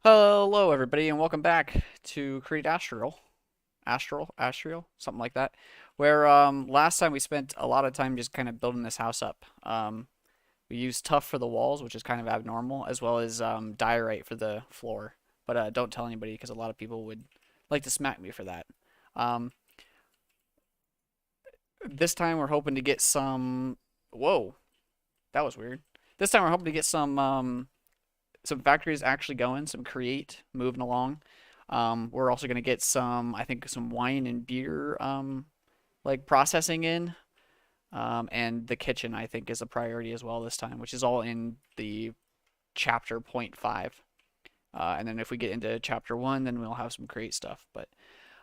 Hello, everybody, and welcome back to Create Astral, something like that. Where last time we spent a lot of time just kind of building this house up. We used tuff for the walls, which is kind of abnormal, as well as diorite for the floor. But don't tell anybody because a lot of people would like to smack me for that. Um, this time we're hoping to get some. Whoa, that was weird. This time we're hoping to get some factories actually going, some create moving along. We're also gonna get some, I think, some wine and beer like processing in, and the kitchen I think is a priority as well this time, which is all in the chapter point 5. And then if we get into chapter 1, then we'll have some create stuff. But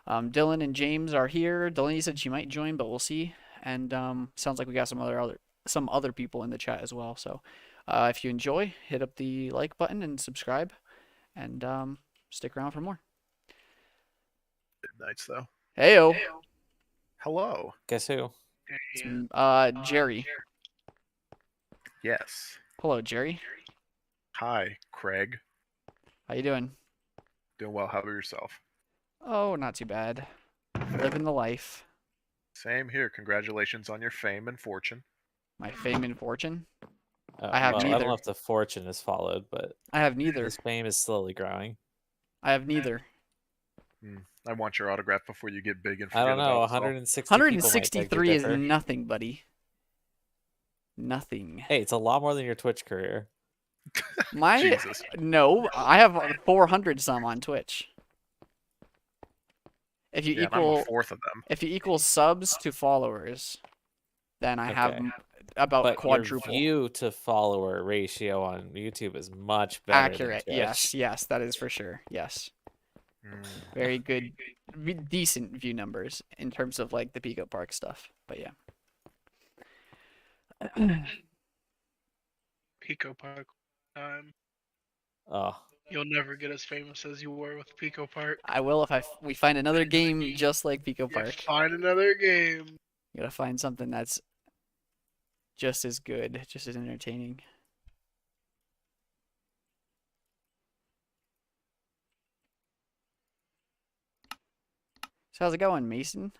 Dylan and James are here. Delaney said she might join, but we'll see. And sounds like we got some other people in the chat as well. So if you enjoy, hit up the like button and subscribe, and stick around for more. Good nights, though. Heyo. Hello. Guess who? Jerry. Yes. Hello, Jerry. Hi, Craig. How you doing? Doing well. How about yourself? Oh, not too bad. Living the life. Same here. Congratulations on your fame and fortune. My fame and fortune. I have I don't neither. know if the fortune is followed, but I have neither. his fame is slowly growing. I have neither. I want your autograph before you get big and I forget don't know. about it. 160 people might beg to 163 is differ. nothing, buddy. Nothing. Hey, it's a lot more than your Twitch career. Jesus. No, I have 400 some on Twitch. If you Yeah, and I'm a equal fourth of them. if you equal subs to followers, then I have Okay. about But quadruple. your view to follower ratio on YouTube is much better than Accurate. Twitch. Yes, that is for sure. Yes. Very good, decent view numbers in terms of like the Pico Park stuff. But yeah. Pico Park time. Oh, You'll never get as famous as you were with Pico Park. I will if we find another game just like Pico Yeah, Park. find another game. You gotta find something that's just as good, just as entertaining. So how's it going, Mason?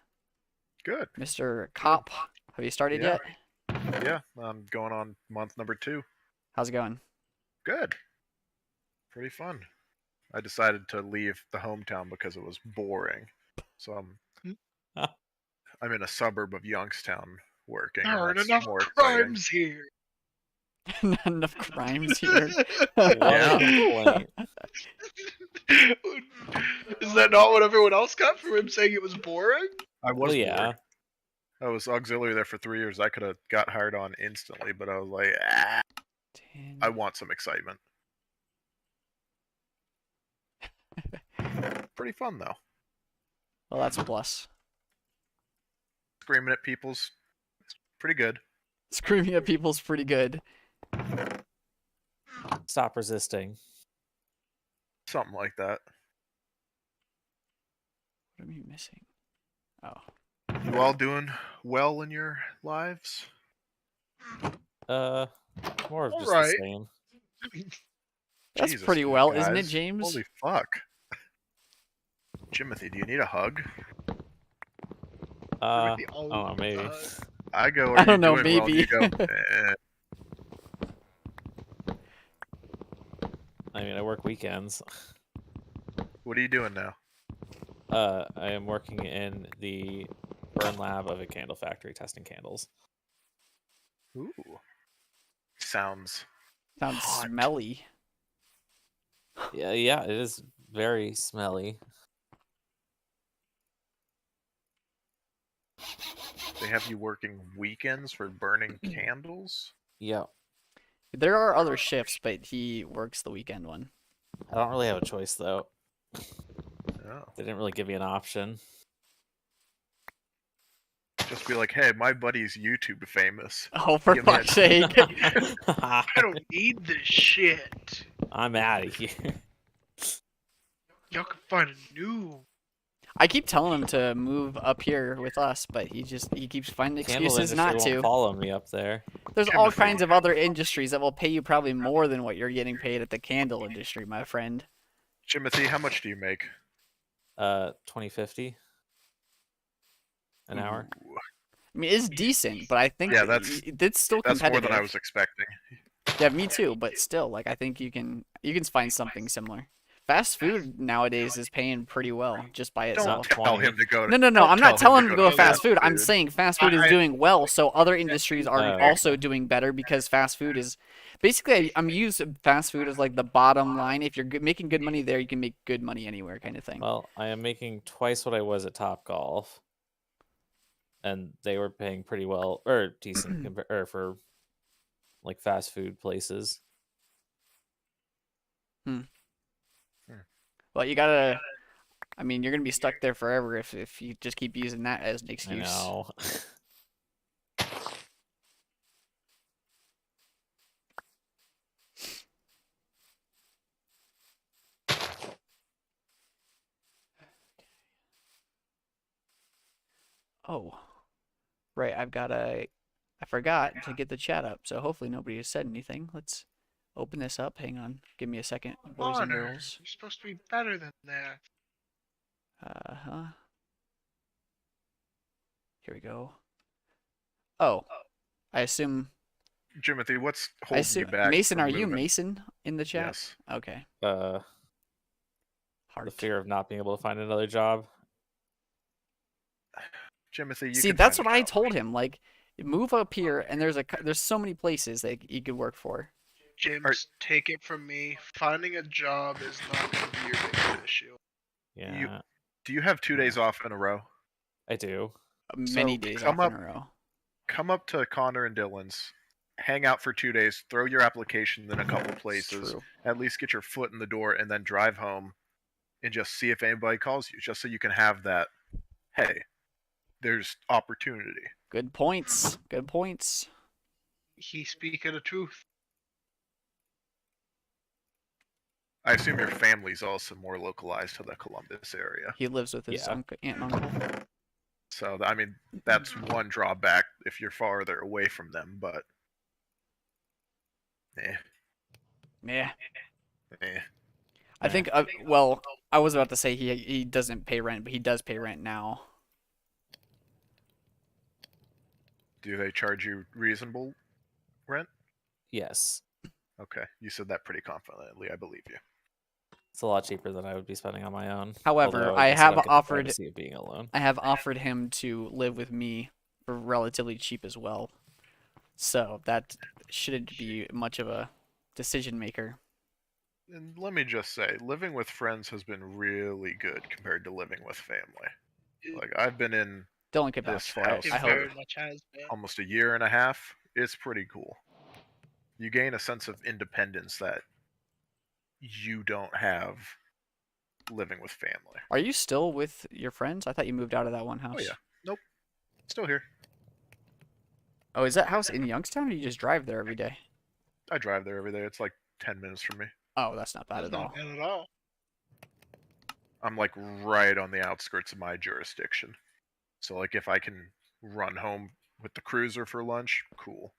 Good. Mr. Cop, have you started yet? Yeah, I'm going on month number 2. How's it going? Good. Pretty fun. I decided to leave the hometown because it was boring. So I'm in a suburb of Youngstown working. There and aren't that's enough more exciting. crimes here. Not enough crimes here. what Yeah. a complaint. Is that not what everyone else got from him saying it was boring? I was Well, yeah. bored. I was auxiliary there for 3 years. I could have got hired on instantly, but I was like, I want some excitement. Pretty fun, though. Well, that's a plus. Screaming at people's pretty good. Screaming at people's pretty good. Stop resisting. Something like that. What am I missing? Oh. You all doing well in your lives? More of just Alright. the same. That's Jesus, pretty you well, isn't it, guys. James? Holy fuck. Jimothy, do you need a hug? Timothy I don't always know, maybe. does. I go, I are don't you know, doing well? And maybe. you go, eh. I mean, I work weekends. What are you doing now? I am working in the burn lab of a candle factory testing candles. Ooh. Sounds Sounds hot. smelly. Yeah, it is very smelly. They have you working weekends for burning candles? Yeah, There are other shifts, but he works the weekend one. I don't really have a choice though. Oh. They didn't really give me an option. Just be like, hey, my buddy's YouTube famous. Oh, for Give me a- fuck's sake. I don't need this shit. I'm out of here. Y'all can find a new. I keep telling him to move up here with us, but he keeps finding Candle excuses industry not won't to. follow me up there. There's all Timothy. kinds of other industries that will pay you probably more than what you're getting paid at the candle industry, my friend. Jimothy, how much do you make? 2050 an hour. Ooh. I mean, it's decent, but I think Yeah, it's still That's competitive. more than I was expecting. Yeah, me too. But still, like, I think you can find something similar. Fast food nowadays is paying pretty well just by Don't itself. tell 20. him to go to. No, don't I'm not tell telling him to go to to fast fast food. I'm food. saying fast food is I- doing well, so other industries are Oh. also doing better because fast food is basically I'm using fast food as like the bottom line. If you're making good money there, you can make good money anywhere, kind of thing. Well, I am making twice what I was at Top Golf, and they were paying pretty well or decent or for like fast food places. Well, you gotta. I mean, you're gonna be stuck there forever if you just keep using that as an I excuse. know. Oh, right. I forgot to get the chat up, so hopefully nobody has said anything. Let's open this up. Hang on. Give me a second, boys and Honor, girls. you're supposed to be better than that. Uh-huh. Here we go. Oh, I assume Jimothy, what's holding you back? Mason, from are you moving? Mason in the chat? Yes. Okay. The Heart. fear of not being able to find another job. Jimothy, you See, can that's find what a I job. told him. Like, move up here, and there's so many places that you could work for. James, take it from me. Finding a job is not going to be your biggest issue. Yeah, Do you have 2 days off in a row? I do. Many So, days come off up- in a row. Come up to Connor and Dylan's, hang out for 2 days, throw your application in a couple It's places, true. at least get your foot in the door, and then drive home and just see if anybody calls you, just so you can have that. Hey, there's opportunity. Good points. Good points. He speaking the truth. I assume your family's also more localized to the Columbus area. He lives with his Yeah. aunt and uncle. So, I mean, that's one drawback if you're farther away from them, but. Eh, Yeah. eh. I think. Well, I was about to say he doesn't pay rent, but he does pay rent now. Do they charge you reasonable rent? Yes, Okay, you said that pretty confidently. I believe you. it's a lot cheaper than I would be spending on my own. However, Although I guess have don't get the offered- privacy of being alone. I have offered him to live with me for relatively cheap as well. So that shouldn't be much of a decision maker. And let me just say, living with friends has been really good compared to living with family. Like, I've been in Dylan could This vouch for house. it. It I hope. very much has been. almost a year and a half. It's pretty cool. You gain a sense of independence that you don't have living with family. Are you still with your friends? I thought you moved out of that one house. Oh, yeah. Nope. Still here. Oh, is that house in Youngstown, or you just drive there every day? I drive there every day. It's like 10 minutes from me. Oh, that's not bad That's at all. not bad at all. I'm like right on the outskirts of my jurisdiction. So like if I can run home with the cruiser for lunch, cool.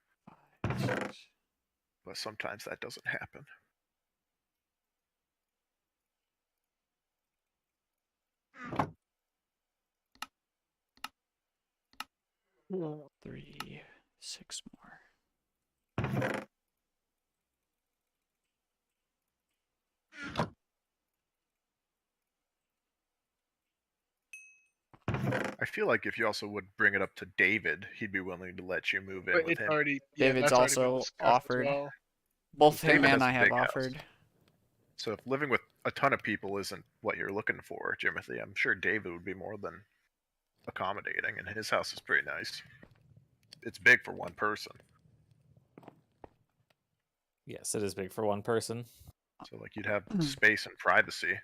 But sometimes that doesn't happen. Three, 6 more. I feel like if you also would bring it up to David, he'd be willing to let you move in But with it's him. already. David's that's already been also discussed as offered. well. Both him David and has a I have big house. offered. So if living with a ton of people isn't what you're looking for, Jimothy, I'm sure David would be more than accommodating, and his house is pretty nice. It's big for one person. Yes, it is big for one person. So like you'd have space and privacy.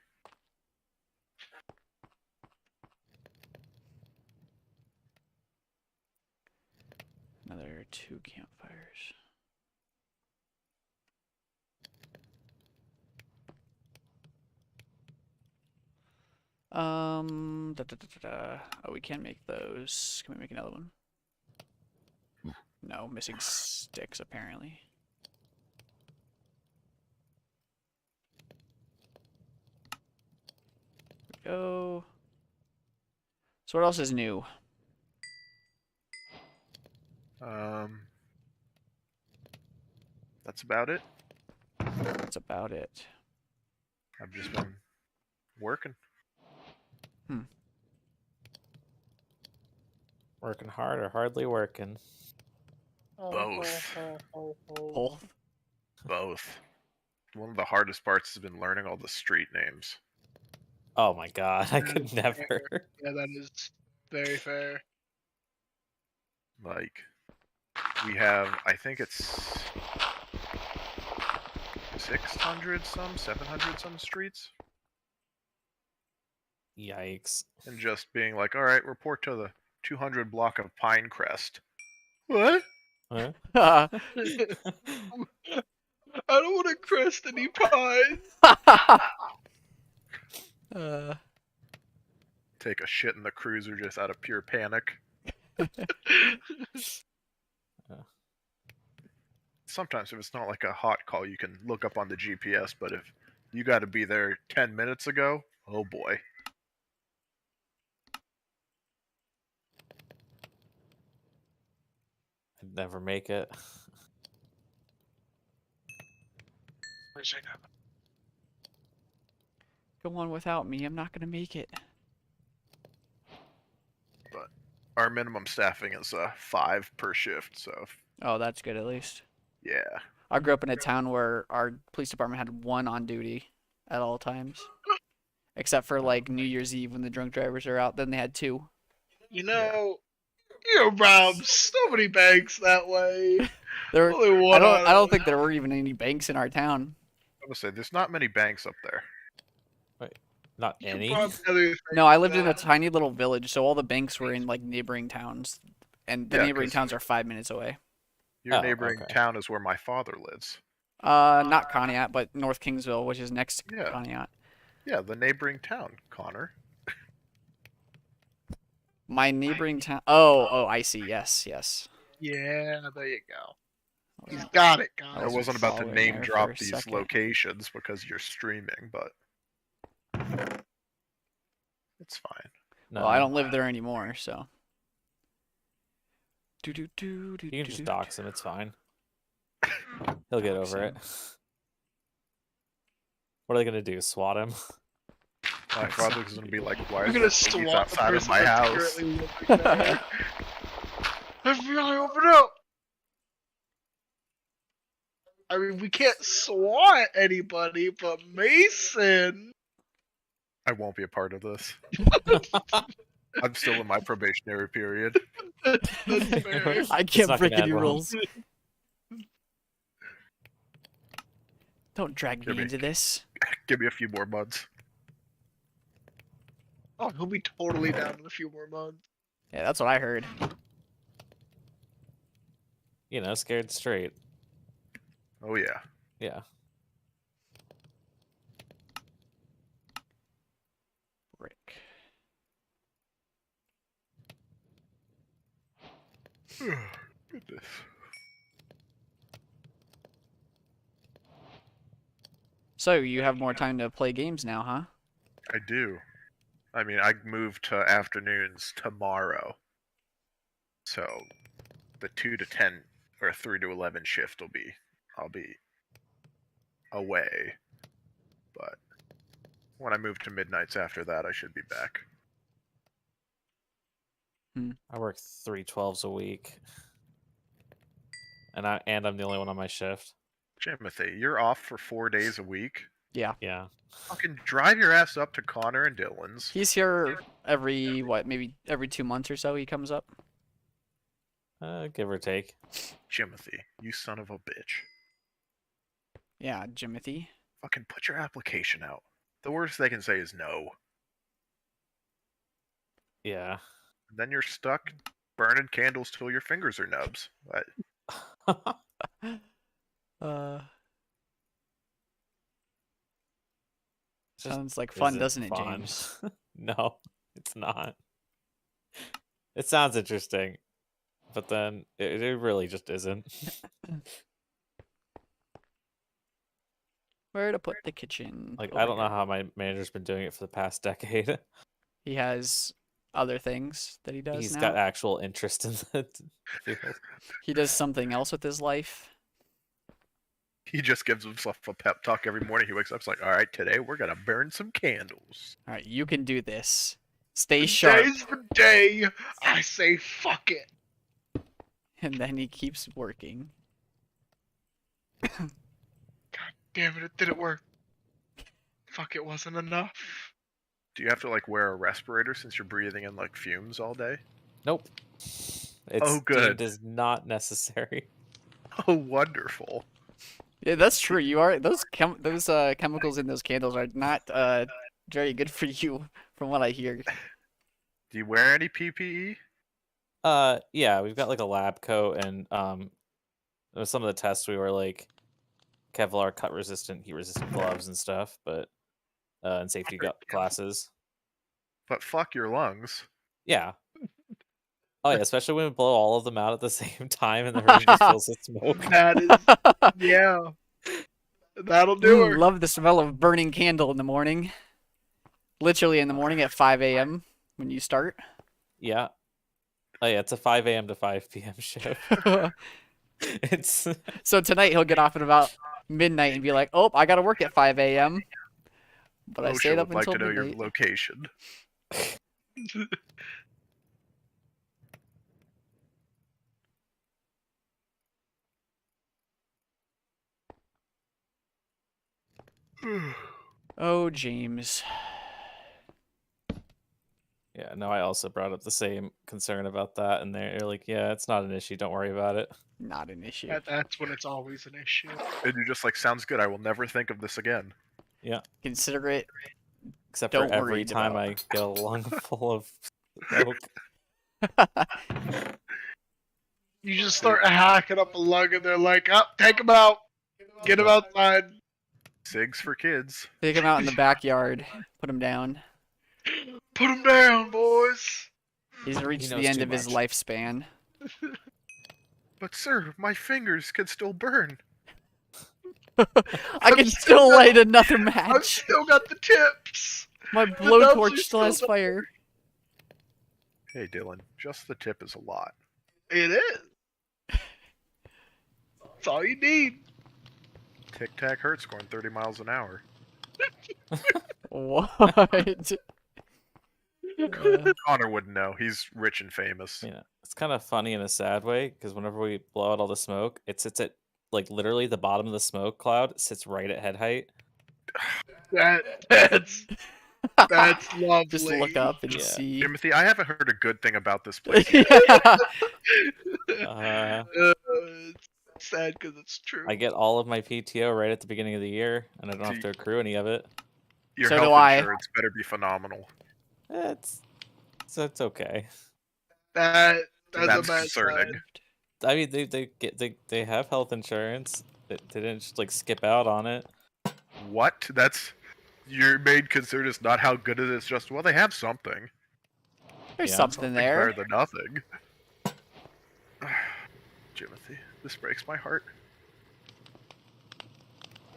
Another 2 campfires. Oh, we can make those. Can we make another one? No, missing sticks apparently. go. So what else is new? That's about it. That's about it. I've just been working. Working hard or hardly working? Both. Both. Both. One of the hardest parts has been learning all the street names. Oh my god, I could never. Yeah, that is very fair. Like, we have, I think it's 600 some, 700 some streets. Yikes. And just being like, all right, report to the 200 block of Pinecrest. What? Huh? I don't want to crest any pine. Take a shit in the cruiser just out of pure panic. Sometimes if it's not like a hot call, you can look up on the GPS, but if you got to be there 10 minutes ago, oh boy. I'd never make it. Go on without me. I'm not gonna make it. But our minimum staffing is 5 per shift, so Oh, that's good at least. yeah. I grew up in a town where our police department had 1 on duty at all times. Except for like New Year's Eve when the drunk drivers are out, then they had 2. You know, you rob so many banks that way. There, Only one I on don't think there were even any banks in our town. I'm gonna say there's not many banks up there. Not You any. brought other things No, I lived in a that- tiny little village, so all the banks were in like neighboring towns, and the Yeah, neighboring 'cause- towns are 5 minutes away. Your Oh, neighboring okay. town is where my father lives. Not Conneaut, but North Kingsville, which is next to Yeah. Conneaut. Yeah, the neighboring town, Connor. My neighboring town. Oh, I see. Yes. Yeah, there you go. I He's was- got it, I guys. I was wasn't about to following name there drop for a these second. locations because you're streaming, but it's fine. No, Well, I don't live there anymore, so. You can just dox him. It's fine. He'll get Dox over him. it. What are they gonna do? SWAT him? My father's gonna be like, why We're is gonna there swat babies the outside of person my that's house? currently living there. FBI, open up! I mean, we can't swat anybody, but Mason. I won't be a part of this. I'm still in my probationary period. That's fair. I It's can't not break gonna any end well. rules. Don't drag me Jimmy. into this. Give me a few more months. Oh, he'll be totally down in a few more months. Yeah, that's what I heard. You know, scared straight. Oh yeah. Yeah. Rick. Goodness. So you have more time to play games now, huh? I do. I mean, I moved to afternoons tomorrow. So the 2 to 10 or 3 to 11 shift I'll be away. But when I move to midnights after that, I should be back. I work 3 12s a week. And I'm the only one on my shift. Timothy, you're off for 4 days a week. Yeah. Yeah. Fucking drive your ass up to Connor and Dylan's. He's here every, maybe every 2 months or so he comes up. Give or take. Timothy, you son of a bitch. Yeah, Jimothy. Fucking put your application out. The worst they can say is no. Yeah. And then you're stuck burning candles till your fingers are nubs. Just Sounds like fun, isn't doesn't it, fun. James? No, it's not. It sounds interesting, but then it really just isn't. Where to put the kitchen? Like, Over I don't know here. how my manager's been doing it for the past decade. He has other things that he does He's now. got actual interest in the field. He does something else with his life. He just gives himself a pep talk every morning. He wakes up, it's like, all right, today we're gonna burn some candles. All right, you can do this. Stay sharp. Today's the day I say fuck it. And then he keeps working. Damn it didn't work. Fuck, it wasn't enough. Do you have to like wear a respirator since you're breathing in like fumes all day? Nope. It's good. deemed as not necessary. Oh, wonderful. Yeah, that's true. You are those chemicals in those candles are not very good for you, from what I hear. Do you wear any PPE? Yeah, we've got like a lab coat, and some of the tests we were like Kevlar cut resistant, heat resistant gloves and stuff, but and safety glasses. But fuck your lungs. Yeah. Oh yeah, especially when we blow all of them out at the same time and the room just fills with smoke. That is, yeah. That'll do her. Love the smell of burning candle in the morning. Literally in the morning at 5 a.m. when you start. Yeah. Oh yeah, it's a 5 a.m. to 5 p.m. shift. It's So tonight he'll get off at about midnight and be like, "Oh, I gotta work at 5 a.m." But I OSHA stayed up would like until to know midnight. your location. Oh, James. yeah, no, I also brought up the same concern about that, and they're like, yeah, it's not an issue, don't worry about it. Not an issue. That's when it's always an issue. And you're just like, sounds good. I will never think of this again. Yeah. Consider it. Except Don't for every worry time about. I get a lung full of smoke. You just start hacking up a lung and they're like, oh, take him out. Get him outside. SIGs for kids. Take him out in the backyard. Put him down. Put him down, boys. He's reached knows the end too of his much. lifespan. But sir, my fingers can still burn. I can still light another I've match. still got the tips. My nuts blowtorch are still has still fire. Hey Dylan, just the tip is a lot. It is. That's all you need. Tic Tac hurts going 30 miles an hour. What? Connor wouldn't know. He's rich and famous. Yeah, it's kind of funny in a sad way because whenever we blow out all the smoke, it sits at like literally the bottom of the smoke cloud sits right at head height. That's lovely. Just look up and Yeah. see. Timothy, I haven't heard a good thing about this place. Yeah. It's sad because it's true. I get all of my PTO right at the beginning of the year, and I don't have to accrue any of it. Your So do health I. insurance better be phenomenal. It's okay. That's That's a bad concerning. sign. I mean, they have health insurance. They didn't just like skip out on it. What? That's your main concern is not how good it is. Just well, they have something. There's Yeah. something Better there. than nothing. Timothy, this breaks my heart.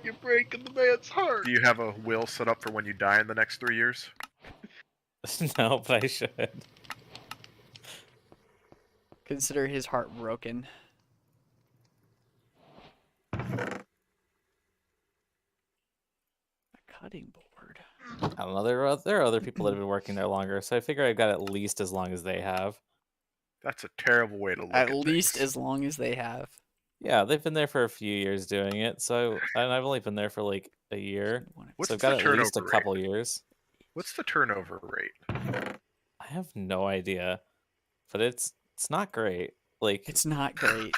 You're breaking the man's heart. Do you have a will set up for when you die in the next 3 years? No, but I should. Consider his heart broken. A cutting board. I don't know. There are other people that have been working there longer, so I figure I've got at least as long as they have. That's a terrible way to look At at least things. as long as they have. Yeah, they've been there for a few years doing it, so and I've only been there for like a year, What's so I've the got at least a turnover rate? couple years. What's the turnover rate? I have no idea, but it's not great. Like It's not great.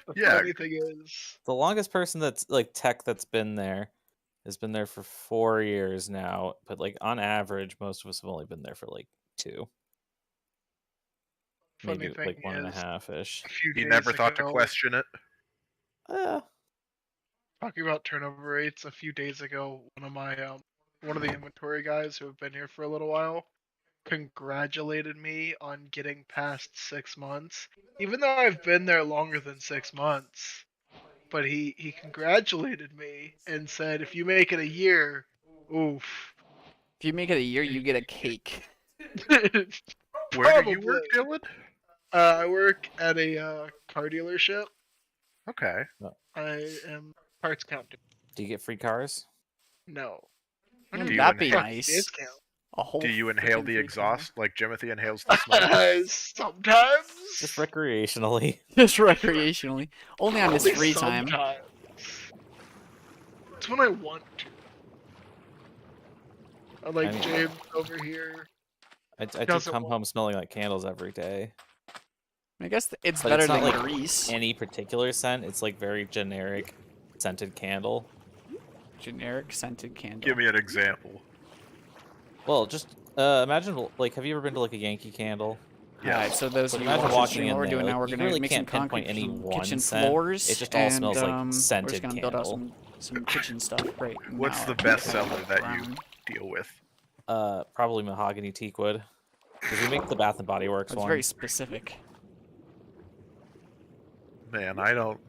The Yeah. funny thing is, the longest person that's like tech that's been there has been there for 4 years now, but like on average, most of us have only been there for like 2, funny maybe thing like 1.5 is, ish. a few You days never thought to ago- question it? Talking about turnover rates, a few days ago, one of the inventory guys who have been here for a little while congratulated me on getting past 6 months, even though I've been there longer than 6 months. but he congratulated me and said, if you make it a year, oof. If you make it a year, you get a cake. Where do you work, Dylan? I work at a car dealership. Okay. I am parts counter. Do you get free cars? No. Wouldn't Do you that be inhale- nice? Discount. A whole Do you inhale freaking the free car. exhaust like Jimothy inhales the smoke? Sometimes. Just recreationally. Just recreationally. Only on his Only free time. sometimes. It's when I want to. Unlike I mean- James over here. I do Doesn't come want- home smelling like candles every day. I guess it's But better it's not than like grease. any particular scent. It's like very generic scented candle. Generic scented candle. Give me an example. Well, just imagine, like, have you ever been to like a Yankee Candle? Alright, so those So of you imagine watching walking stream, in what we're there, doing now, like, we're you gonna really make some can't pinpoint concrete, any some one kitchen scent. floors, It just all and smells like we're just scented gonna build out candle. some kitchen stuff right What's now. the best seller that you Brown. deal with? Probably mahogany teakwood. Because we make the Bath and Body Works It's one. very specific. Man, I don't.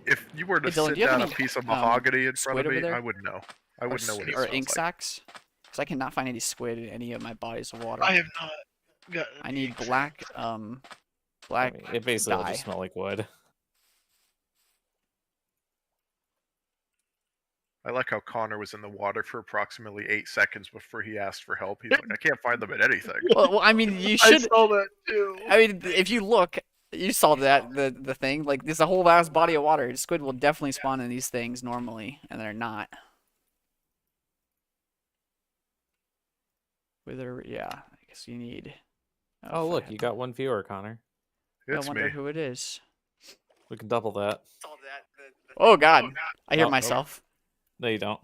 If you were to Hey, Dylan, sit do you have down a any, piece of mahogany in front squid of over me, there? I wouldn't know. I wouldn't know what it Or smells ink like. sacs? Because I cannot find any squid in any of my bodies of water. I have not gotten. I need the black, I black mean, it basically will dye. just smell like wood. I like how Connor was in the water for approximately 8 seconds before he asked for help. He's like, I can't find them in anything. Well, I mean, you I should. saw that too. I mean, if you look, you saw that the thing. Like, there's a whole vast body of water. Squid will definitely spawn in these things normally, and they're not. Whether, yeah, I guess you need. Oh, if I look, had you to- got one viewer, Connor. I It's wonder me. who it is. We can double that. Oh God, I hear Oh, myself. No, you don't.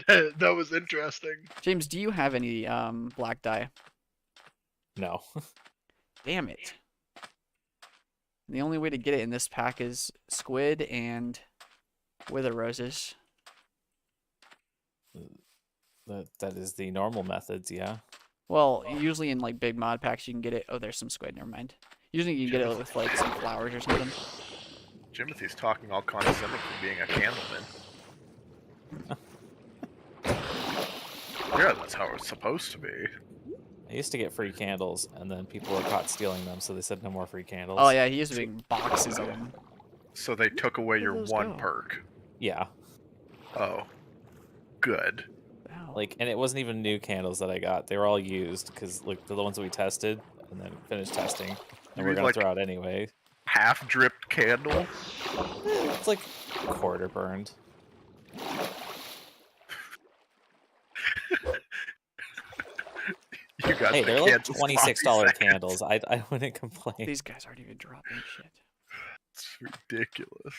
That was interesting. James, do you have any black dye? No. Damn it. The only way to get it in this pack is squid and wither roses. That is the normal methods, yeah. Well, usually in like big mod packs you can get it. Oh, there's some squid. Never mind. Usually you can get it with like some flowers or something. Jimothy's talking all condescending for being a candleman. Yeah, that's how it's supposed to be. I used to get free candles, and then people were caught stealing them, so they said no more free candles. Oh yeah, he used to make boxes of them. So they took away Where'd your those one go? perk. Yeah. Oh. Good. Wow. Like, and it wasn't even new candles that I got. They were all used, because, like, they're the ones that we tested, and then finished testing. You And we're mean, gonna like- throw out anyway. Half-dripped candle? It's like quarter burned. You got Hey, the they're like candles $26 sloppy seconds. candles. I wouldn't complain. These guys aren't even dropping shit. It's ridiculous.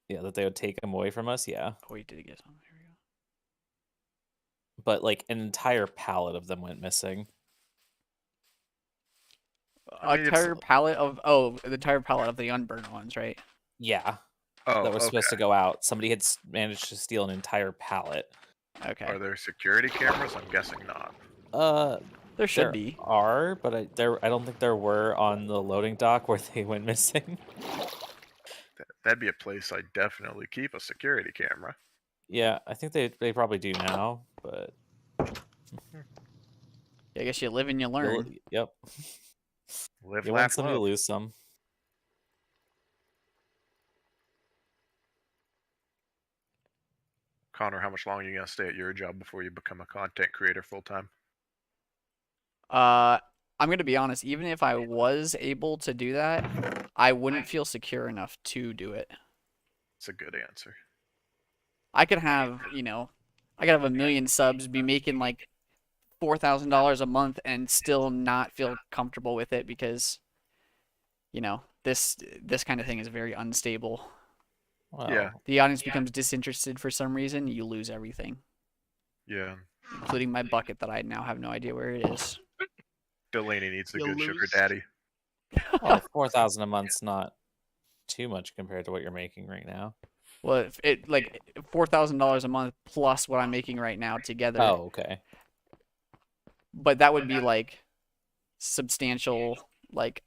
Yeah, that they would take them away from us, yeah. Oh, we did get some. Here we go. But, like, an entire pallet of them went missing. I mean, A entire pallet of the entire pallet of the unburned ones, right? Yeah, Oh, that was okay. supposed to go out. Somebody had managed to steal an entire pallet. Okay. Are there security cameras? I'm guessing not. There should There be. are, but I don't think there were on the loading dock where they went missing. That'd be a place I'd definitely keep a security camera. Yeah, I think they probably do now, but Yeah, I guess you live and you learn. yep. Live, You win laugh, some, you love. lose some. Connor, how much longer are you gonna stay at your job before you become a content creator full time? I'm gonna be honest. Even if I was able to do that, I wouldn't feel secure enough to do it. It's a good answer. I could have, I could have 1 million subs, be making like $4,000 a month, and still not feel comfortable with it because, this kind of thing is very unstable. Well, Yeah. The audience becomes disinterested for some reason. You lose everything, Yeah. including my bucket that I now have no idea where it is. Delaney needs a You'll good sugar lose. daddy. well, 4,000 a month's not too much compared to what you're making right now. Well, if it like $4,000 a month plus what I'm making right now together. Oh, okay. But that would be like substantial, like,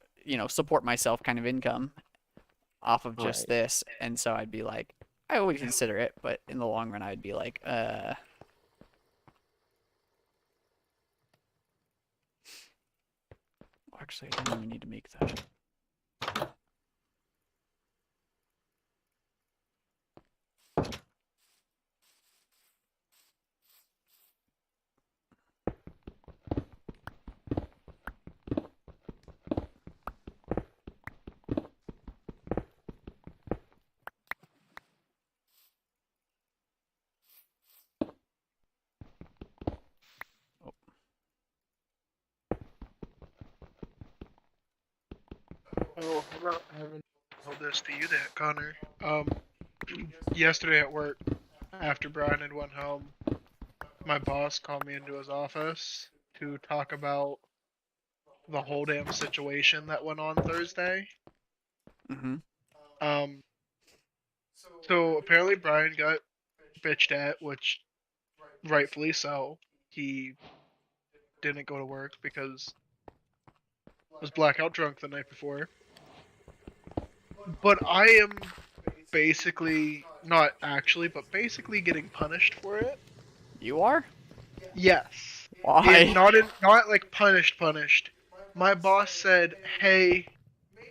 support myself kind of income. off of just Right. this, and so I'd be like, I would consider it, but in the long run, I'd be like, actually, I don't even need to make that. Oh, I haven't told this to you yet, Connor. Yesterday at work, after Brian had went home, my boss called me into his office to talk about the whole damn situation that went on Thursday. Mm-hmm. Um, so apparently Brian got bitched at, which rightfully so. He didn't go to work because was blackout drunk the night before. But I am basically, not actually, but basically getting punished for it. You are? Yes. Why? And not like punished. My boss said, "Hey,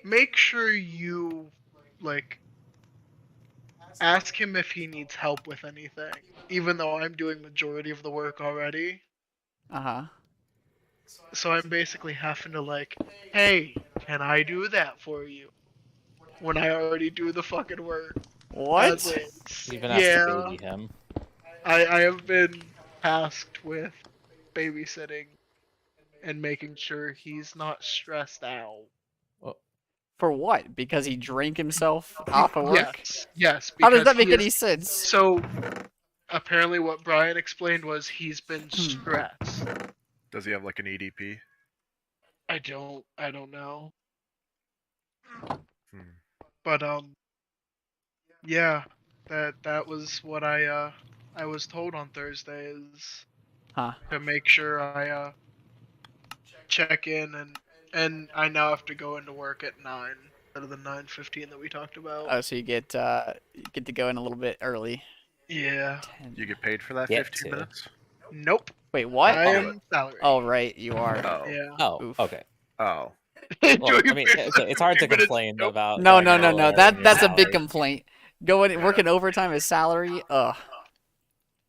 make sure you like ask him if he needs help with anything, even though I'm doing majority of the work already." Uh-huh. So I'm basically having to like, "Hey, can I do that for you?" when I already do the fucking work. As What? is. You've been asked to Yeah, baby him. I have been tasked with babysitting and making sure he's not stressed out. For what? Because he drank himself off of work? Yes, How does because that make he any is. sense? So apparently, what Brian explained was he's been stressed. Does he have like an EDP? I don't know, Hmm. but yeah, that was what I was told on Thursday is Huh. to make sure I check in and I now have to go into work at 9 instead of the 9:15 that we talked about. Oh, so you get to go in a little bit early. Yeah. 10. You get paid for that Get 15 to. minutes? Nope. Wait, what? I Oh, am salary. Oh, right, you are. Oh. Yeah. Oh, Oof. okay. Oh. Well, I mean, okay, it's hard to complain Nope. about. No, going no, in no, a no. little early in your That's a big salary. complaint. Going Yeah. working overtime as salary? Ugh.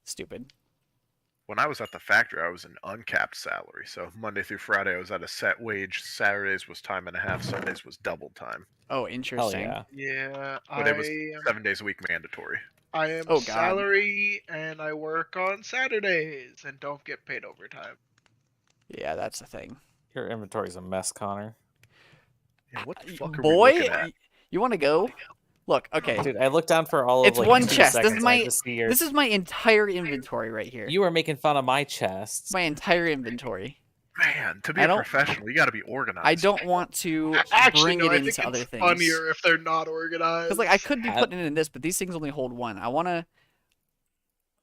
Stupid. When I was at the factory, I was an uncapped salary. So Monday through Friday, I was at a set wage. Saturdays was time and a half. Sundays was double time. Oh, Hell interesting. yeah. Yeah. But it was 7 days a week mandatory. I am Oh, God. salary and I work on Saturdays and don't get paid overtime. Yeah, that's the thing. Your inventory's a mess, Connor. Yeah, what the fuck are we Boy, looking at? you want to go? Look, okay. Dude, I looked down for all It's of like one 2 chest. seconds. I just see your... This is my entire inventory right here. You were making fun of my chests. It's my entire inventory. Man, to be I a don't- professional, you got to be organized. I don't want to Actually, bring no, it I think into other it's things. funnier if they're not organized. Because like I could be I- putting it in this, but these things only hold one. I want to.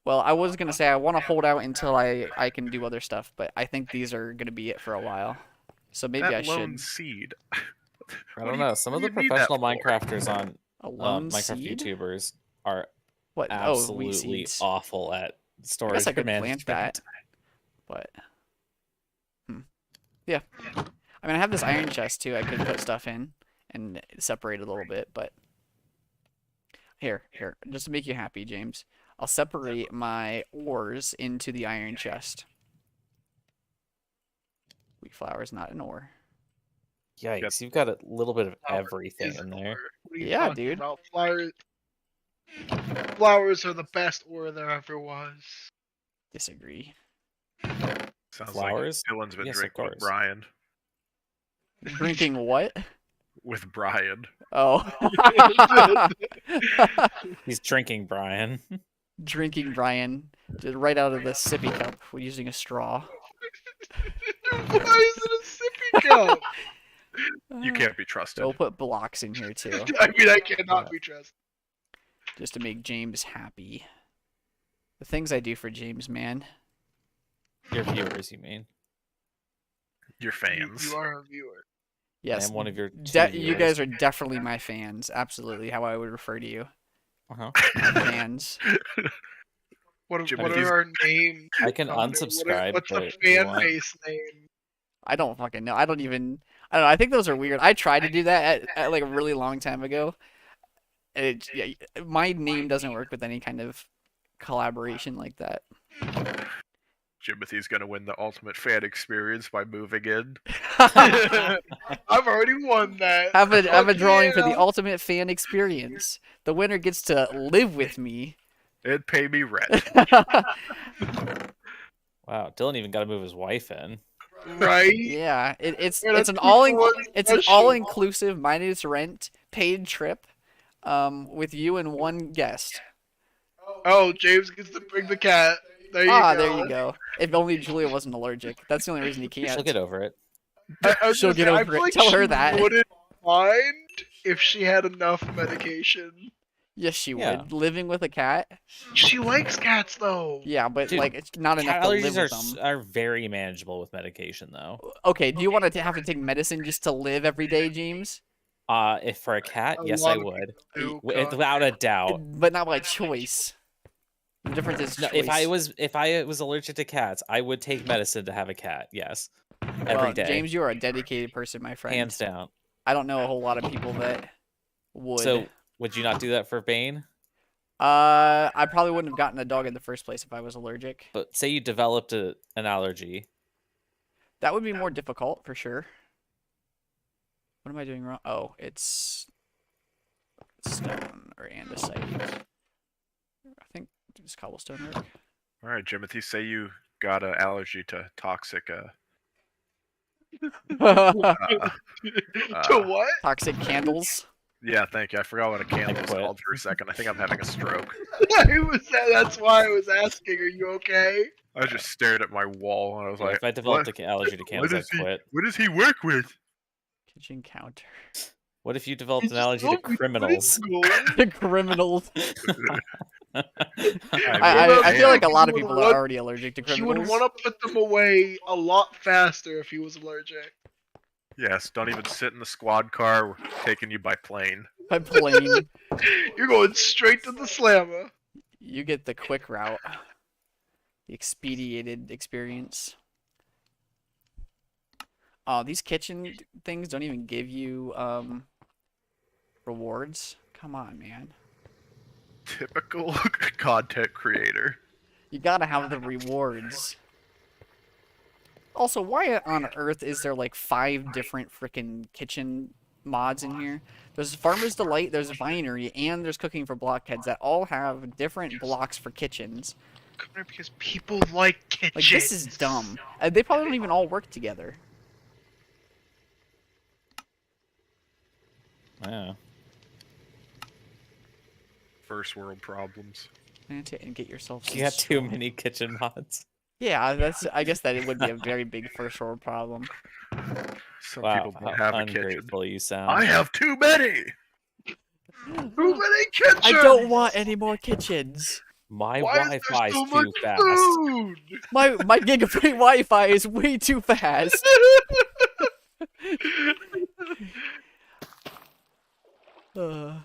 Well, I was gonna say I want to hold out until I can do other stuff, but I think these are gonna be it for a while. So maybe that I lone should. seed. I What don't do you- know. Some what of the do you need that professional for? Minecrafters on A lone Minecraft seed? YouTubers are What? Oh, wheat absolutely seeds. awful at I storage guess I could management. plant that, but yeah. I mean, I have this iron chest too. I could put stuff in and separate it a little bit, but here, just to make you happy, James, I'll separate my ores into the iron chest. Wheat flour is not an ore. Yikes! You've got a little bit of Flour everything is in an there. ore. What are you Yeah, talking dude. about? Flowers are the best ore there ever was. Disagree. Sounds Flowers? like Dylan's been Yes, of drinking with course. Brian. Drinking what? With Brian. Oh. He's drinking, Brian. Drinking Brian just right out of the sippy cup using a straw. Why is it a sippy cup? You can't be trusted. We'll put blocks in here too, I mean, I cannot be trusted. just to make James happy. The things I do for James, man. Your viewers, you mean? Your fans. You are a viewer. Yes, I'm one of your two you viewers. guys are definitely my fans. Absolutely, how I would refer to you, Uh-huh. my fans. What Jimothy's- are our names? I can Connor? unsubscribe, What's the but if you fan want. base name? I don't fucking know. I don't know. I think those are weird. I tried to do that at like a really long time ago. And my name doesn't work with any kind of collaboration like that. Jimothy's gonna win the ultimate fan experience by moving in. I've already won that. have a Fuck drawing for the yeah. ultimate fan experience. The winner gets to live with me. And pay me rent. Wow, Dylan even got to move his wife in. Right? Yeah, it's Yeah, it's that's an it's an special. all-inclusive minus rent paid trip, with you and one guest. Oh, James gets to bring the cat. There you go. There you go. If only Julia wasn't allergic. That's the only reason he can't. She'll get over it. I was She'll gonna get say, I over feel it. like Tell her she that. wouldn't mind if she had enough medication. Yes, she Yeah. would. Living with a cat. She likes cats though. Yeah, but Dude, like it's not enough Cat to live allergies with them. are very manageable with medication, though. Okay, do you want to have to take medicine just to live every day, James? If for a cat, A yes, lot I of would, Do, without a doubt. But not by choice. The difference is No, choice. if I was allergic to cats, I would take medicine to have a cat. Yes, every Well, day, James, you are a dedicated person, my friend. hands down. I don't know a whole lot of people that would. So, would you not do that for Bane? I probably wouldn't have gotten a dog in the first place if I was allergic. But say you developed an allergy. That would be more difficult for sure. What am I doing wrong? Oh, it's stone or andesite. I think does cobblestone work? All right, Jimothy, say you got an allergy to toxic. To what? Toxic candles. Yeah, thank you. I forgot what a candle was quit. called for a second. I think I'm having a stroke. That's why I was asking. Are you okay? I just stared at my wall and I was like, If I developed an allergy to candles, I'd quit. what does he work with? Kitchen counter. What if you developed He's an allergy just to so criminals? reasonable. The criminals. I I feel like a He lot of would people want- are already allergic to He criminals. would want to put them away a lot faster if he was allergic. Yes, don't even sit in the squad car. We're taking you by plane. By plane, You're going straight to the slammer. you get the quick route. The expedited experience. Oh, these kitchen things don't even give you rewards. Come on, man. Typical content creator. You gotta have the rewards. Also, why on earth is there like 5 different freaking kitchen mods in here? There's Farmer's Delight, there's Vinery, and there's Cooking for Blockheads that all have different blocks for kitchens. Because people like kitchens. Like, this is dumb. They probably don't even all work together. Yeah. First world problems. And get yourself some You got too straw. many kitchen mods. Yeah, I guess that it would be a very big first world problem. Some Wow, people don't how have a kitchen. ungrateful you sound. I have too many! Too many kitchens. I don't want any more kitchens. My Why is there Wi-Fi is so too much fast. food? My gigabit Wi-Fi is way too fast. Oh,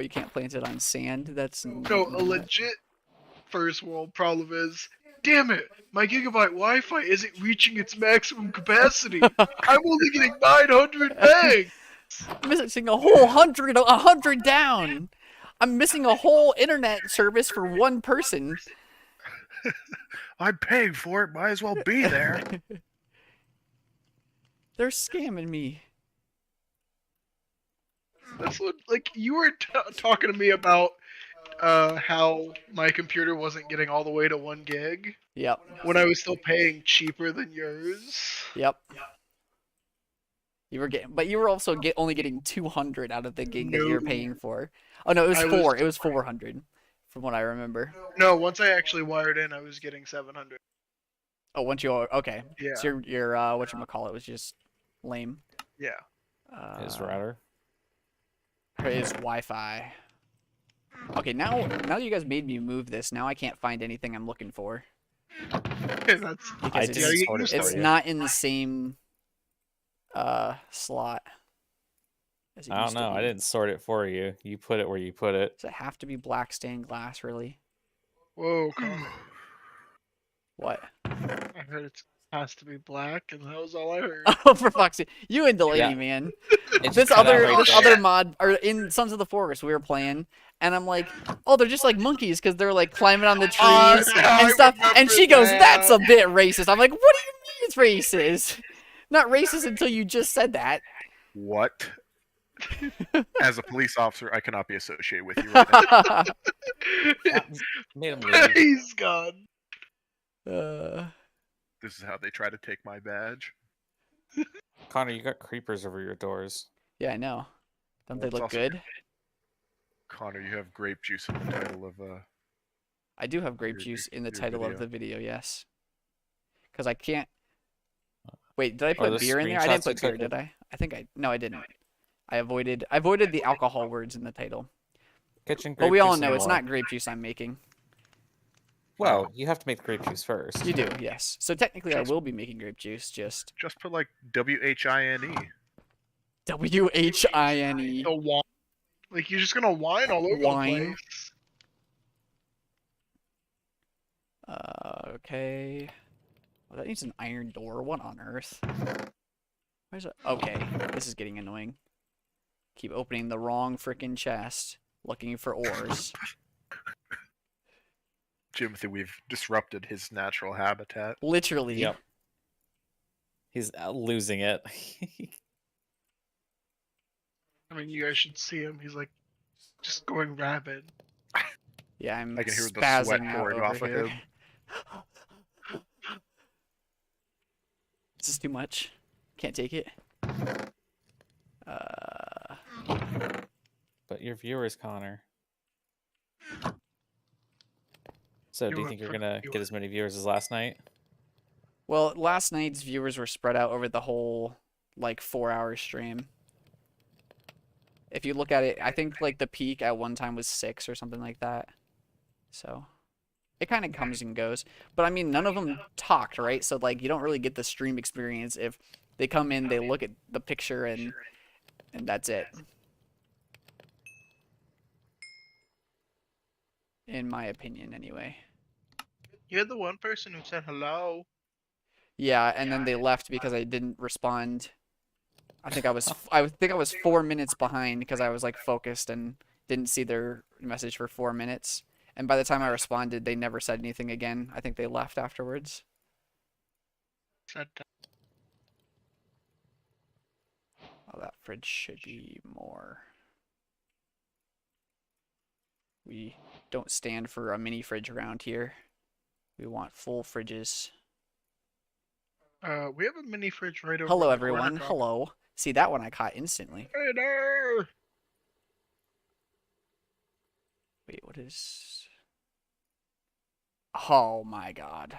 you can't plant it on sand? That's No, a legit first world problem is, damn it, my gigabyte Wi-Fi isn't reaching its maximum capacity. I'm only getting 900 meg. missing a whole 100 down. I'm missing a whole internet service for one person. I'm paying for it, might as well be there. They're scamming me. That's what, like, you were talking to me about how my computer wasn't getting all the way to 1 gig Yep. when I was still paying cheaper than yours. Yep. You were getting, but you were also only getting 200 out of the gig that you're No. paying for. Oh no, it was I 4. was- It was 400, from what I remember. No, once I actually wired in, I was getting 700. Oh, once you okay. Yeah. So your whatchamacallit was just lame. Yeah. His router. His Wi-Fi. Okay, now that you guys made me move this, now I can't find anything I'm looking for. That's Because I it's, did sort of it's for you. not in the same slot. As it I don't used to know. I be. didn't sort it for you. You put it where you put it. Does it have to be black stained glass, really? Whoa, Connor. What? I heard it has to be black, and that was all I heard. Oh, for fuck's sake! You and Delaney, Yeah. man. It just This cut out other right this there. other mod, or in Sons of the Forest, we were playing, and I'm like, oh, they're just like monkeys because they're like climbing on the trees I and stuff. remember And she goes, that. "That's a bit racist." I'm like, "What do you mean it's racist? Not racist until you just said that." What? As a police officer, I cannot be associated with you right now. Made him leave. He's gone. This is how they try to take my badge. Connor, you got creepers over your doors. Yeah, I know. Don't they Well, it's look also- good? Connor, you have grape juice in the title of I do have grape your- juice in the your title of video. the video, yes. Because I can't. Wait, did I Are put those beer in there? I didn't screenshots you put beer, took did I? I think I. No, I didn't. I avoided the alcohol words in the title. Kitchen grape But we all juice know and it's more. not grape juice I'm making. Well, you have to make the grape juice first. You do, yes. So technically, I Just- will be making grape juice. Just Just put like WHINE. WHINE. A wine. Like you're just gonna whine all over Wine. the place. Okay. Oh, that needs an iron door. What on earth? Where's it? Okay, this is getting annoying. Keep opening the wrong freaking chest, looking for ores. Timothy, we've disrupted his natural habitat. Literally. Yep. He's losing it. I mean, you guys should see him. He's like just going rabid. Yeah, I'm I can hear the spazzing sweat out pouring over off of here. him. Is this too much? Can't take it. But your viewers, Connor. So, do you Viewer think you're for gonna viewer. get as many viewers as last night? Well, last night's viewers were spread out over the whole like 4-hour stream. If you look at it, I think like the peak at one time was 6 or something like that. So it kind of comes and goes. But I mean, none of them talked, right? So like you don't really get the stream experience if they come in, they look at the picture and that's it. In my opinion, anyway. You're the one person who said hello. Yeah, and then they left because I didn't respond. I think I was 4 minutes behind because I was like focused and didn't see their message for 4 minutes. And by the time I responded, they never said anything again. I think they left afterwards. Said that. Oh, that fridge should be more. We don't stand for a mini fridge around here. We want full fridges. We have a mini fridge right over. Hello, in the everyone. corner, Connor. Hello. See, that one I caught instantly. Hey there. Wait, what is... Oh my god.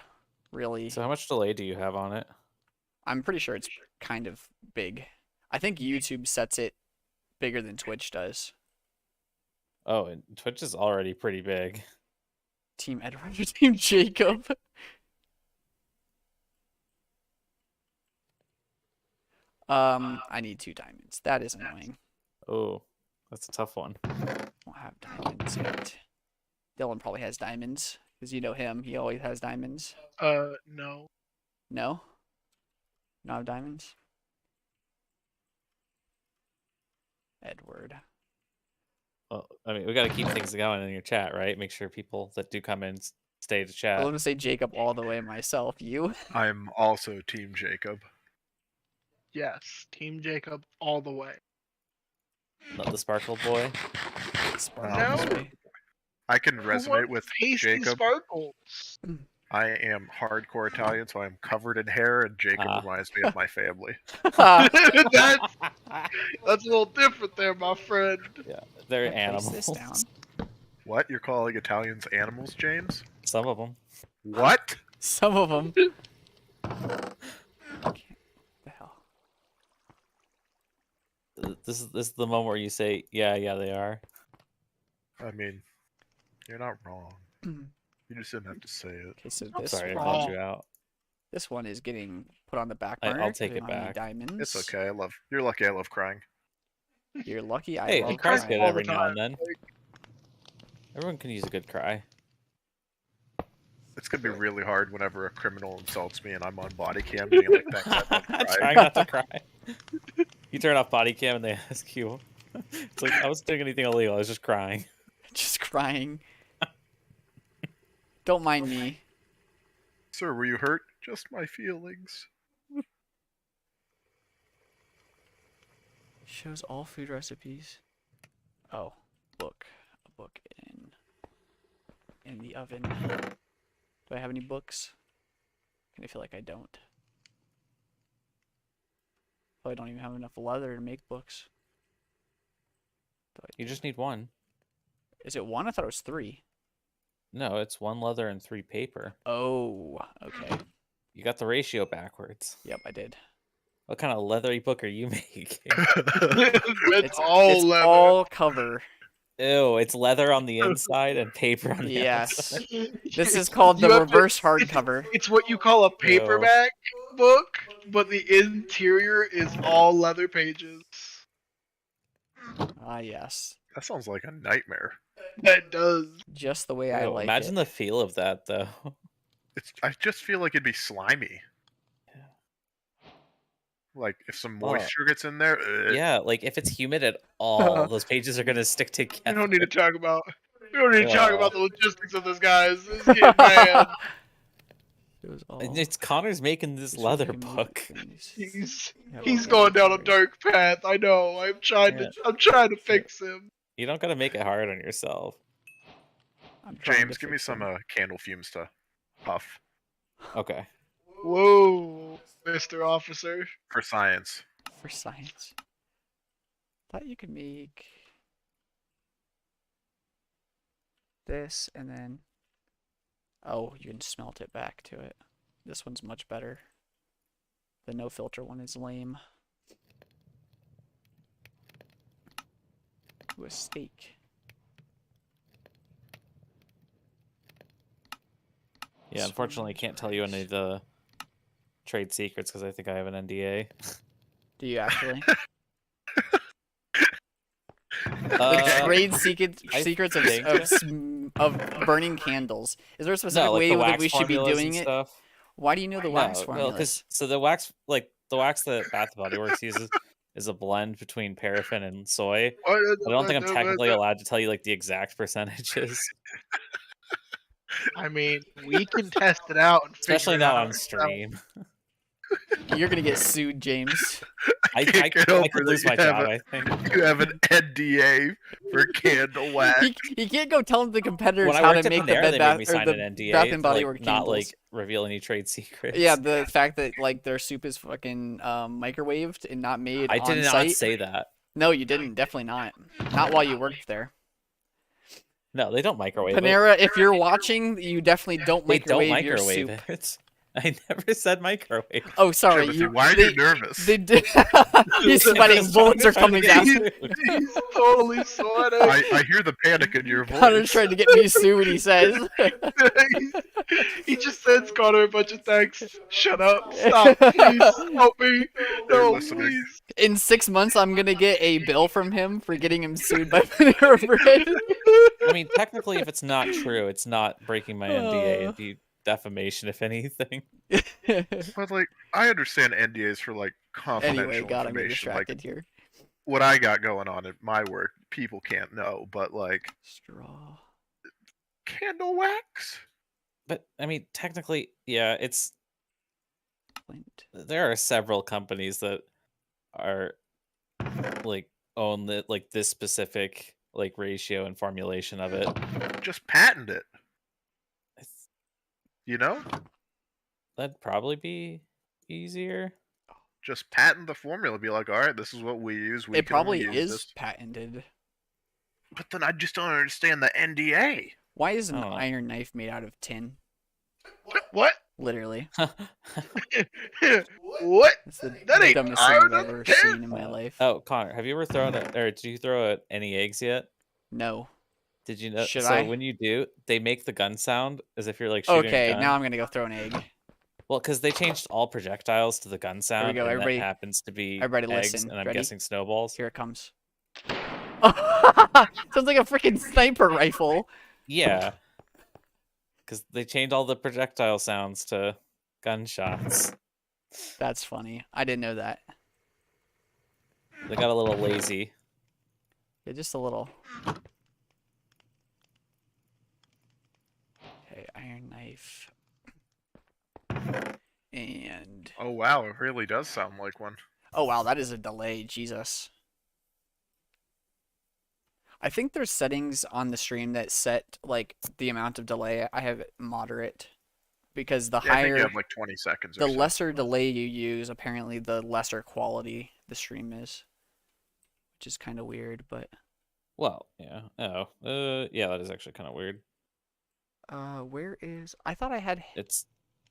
Really? So, how much delay do you have on it? I'm pretty sure it's kind of big. I think YouTube sets it bigger than Twitch does. Oh, and Twitch is already pretty big. Team Edward or Team Jacob? I need 2 diamonds. That is annoying. Oh, that's a tough one. Won't have diamonds yet. Dylan probably has diamonds, because you know him. He always has diamonds. No. No? Not have diamonds? Edward. Well, I mean, we got to keep things going in your chat, right? Make sure people that do come in stay to I'm chat. going to say Jacob all the way myself. You? I'm also Team Jacob. Yes. Team Jacob all the way. Not the Sparkle Boy. Sparkles No. way. I can Who resonate wants with tasty Jacob. sparkles. I am hardcore Italian, so I'm covered in hair, and Jacob Ah. reminds me of my family. that's a little different there, my friend. Yeah, they're Place animals. this down. What? You're calling Italians animals, James? Some of them. What? Some of them. The hell? This is the moment where you say, yeah, they are. I mean, you're not wrong. You just didn't have to say it. Okay, so I'm this sorry, I one. called you out. This one is getting put on the back I'll burner. 'cause take we it don't have any back. Diamonds. It's okay. You're lucky. I love crying. You're lucky. I Hey, love a cry's crying. good all the every now and time. then. Everyone can use a good cry. It's gonna be really hard whenever a criminal insults me and I'm on body cam being like, "Thanks, I don't cry." Trying not to cry. You turn off body cam and they ask you. It's like, I wasn't doing anything illegal. I was just crying. Just crying. Don't mind me. Sir, were you hurt? Just my feelings. Shows all food recipes. Oh, book. A book in the oven. Do I have any books? I feel like I don't. Probably don't even have enough leather to make books. You just need one. Is it one? I thought it was 3. No, it's 1 leather and 3 paper. Oh, okay. You got the ratio backwards. Yep, I did. What kind of leathery book are you making? It's all leather. all cover. Ew, it's leather on the inside and paper on the Yes. outside. This is called the You have to- reverse hardcover. It's what you call a paperback book, but the interior is all leather pages. Ah, yes. That sounds like a nightmare. That does. Just the way I Ew, like imagine it. the feel of that, though. I just feel like it'd be slimy. Like if some Well, moisture gets in there. Yeah, like if it's humid at all, those pages are gonna stick together. We don't need to talk about. We don't need to talk Wow. about the logistics of this, guys. This is getting bad. It was all. And it's Connor's making this leather book. He's going down a dark path. I know. I'm trying to fix him. You don't gotta make it hard on yourself. James, give me some candle fumes to puff Okay. Whoa, Mr. Officer. for science. For science. Thought you could make this and then. Oh, you can smelt it back to it. This one's much better. The no filter one is lame. Ooh, a steak. Yeah, unfortunately, I can't tell you any of the trade secrets because I think I have an NDA. Do you actually? Uh, Trade I secrets think- of burning candles. Is there a specific no, like way the that wax we should be formulas doing and it? stuff. Why do you know the wax No, formulas? because so the wax, like the wax that Bath and Body Works uses, is a blend between paraffin and soy. I don't think I'm technically allowed to tell you like the exact percentages, I mean, we can test it out, and especially figure it not out on stream. You're gonna get sued, James. I can't get I over could that lose you my have job. a- I think. You have an NDA for candle wax. He can't go tell the competitors When I how worked to at make the Panera, Bed they Bath made me or sign the an NDA Bath to, and Body like, Works not candles. like reveal any trade secrets. Yeah, the fact that like their soup is fucking microwaved and not made I on did not site. say that. No, you didn't. Definitely not. Not while you worked there. No, they don't microwave it. Panera, if you're watching, you definitely don't They don't microwave your microwave soup. it. I never said microwave. Oh, sorry. Timothy, why are you nervous? They did. He's sweating. Bullets are coming down. He's totally sweating. I hear the panic in your Connor's voice. trying to get me sued. He says. He just sends Connor a bunch of texts. Shut up. Stop. Please. Help me. No, listening. please. In 6 months, I'm gonna get a bill from him for getting him sued by Panera Bread. I mean, technically, if it's not true, it's not breaking my NDA. It'd be defamation, if anything. But like, I understand NDAs for like confidential Anyway, God, I'm getting information. Like distracted here. what I got going on at my work, people can't know. But like, Straw. candle wax. But I mean, technically, yeah, it's Flint. there are several companies that are like own the like this specific like ratio and formulation of it. Just patent it. It's- You know, That'd probably be easier. just patent the formula. Be like, all right, this is what we use. We It can only probably use is this." patented. But then I just don't understand the NDA. Why is an I don't know. iron knife made out of tin? What? Literally. What? That's the That ain't dumbest thing iron, I've ever that's tin. seen in my life. Oh, Connor, have you ever thrown it, or did you throw out any eggs yet? No. Did you know? Should so I? when you do, they make the gun sound as if you're like shooting a Okay, gun. now I'm gonna go throw an egg. Well, because they changed all projectiles to the gun sound, go, and everybody- that happens to be everybody eggs, listen. and I'm Ready? guessing snowballs. Here it comes. Sounds like a freaking sniper rifle. Yeah, because they changed all the projectile sounds to gunshots. That's funny. I didn't know that. They got a little lazy. Yeah, just a little. Okay, iron knife. And Oh wow, it really does sound like one. oh wow, that is a delay. Jesus. I think there's settings on the stream that set like the amount of delay. I have it moderate because the Yeah, I think you higher, have like 20 seconds the or so. lesser delay you use, apparently the lesser quality the stream is, which is kind of weird. But Well, yeah. Oh, yeah, that is actually kind of weird. where is? I thought I had It's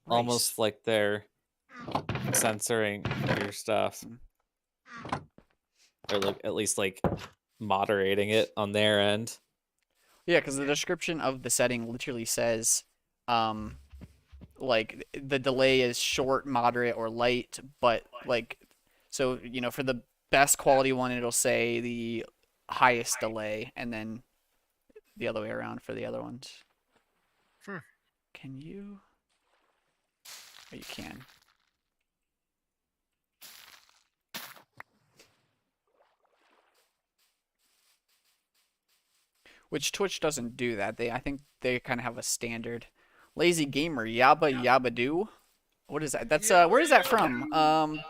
rice. almost like they're censoring your stuff, or like at least like moderating it on their end. Yeah, because the description of the setting literally says, like the delay is short, moderate, or light, but like, so you know, for the best quality one, it'll say the highest delay, and then the other way around for the other ones. Hmm. Can you? Oh, you can. Which Twitch doesn't do that. I think they kind of have a standard. Lazy gamer, yabba yabba do. What is that? That's where is that from?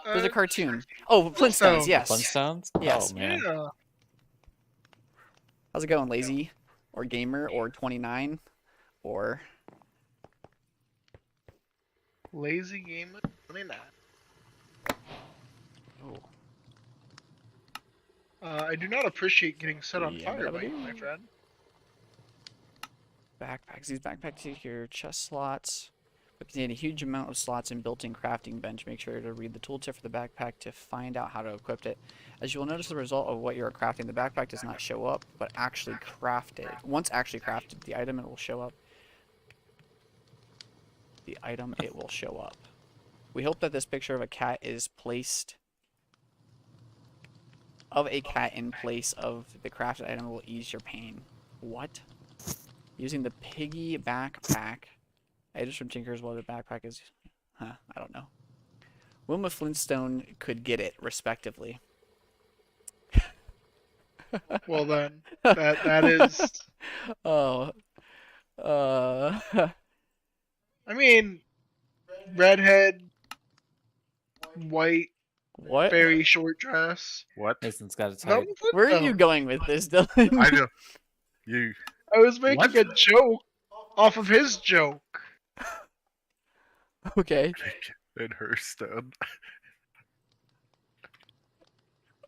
There's a cartoon. Oh, Flintstones. Flintstones. Yes. Flintstones? Yes. Oh man. Yeah. How's it going, lazy, or gamer, or 29, or? Lazy gamer 29. Oh. I do not appreciate getting set on Yeah, fire by you, ba-da-ba-doo. my friend. Backpacks. These backpacks take your chest slots, but contain a huge amount of slots and built-in crafting bench. Make sure to read the tooltip for the backpack to find out how to equip it. As you will notice, the result of what you are crafting, the backpack does not show up, but actually crafted. Once actually crafted, the item, it will show up. The item, it will show up. We hope that this picture of a cat is placed... of a cat in place of the crafted item will ease your pain. What? Using the piggy backpack. Items from Tinker's while the backpack is... Huh, I don't know. Wilma Flintstone could get it, respectively. Well then, that is. Oh. I mean, redhead, white, What? very short dress. What? Mason's got a That type. was it, Where are you though. going with this, Dylan? I know. You. I was making What? a joke off of his joke. Okay. In Hearthstone.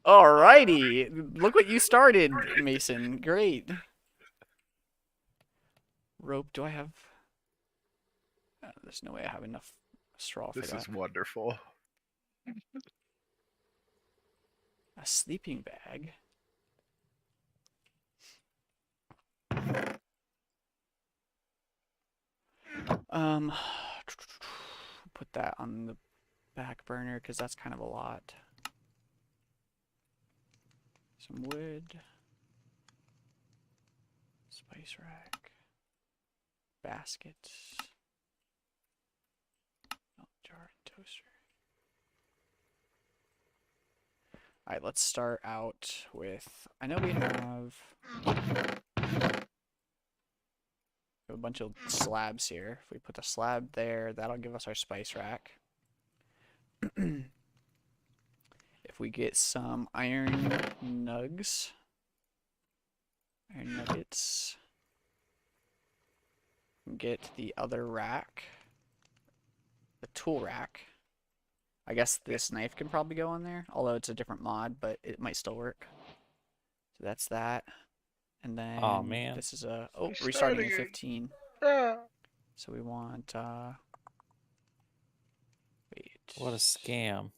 Alrighty. Look what you started, Mason. Great. Rope. Do I have... there's no way I have enough straw for This that. is wonderful. A sleeping bag. Put that on the back burner because that's kind of a lot. Some wood. Spice rack. Baskets. Milk jar and toaster. Alright, let's start out with... I know we have a bunch of slabs here. If we put the slab there, that'll give us our spice rack. If we get some iron nugs, iron nuggets, get the other rack, the tool rack. I guess this knife can probably go in there, although it's a different mod, but it might still work. So that's that. And then Aw, man. this is a Restarting restarting in it. 15. Ah, So we want wait. What a scam.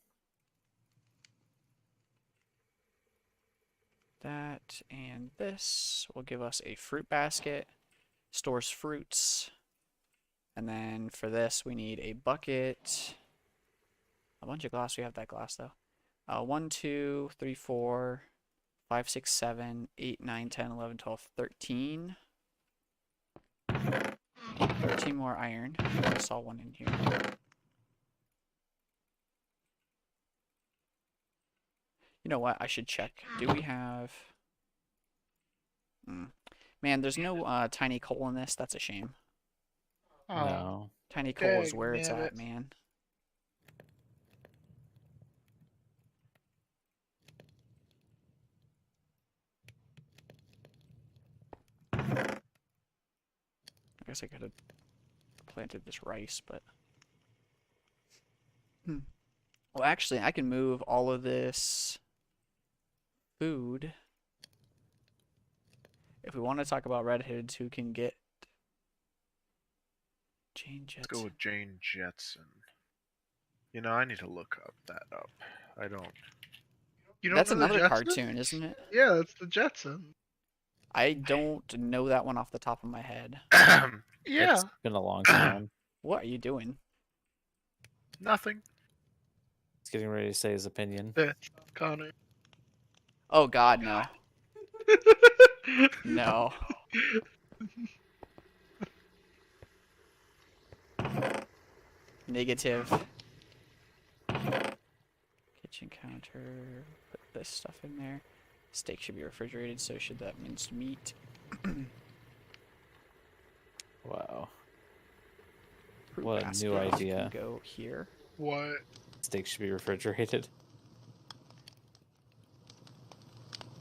That and this will give us a fruit basket. Stores fruits. And then for this, we need a bucket. A bunch of glass. We have that glass though. 1, 2, 3, 4, 5, 6, 7, 8, 9, 10, 11, 12, 13. 13 more iron. I saw one in here. You know what? I should check. Do we have... Man, there's no tiny coal in this. That's a shame. Oh, No. Tiny coal is dang where it's nabbit. at, man. I guess I could have planted this rice, but... Well, actually, I can move all of this food. If we want to talk about redheads who can get Jane Let's Jetson. go with Jane Jetson. You know, I need to look that up. I don't. You don't That's know the another Jetsons? cartoon, isn't it? Yeah, that's the Jetsons. I don't know that one off the top of my head. Yeah. It's been a long time. What are you doing? Nothing. He's getting ready to say his opinion. That's Connor. Oh God, no. No. Negative. Kitchen counter. Put this stuff in there. Steak should be refrigerated, so should that minced meat. Wow. Fruit What a basket new can idea. Go here. What? Steak should be refrigerated.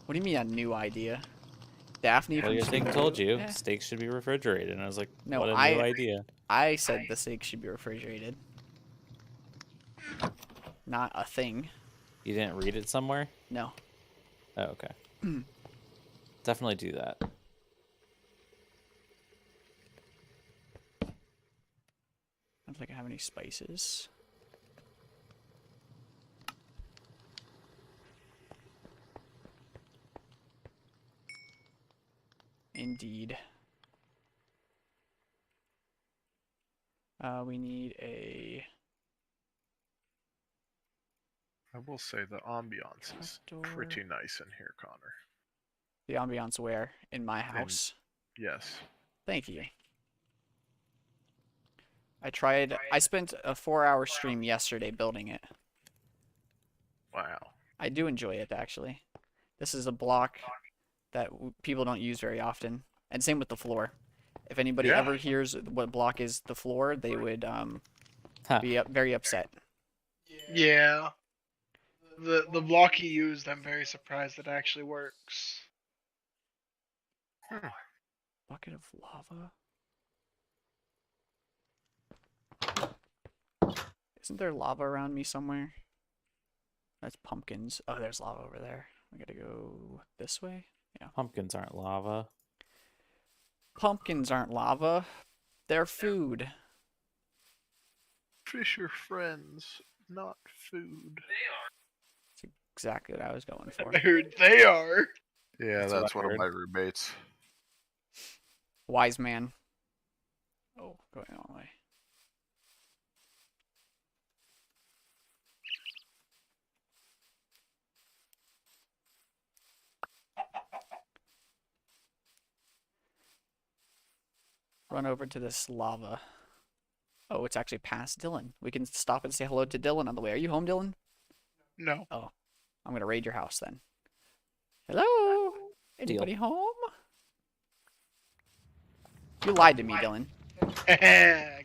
What do you mean a new idea? Daphne Well, from your thing Scooby-Doo? told you Eh. steak should be refrigerated, and I was like, No, what a I- new idea. I said the steak should be refrigerated. Not a thing. You didn't read it somewhere? No. Oh, okay. Definitely do that. I don't think I have any spices. Indeed. We need a I will say the ambiance is trapdoor. pretty nice in here, Connor. The ambiance where? In my house. Yes. Thank you. I spent a 4-hour stream yesterday building it. Wow. I do enjoy it, actually. This is a block that people don't use very often. And same with the floor. If anybody Yeah. ever hears what block is the floor, they would be very upset. Yeah. The block he used, I'm very surprised it actually works. Bucket of lava? Isn't there lava around me somewhere? That's pumpkins. Oh, there's lava over there. We gotta go this way? Yeah. Pumpkins aren't lava. Pumpkins aren't lava. They're food. Fish are friends, not food. That's exactly what I was going for. I heard they are. Yeah, That's what that's I one of heard. my roommates. Wise man. Oh, going the wrong way. Run over to this lava. Oh, it's actually past Dylan. We can stop and say hello to Dylan on the way. Are you home, Dylan? No. I'm gonna raid your house then. Hello? Anybody home? You lied to me, Dylan.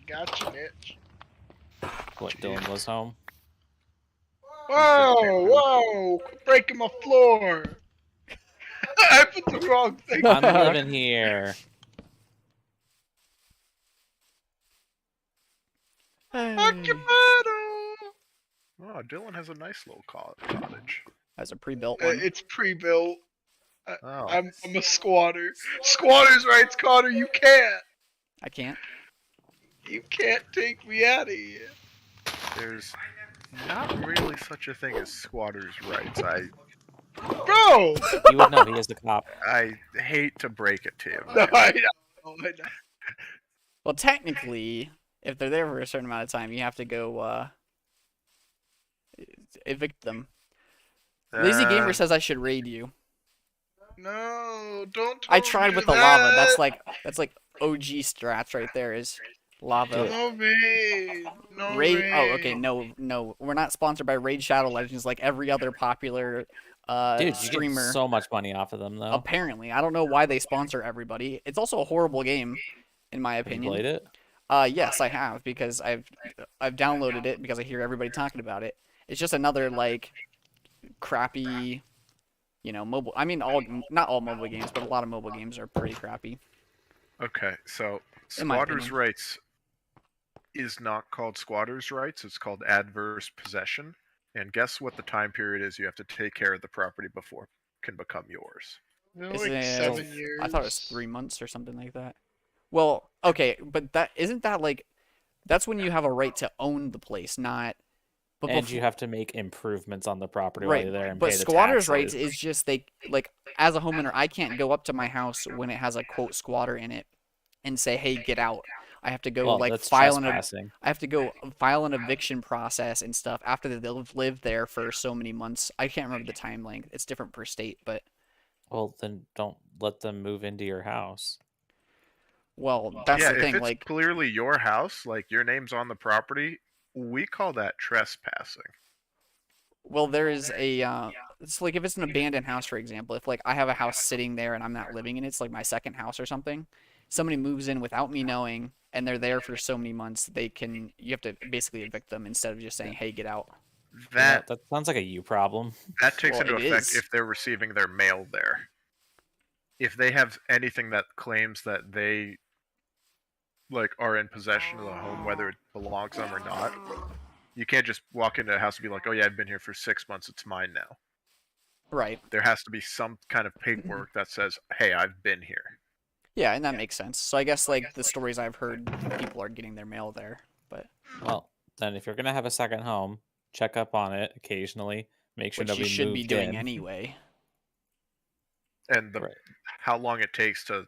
Gotcha, bitch. What, Dylan was home? Whoa, whoa! Quit breaking my floor! I put the wrong thing. I'm living here. Occupado! Oh, Dylan has a nice little cottage. That's a pre-built one. It's pre-built. Oh, I'm a squatter. Squatters' rights, Connor. You can't. I can't. You can't take me out of here. there's not really such a thing as squatters' rights. Bro! You would know, he is the cop. I hate to break it to you. No, man. I know. Well, technically, if they're there for a certain amount of time, you have to go evict them. Lazy Gamer says I should raid you. No, don't I tell tried me with the lava. that. That's like OG strats right there. Is lava. No raid. No Raid. Oh, okay. raid. No. We're not sponsored by Raid Shadow Legends like every other popular Dude, you get streamer. so much money off of them though. Apparently, I don't know why they sponsor everybody. It's also a horrible game, in my Have you opinion. played it? Yes, I have because I've downloaded it because I hear everybody talking about it. It's just another like crappy, mobile. I mean, not all mobile games, but a lot of mobile games are pretty crappy. Okay, so In my squatters' opinion. rights is not called squatters' rights. It's called adverse possession. And guess what the time period is you have to take care of the property before it can become yours. They're Is like it- 7 years. I thought it was 3 months or something like that. Well, okay, but isn't that like that's when you have a right to own the place, not. But And you have to make improvements on the property while right, you're there and but pay the squatters' taxes. rights is just they like as a homeowner, I can't go up to my house when it has a quote squatter in it and say, "Hey, get out." I have to go Well, like that's file trespassing. I have to go file an eviction process and stuff after they've lived there for so many months. I can't remember the time length. It's different per state, but Well, then don't let them move into your house. well, that's yeah, the if thing. it's Like, clearly your house, like your name's on the property, we call that trespassing. well, there is a it's like if it's an abandoned house, for example, if like I have a house sitting there and I'm not living in it, it's like my second house or something. Somebody moves in without me knowing and they're there for so many months, you have to basically evict them instead of just saying, "Hey, get out." That That sounds like a you problem. that takes Well, into it effect is. if they're receiving their mail there. If they have anything that claims that they like are in possession of the home, whether it belongs to them or not, you can't just walk into a house and be like, "Oh yeah, I've been here for 6 months. It's mine now." Right. There has to be some kind of paperwork that says, "Hey, I've been here." Yeah, and that makes sense. So I guess like the stories I've heard, people are getting their mail there, but Well, then if you're gonna have a second home, check up on it occasionally. Make sure which you nobody should moved be doing in. anyway. And Right. how long it takes to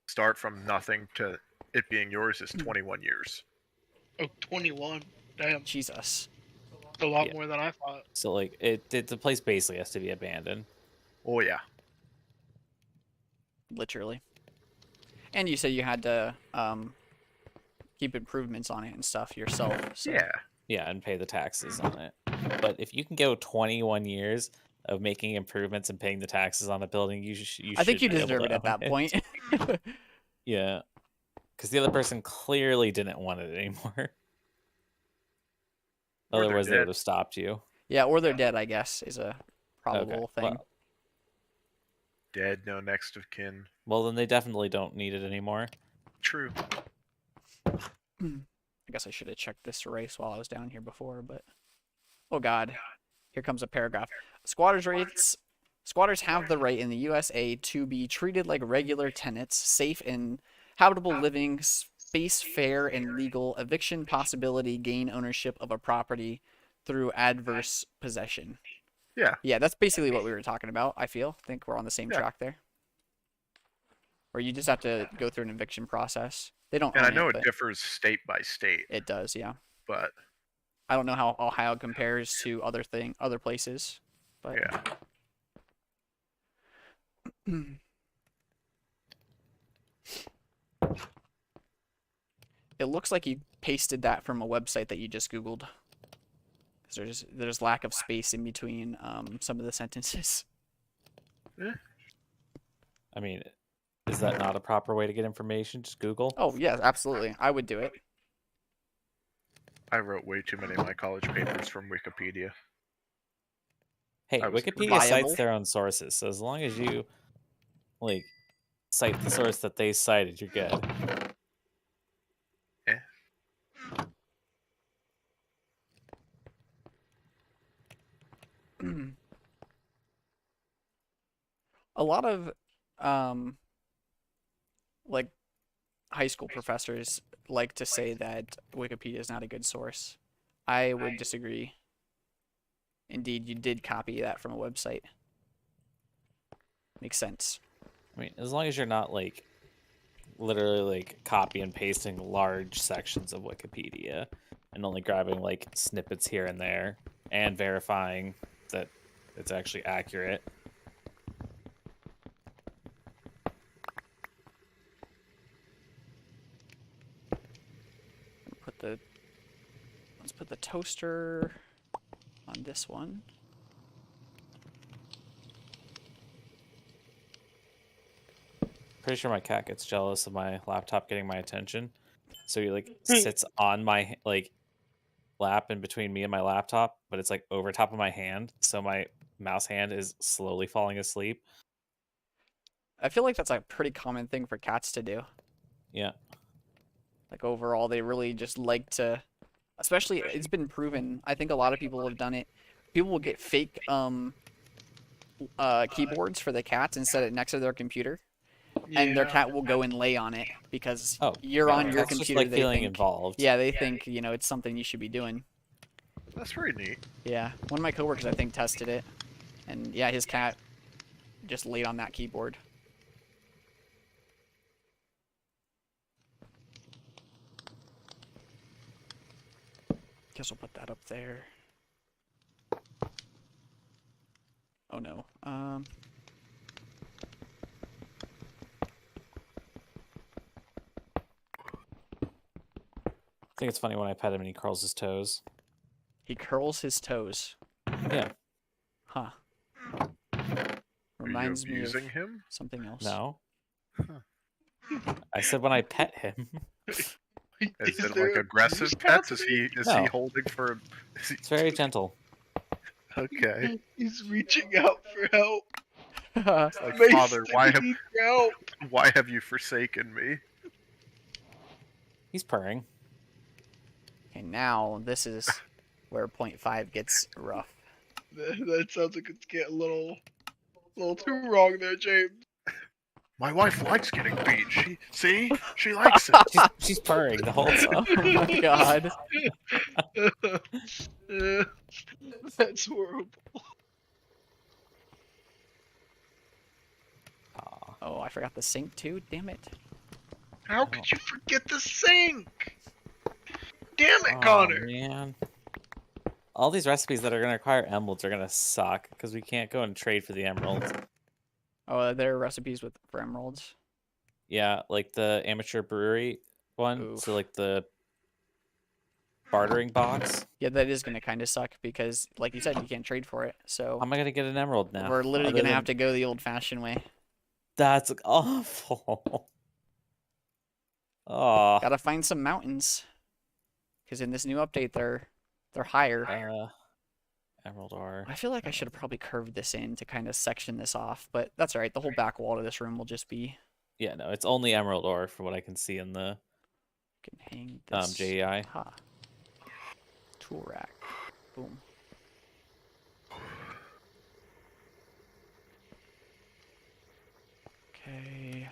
start from nothing to it being yours is 21 years. Oh, 21. Damn. Jesus. A lot Yeah. more than I thought. So like the place basically has to be abandoned. Oh yeah. Literally. And you said you had to keep improvements on it and stuff yourself. So. Yeah. Yeah, and pay the taxes on it. But if you can go 21 years of making improvements and paying the taxes on the building, I think you should be able deserve to it at own that it. point. Yeah, because the other person clearly didn't want it anymore. Or they're Otherwise, they dead. would have stopped you. Yeah, or they're dead, I guess, is a probable Okay, thing. well- Dead, no next of kin. Well, then they definitely don't need it anymore. True. I guess I should have checked this race while I was down here before, but oh god. Here comes a paragraph. Squatters' have the right in the USA to be treated like regular tenants, safe in habitable living space, fair and legal eviction possibility, gain ownership of a property through adverse possession. Yeah. Yeah, that's basically what we were talking about, I feel. I think we're on the same Yeah. track there. Or you just have to go through an eviction process. They don't And I own know it, it but differs state by state, it does, yeah. but I don't know how Ohio compares to other places, but yeah. It looks like you pasted that from a website that you just Googled. 'Cause there's lack of space in between some of the sentences. I mean, is that not a proper way to get information? Just Google. Oh yeah, absolutely. I would do it. I wrote way too many of my college papers from Wikipedia. Hey, I was Wikipedia reliable. cites their own sources, so as long as you like cite the source that they cited, you're good. Eh. A lot of like high school professors like to say that Wikipedia is not a good source. I would disagree. Indeed, you did copy that from a website. Makes sense. I mean, as long as you're not like literally like copy and pasting large sections of Wikipedia and only grabbing like snippets here and there and verifying that it's actually accurate. Let's put the toaster on this one. Pretty sure my cat gets jealous of my laptop getting my attention, so he like sits on my like lap in between me and my laptop, but it's like over top of my hand, so my mouse hand is slowly falling asleep. I feel like that's a pretty common thing for cats to do. Yeah. Like overall, they really just like to, especially it's been proven. I think a lot of people have done it. People will get fake keyboards for the cats and set it next to their computer, and their cat will go and lay on it because you're on your That's computer. just like they feeling think, involved. Yeah, they think it's something you should be doing. That's very neat. Yeah, one of my coworkers I think tested it, and yeah, his cat just laid on that keyboard. Guess we'll put that up there. Oh no. I think it's funny when I pet him and he curls his toes. He curls his toes. Yeah. Huh. Are you Reminds me of abusing him? something else. No. Huh. I said when I pet him. Is it like aggressive pets? Is he No. holding for? Is he... It's very gentle. Okay. He's reaching out for help. Like, Mason, Father, I need help. why have you forsaken me? He's purring. Okay, now this is where 0.5 gets rough. That sounds like it's getting a little too wrong there, James. My wife likes getting beat. She likes it. She's purring the whole time. Oh my god. That's horrible. Aw. Oh, I forgot the sink too. Damn it. How could you forget the sink? Damn it, Aw, Connor. man. All these recipes that are going to require emeralds are going to suck because we can't go and trade for the emeralds. Oh, there are recipes for emeralds. Yeah, like the amateur brewery one. Oof. So like the bartering box. Yeah, that is gonna kind of suck because, like you said, you can't trade for it. So How am I going to get an emerald now? we're literally Other gonna have than- to go the old-fashioned way. That's awful. Oh. Gotta find some mountains, because in this new update, they're higher. Emerald ore. I feel like I should have probably curved this in to kind of section this off, but that's all right. The whole back wall of this room will just be. Yeah, no, it's only emerald ore from what I can see in the Can hang this. JEI. Ha. Tool rack. Boom. Okay.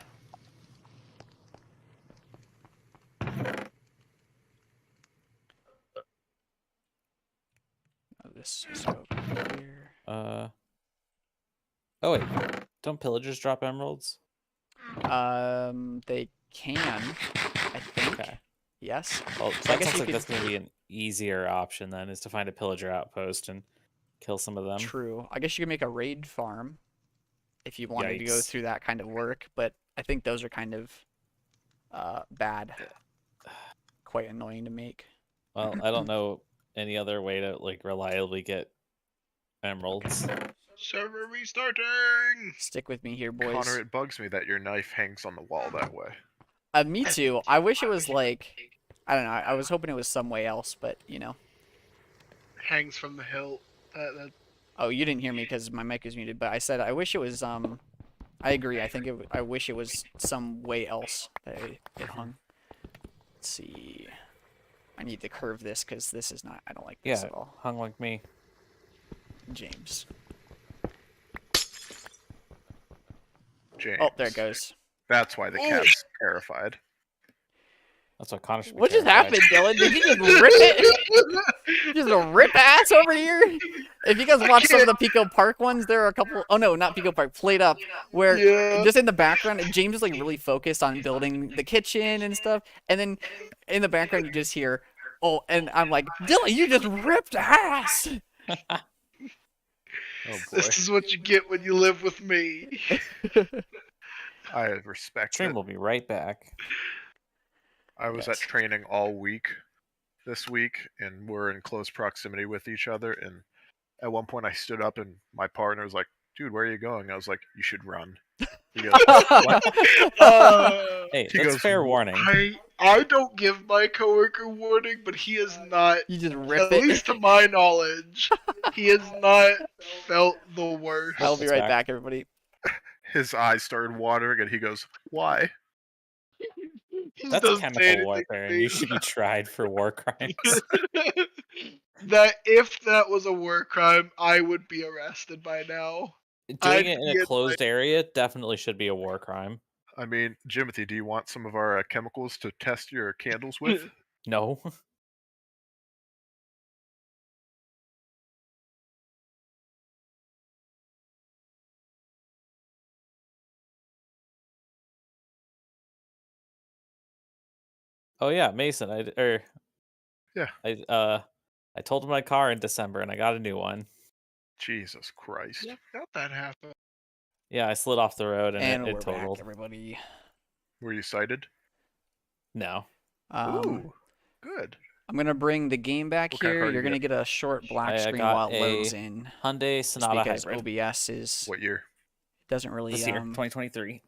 Oh, this is over here. Oh wait, don't pillagers drop emeralds? They can, I think. Okay. Yes. Well, So I that guess sounds you like could- that's going to be an easier option then, is to find a pillager outpost and kill some of them. True. I guess you could make a raid farm if you wanted to go Yikes. through that kind of work, but I think those are kind of bad. Quite annoying to make. Well, I don't know any other way to like reliably get emeralds. Server restarting. Stick with me here, boys. Connor, it bugs me that your knife hangs on the wall that way. Me too. I wish it was like, I don't know. I was hoping it was some way else, but Hangs from the hilt. That Oh, you didn't hear me because my mic is muted. But I said I wish it was. I agree. I think I wish it was some way else that it hung. Let's see. I need to curve this because this is not. I don't like this Yeah, at all. hung like me. James. James. Oh, there it goes. That's why the cat's terrified. That's what Connor should be What just terrified. happened, Dylan? Did you just rip it? Just a rip ass over here? If you guys watch some of the Pico Park ones, there are a couple. Oh no, not Pico Park. Played Up, where Yeah. just in the background, James is like really focused on building the kitchen and stuff, and then in the background you just hear, "Oh," and I'm like, "Dylan, you just ripped ass." Oh boy, This is what you get when you live with me. I respect Stream it. will be right back. I was Yes. at training all week this week, and we're in close proximity with each other. And at one point, I stood up, and my partner was like, "Dude, where are you going?" I was like, "You should run." He goes, Hey, He that's goes, fair warning. I don't give my coworker warning, but he has not, You just rip at it. least to my knowledge, he has not felt the worst. I'll be That's right back. back, everybody. his eyes started watering, and he goes, "Why?" He That's doesn't say chemical anything warfare, to and you me. should be tried for war crimes. That if that was a war crime, I would be arrested by now. Doing I'd it in be a in, closed area definitely should be a war crime. I mean, Jimothy, do you want some of our chemicals to test your candles with? No. Oh yeah, Mason. Yeah. I told him my car in December, and I got a new one. Jesus Christ. Yep, got that happen. Yeah, I slid off the road and And it we're totaled. back, everybody. Were you cited? No. Ooh, good. I'm gonna bring the game back What kind of here. car You're you gonna get? get a short black I screen got while it a loads in, Hyundai just Sonata because Hybrid. OBS is What year? doesn't really This year, 2023.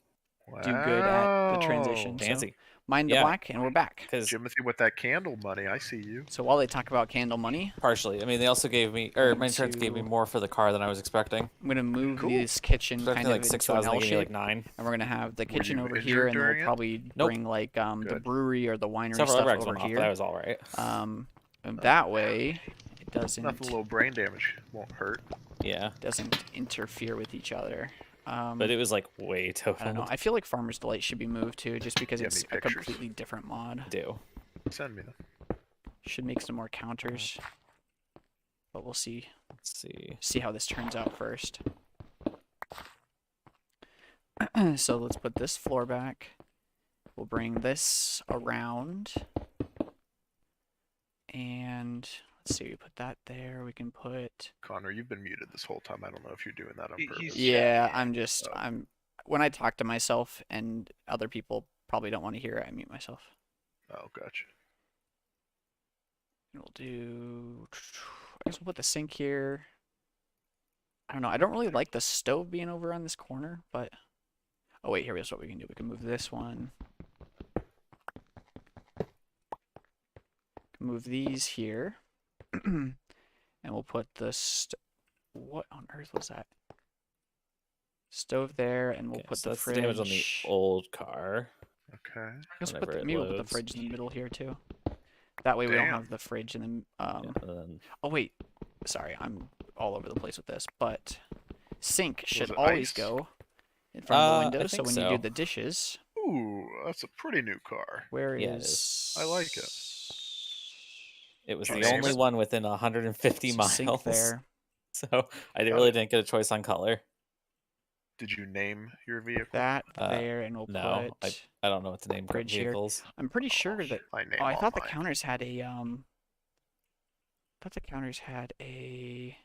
do good at the Wow. transition. So Fancy. mind the Yeah. black, and we're back. Because Jimothy with that candle money, I see you. So while they talk about candle money, partially, I mean, they also gave me, or my insurance gave me to- more for the car than I was expecting. I'm gonna move Cool. this kitchen Expecting kind of like into 6,000, an they L gave me like shape, 9. and we're gonna have the kitchen you over injured here, and then during we'll it? probably Nope. bring like the Good. brewery or the winery Several stuff airbags over went off, here. but I was all right. And that way it doesn't Nothing, a little brain damage won't hurt. Yeah, interfere with each other. but it was like way I total. don't know. I feel like Farmer's Delight should be moved too, just because Get it's me a pictures. completely different mod. Do. Send me them. Should make some more counters, but we'll see. Let's see. See how this turns out first. So let's put this floor back. We'll bring this around. And let's see, we put that there. We can put. Connor, you've been muted this whole time. I don't know if you're doing that on He's purpose. Yeah, chatting. I'm just. When I talk to myself and other people probably don't want to hear it, I mute myself. Oh, gotcha. And we'll do. I guess we'll put the sink here. I don't know. I don't really like the stove being over on this corner, but. Oh, wait, here's what we can do. We can move this one. Move these here. And we'll put the. What on earth was that? Stove there, and we'll Okay, put so the that's fridge. the damage on the old car. Okay. I guess we'll whenever it maybe we'll put the loads. fridge in the middle here too. That way we don't Damn. have the fridge in the. Yeah, and then Oh wait, sorry, I'm all over the place with this. But sink should it always ice? go in front of the I window, so think when you so. do the dishes, Ooh, that's a pretty new car. where Yeah, it is? I like it. it was Can the you name only it? one within 150 So miles. sink there. So I really didn't get a choice on color. Did you name your vehicle? That Uh, there, and we'll No, put. I don't know what to name fridge here. vehicles. I'm pretty sure that. I name Oh, I all thought the mine. counters had a I thought the counters had a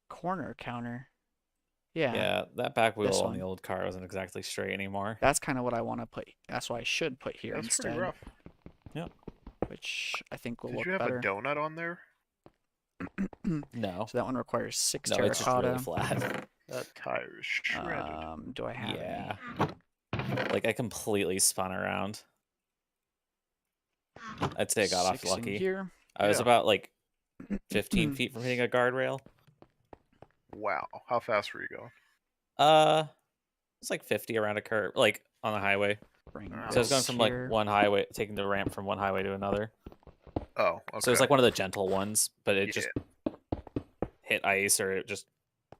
corner counter. Yeah. Yeah, that back wheel This on the one. old car wasn't exactly straight anymore. That's kind of what I want to put. That's what I should put here That's instead, pretty rough. which I think will Did look you have better. a donut on there? No, So that one requires 6 no, it's just really terracotta. flat. That tire is shredded. Do I have Yeah. any? Like I completely spun around. I'd say I got off 6 in lucky. here. I was Yeah. about like 15 feet from hitting a guardrail. Wow. How fast were you going? It's like 50 around a curve, like on the highway. Bring So So I was going this from here. like one highway, taking the ramp from one highway to another. Oh, okay. So it was like one of the gentle ones, but it Yeah. just hit ice or it just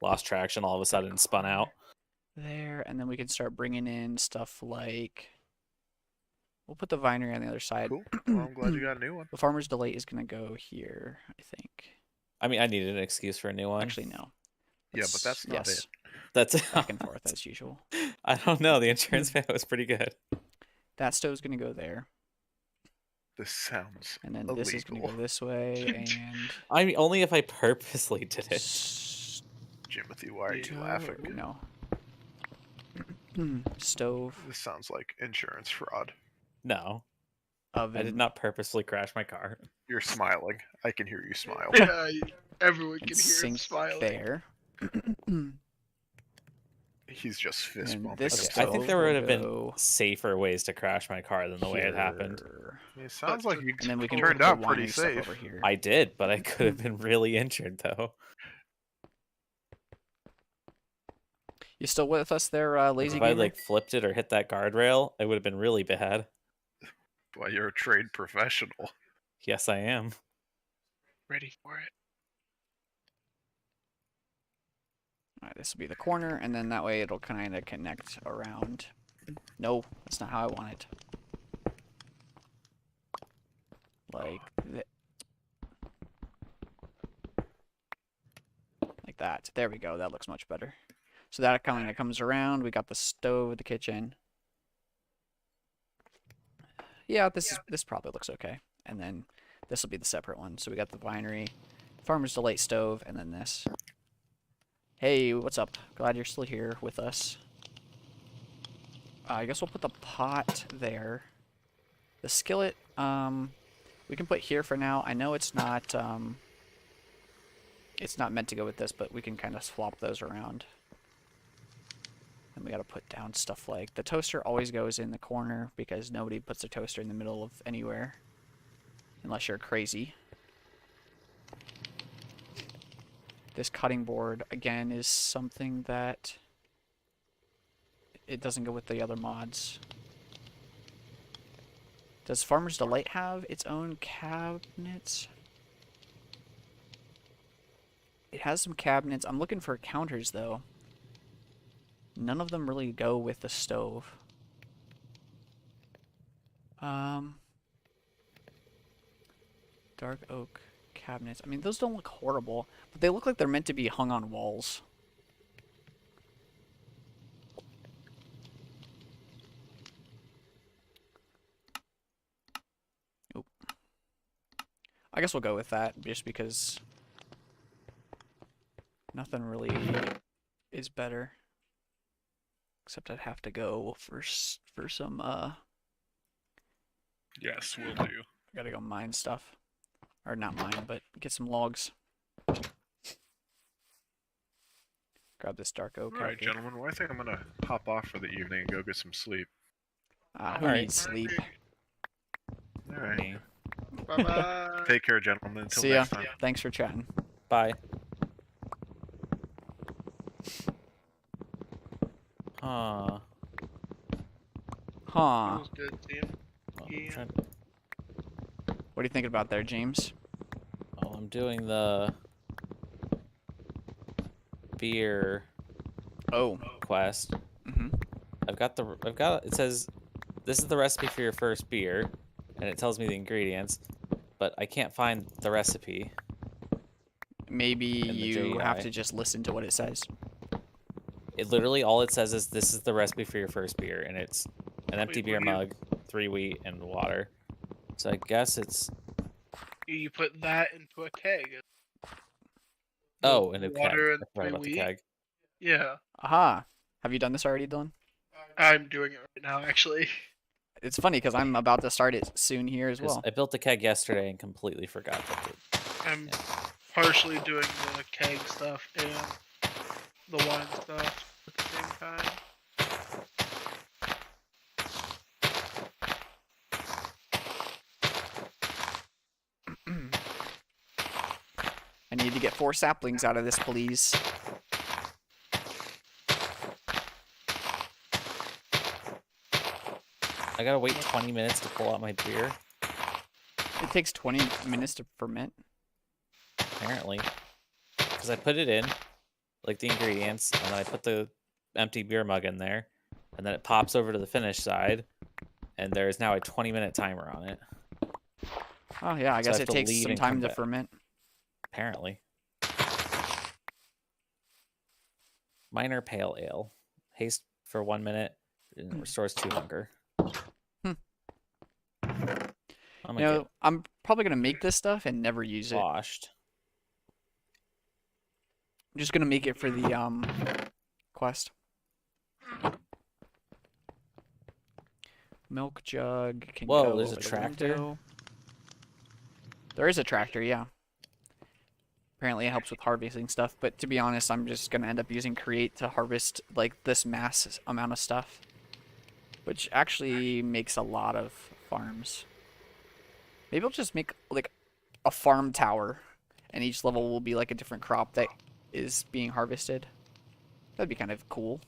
lost traction all of a sudden and spun out. there, and then we can start bringing in stuff like. We'll put the vinery on the other side. Cool. Well, I'm glad you got a new one. The Farmer's Delight is gonna go here, I think. I mean, I needed an excuse for a new one. Actually, no. Yeah, but that's not yes. it. That's Back and forth as usual. I don't know. The insurance payout was pretty good. That stove's gonna go there, This sounds and then illegal. this is gonna go this way, and I mean, only if I purposely did it. Jimothy, why are you laughing? No. Stove, This sounds like insurance fraud. No, oven. I did not purposely crash my car. You're smiling. I can hear you smile. Yeah, everyone and can hear him sink smiling. there. He's just fist And bumping. this himself. I think there will would have been go safer ways to crash my car than the way it happened. here. It sounds like you And then we can turned put the out pretty winery stuff safe. over here. I did, but I could have been really injured though. You still with us there, lazy If I gamer? like flipped it or hit that guardrail, it would have been really bad. Well, you're a trade professional. Yes, I am. Ready for it. All right, this will be the corner, and then that way it'll kind of connect around. No, that's not how I want it. Like that. There we go. That looks much better. So that kind of comes around. We got the stove, the kitchen. Yeah, this probably looks okay. And then this will be the separate one. So we got the winery, Farmer's Delight stove, and then this. Hey, what's up? Glad you're still here with us. I guess we'll put the pot there. The skillet, we can put here for now. I know it's not meant to go with this, but we can kind of swap those around. And we got to put down stuff like the toaster always goes in the corner because nobody puts a toaster in the middle of anywhere unless you're crazy. This cutting board again is something that it doesn't go with the other mods. Does Farmer's Delight have its own cabinets? It has some cabinets. I'm looking for counters though. None of them really go with the stove. Dark oak cabinets. I mean, those don't look horrible, but they look like they're meant to be hung on walls. Oop. I guess we'll go with that just because nothing really is better. Except I'd have to go for some, Yes, we'll do. I gotta go mine stuff. Or not mine, but get some logs. Grab this dark oak. All right, gentlemen. Well, I think I'm gonna hop off for the evening and go get some sleep. Who Alright. needs sleep? All right. Me. Bye bye. Take care, gentlemen. Until See ya. next time. Thanks for chatting. Bye. Huh. Huh. That was good, team. Well, Yeah. What are you thinking about there, James? Oh, I'm doing the beer Oh. quest. Mm-hmm. It says this is the recipe for your first beer, and it tells me the ingredients, but I can't find the recipe. Maybe And the you have JI. to just listen to what it says. It literally all it says is this is the recipe for your first beer, and it's an empty Wait, beer what do you- mug, 3 wheat, and water. So I guess it's You put that into a keg. oh, and a keg. Water I and forgot 3 about the wheat. keg. Yeah. Aha. Have you done this already, Dylan? I'm doing it right now, actually. It's funny because I'm about to start it soon here as 'Cause well. I built the keg yesterday and completely forgot that I'm partially doing the keg stuff and the wine stuff at the same time. I need to get 4 saplings out of this, please. I gotta wait 20 minutes to pull out my beer, It takes 20 minutes to ferment. apparently. Because I put it in, like the ingredients, and then I put the empty beer mug in there, and then it pops over to the finish side, and there is now a 20-minute timer on it, Oh yeah, I So I guess have it to takes leave some and time come to back. ferment. apparently. Minor pale ale. Haste for 1 minute and restores 2 hunger. Hmm. I'm You gonna know, I'm probably gonna make this stuff and never use get it. washed. I'm just gonna make it for the quest. Milk jug can Whoa, go there's a over the tractor? window. There is a tractor, yeah. Apparently it helps with harvesting stuff, but to be honest, I'm just gonna end up using create to harvest like this mass amount of stuff, which actually makes a lot of farms. Maybe I'll just make like a farm tower, and each level will be like a different crop that is being harvested. That'd be kind of cool.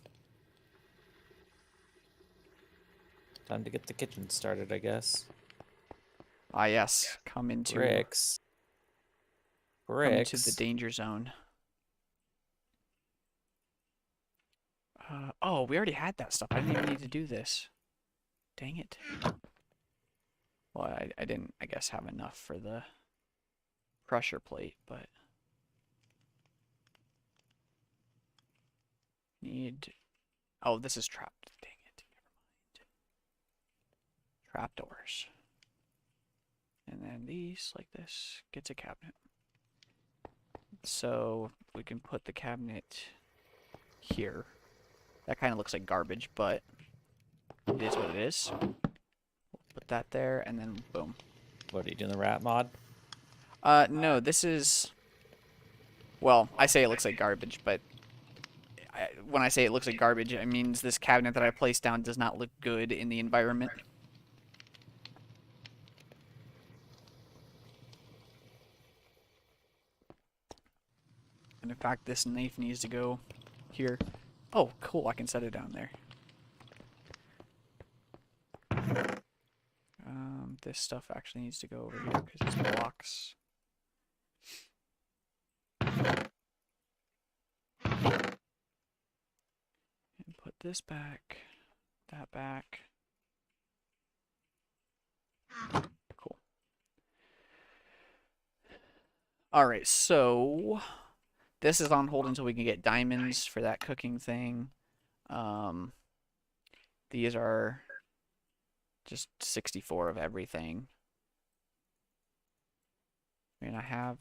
Time to get the kitchen started, I guess. Ah, yes. Come into Bricks. come Bricks. into the danger zone. Oh, we already had that stuff. I didn't even need to do this. Dang it. Well, I didn't, I guess, have enough for the pressure plate, but need. Oh, this is trapped. Dang it. Never mind. Trapdoors. And then these, like this, gets a cabinet. So we can put the cabinet here. That kind of looks like garbage, but it is what it is. Put that there, and then boom. What are you doing, the rat mod? No, this is. Well, I say it looks like garbage, but when I say it looks like garbage, it means this cabinet that I placed down does not look good in the environment. And in fact, this knife needs to go here. Oh, cool, I can set it down there. This stuff actually needs to go over here because it's blocks. And put this back, that back. Cool. Alright, so this is on hold until we can get diamonds for that cooking thing. These are just 64 of everything. I mean, I have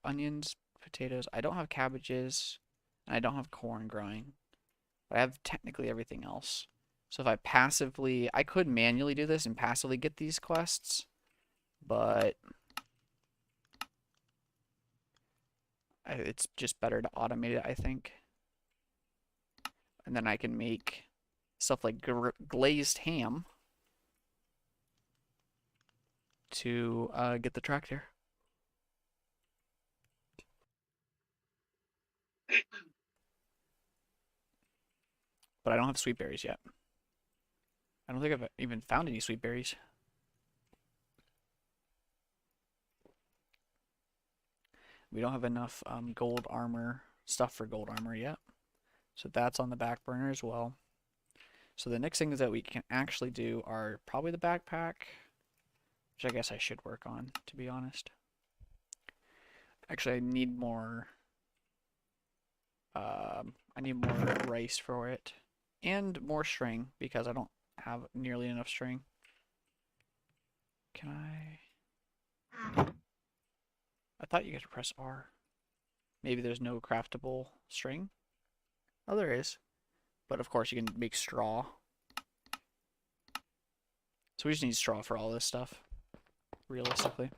onions, potatoes. I don't have cabbages, and I don't have corn growing. But I have technically everything else. So if I could manually do this and passively get these quests, but it's just better to automate it, I think. And then I can make stuff like glazed ham to get the tractor. But I don't have sweet berries yet. I don't think I've even found any sweet berries. We don't have enough gold armor stuff for gold armor yet. So that's on the back burner as well. So the next things that we can actually do are probably the backpack, which I guess I should work on, to be honest. Actually, I need more rice for it. And more string, because I don't have nearly enough string. Can I thought you could press R. Maybe there's no craftable string. Oh, there is. But of course you can make straw. So we just need straw for all this stuff, realistically.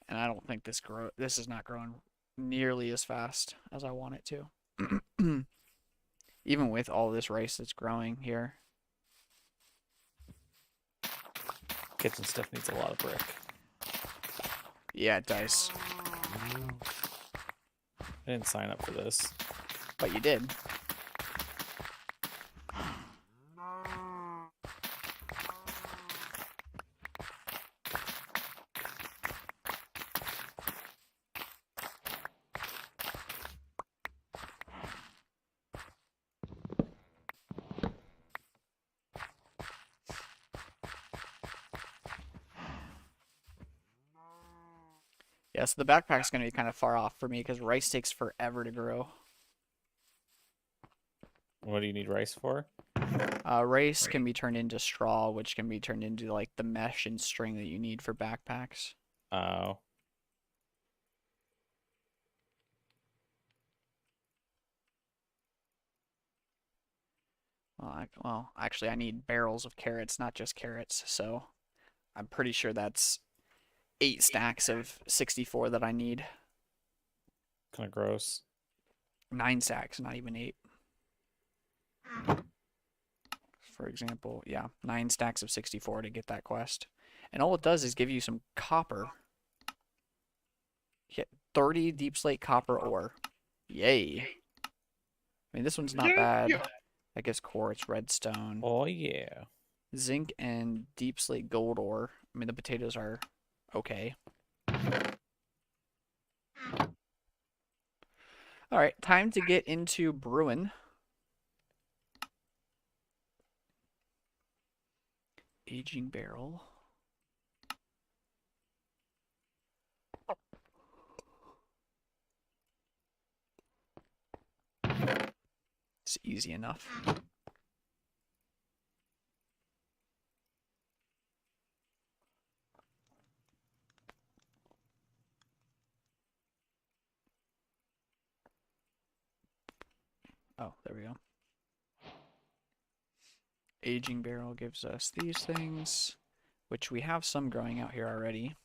And I don't think this is not growing nearly as fast as I want it to. Even with all this rice that's growing here. Kitchen stuff needs a lot of brick. Yeah, it does. I didn't sign up for this. But you did. Yeah, so the backpack's going to be kind of far off for me because rice takes forever to grow. What do you need rice for? Rice can be turned into straw, which can be turned into like the mesh and string that you need for backpacks. Oh. Well, actually, I need barrels of carrots, not just carrots. So I'm pretty sure that's 8 stacks of 64 that I need. Kind of gross. 9 stacks, not even 8. For example, yeah, 9 stacks of 64 to get that quest. And all it does is give you some copper. Get 30 deep slate copper ore. Yay. I mean, this one's not bad. Yeah. I guess quartz, redstone, Oh, yeah. zinc, and deep slate gold ore. I mean, the potatoes are okay. All right, time to get into brewing. Aging barrel. It's easy enough. Oh, there we go. Aging barrel gives us these things, which we have some growing out here already.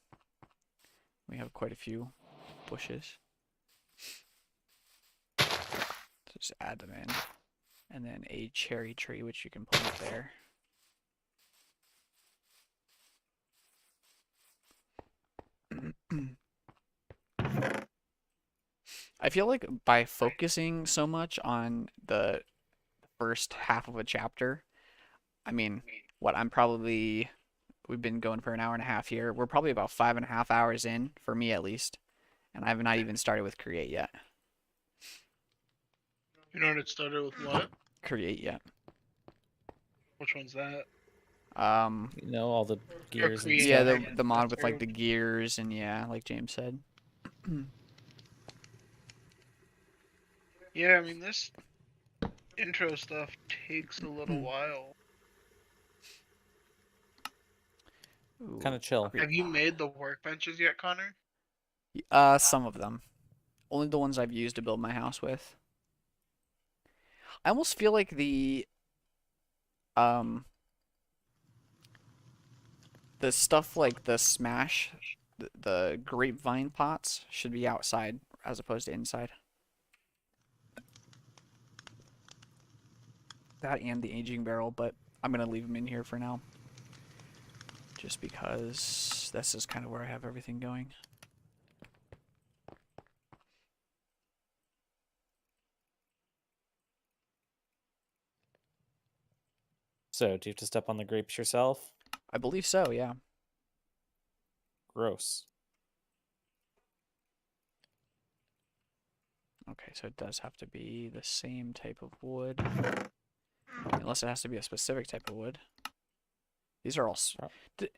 We have quite a few bushes. So just add them in. And then a cherry tree, which you can plant there. I feel like by focusing so much on the first half of a chapter, I mean, we've been going for an hour and a half here. We're probably about 5.5 hours in, for me at least. And I have not even started with create yet. You know it started with what? Create yet. Which one's that? You know, all the gears and create. Yeah, stuff. the mod That's with like the gears and yeah, like James said. Yeah, I mean this intro stuff takes a little while. Ooh, Kind of chill. great. Have you made the workbenches yet, Connor? Some of them. Only the ones I've used to build my house with. I almost feel like um the stuff like the smash, the grapevine pots should be outside as opposed to inside. That and the aging barrel, but I'm gonna leave them in here for now. Just because this is kind of where I have everything going. So, do you have to step on the grapes yourself? I believe so, yeah. Gross. Okay, so it does have to be the same type of wood. Unless it has to be a specific type of wood. These are all...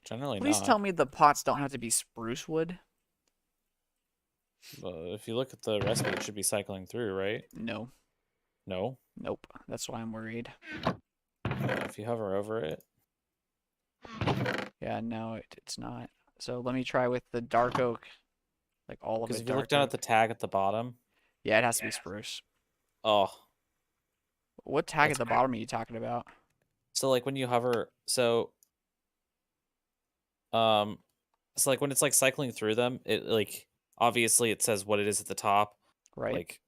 Generally Please not. tell me the pots don't have to be spruce wood. If you look at the recipe, it should be cycling through, right? No. No. Nope. That's why I'm worried. If you hover over it. Yeah, no, it's not. So let me try with the dark oak. Like all of Because it if you dark look down oak. at the tag at the bottom. Yeah, it has to be spruce. Oh. What tag That's at the bottom are you talking about? So like when you hover, so like when it's like cycling through them, it like obviously it says what it is at the top, Right. like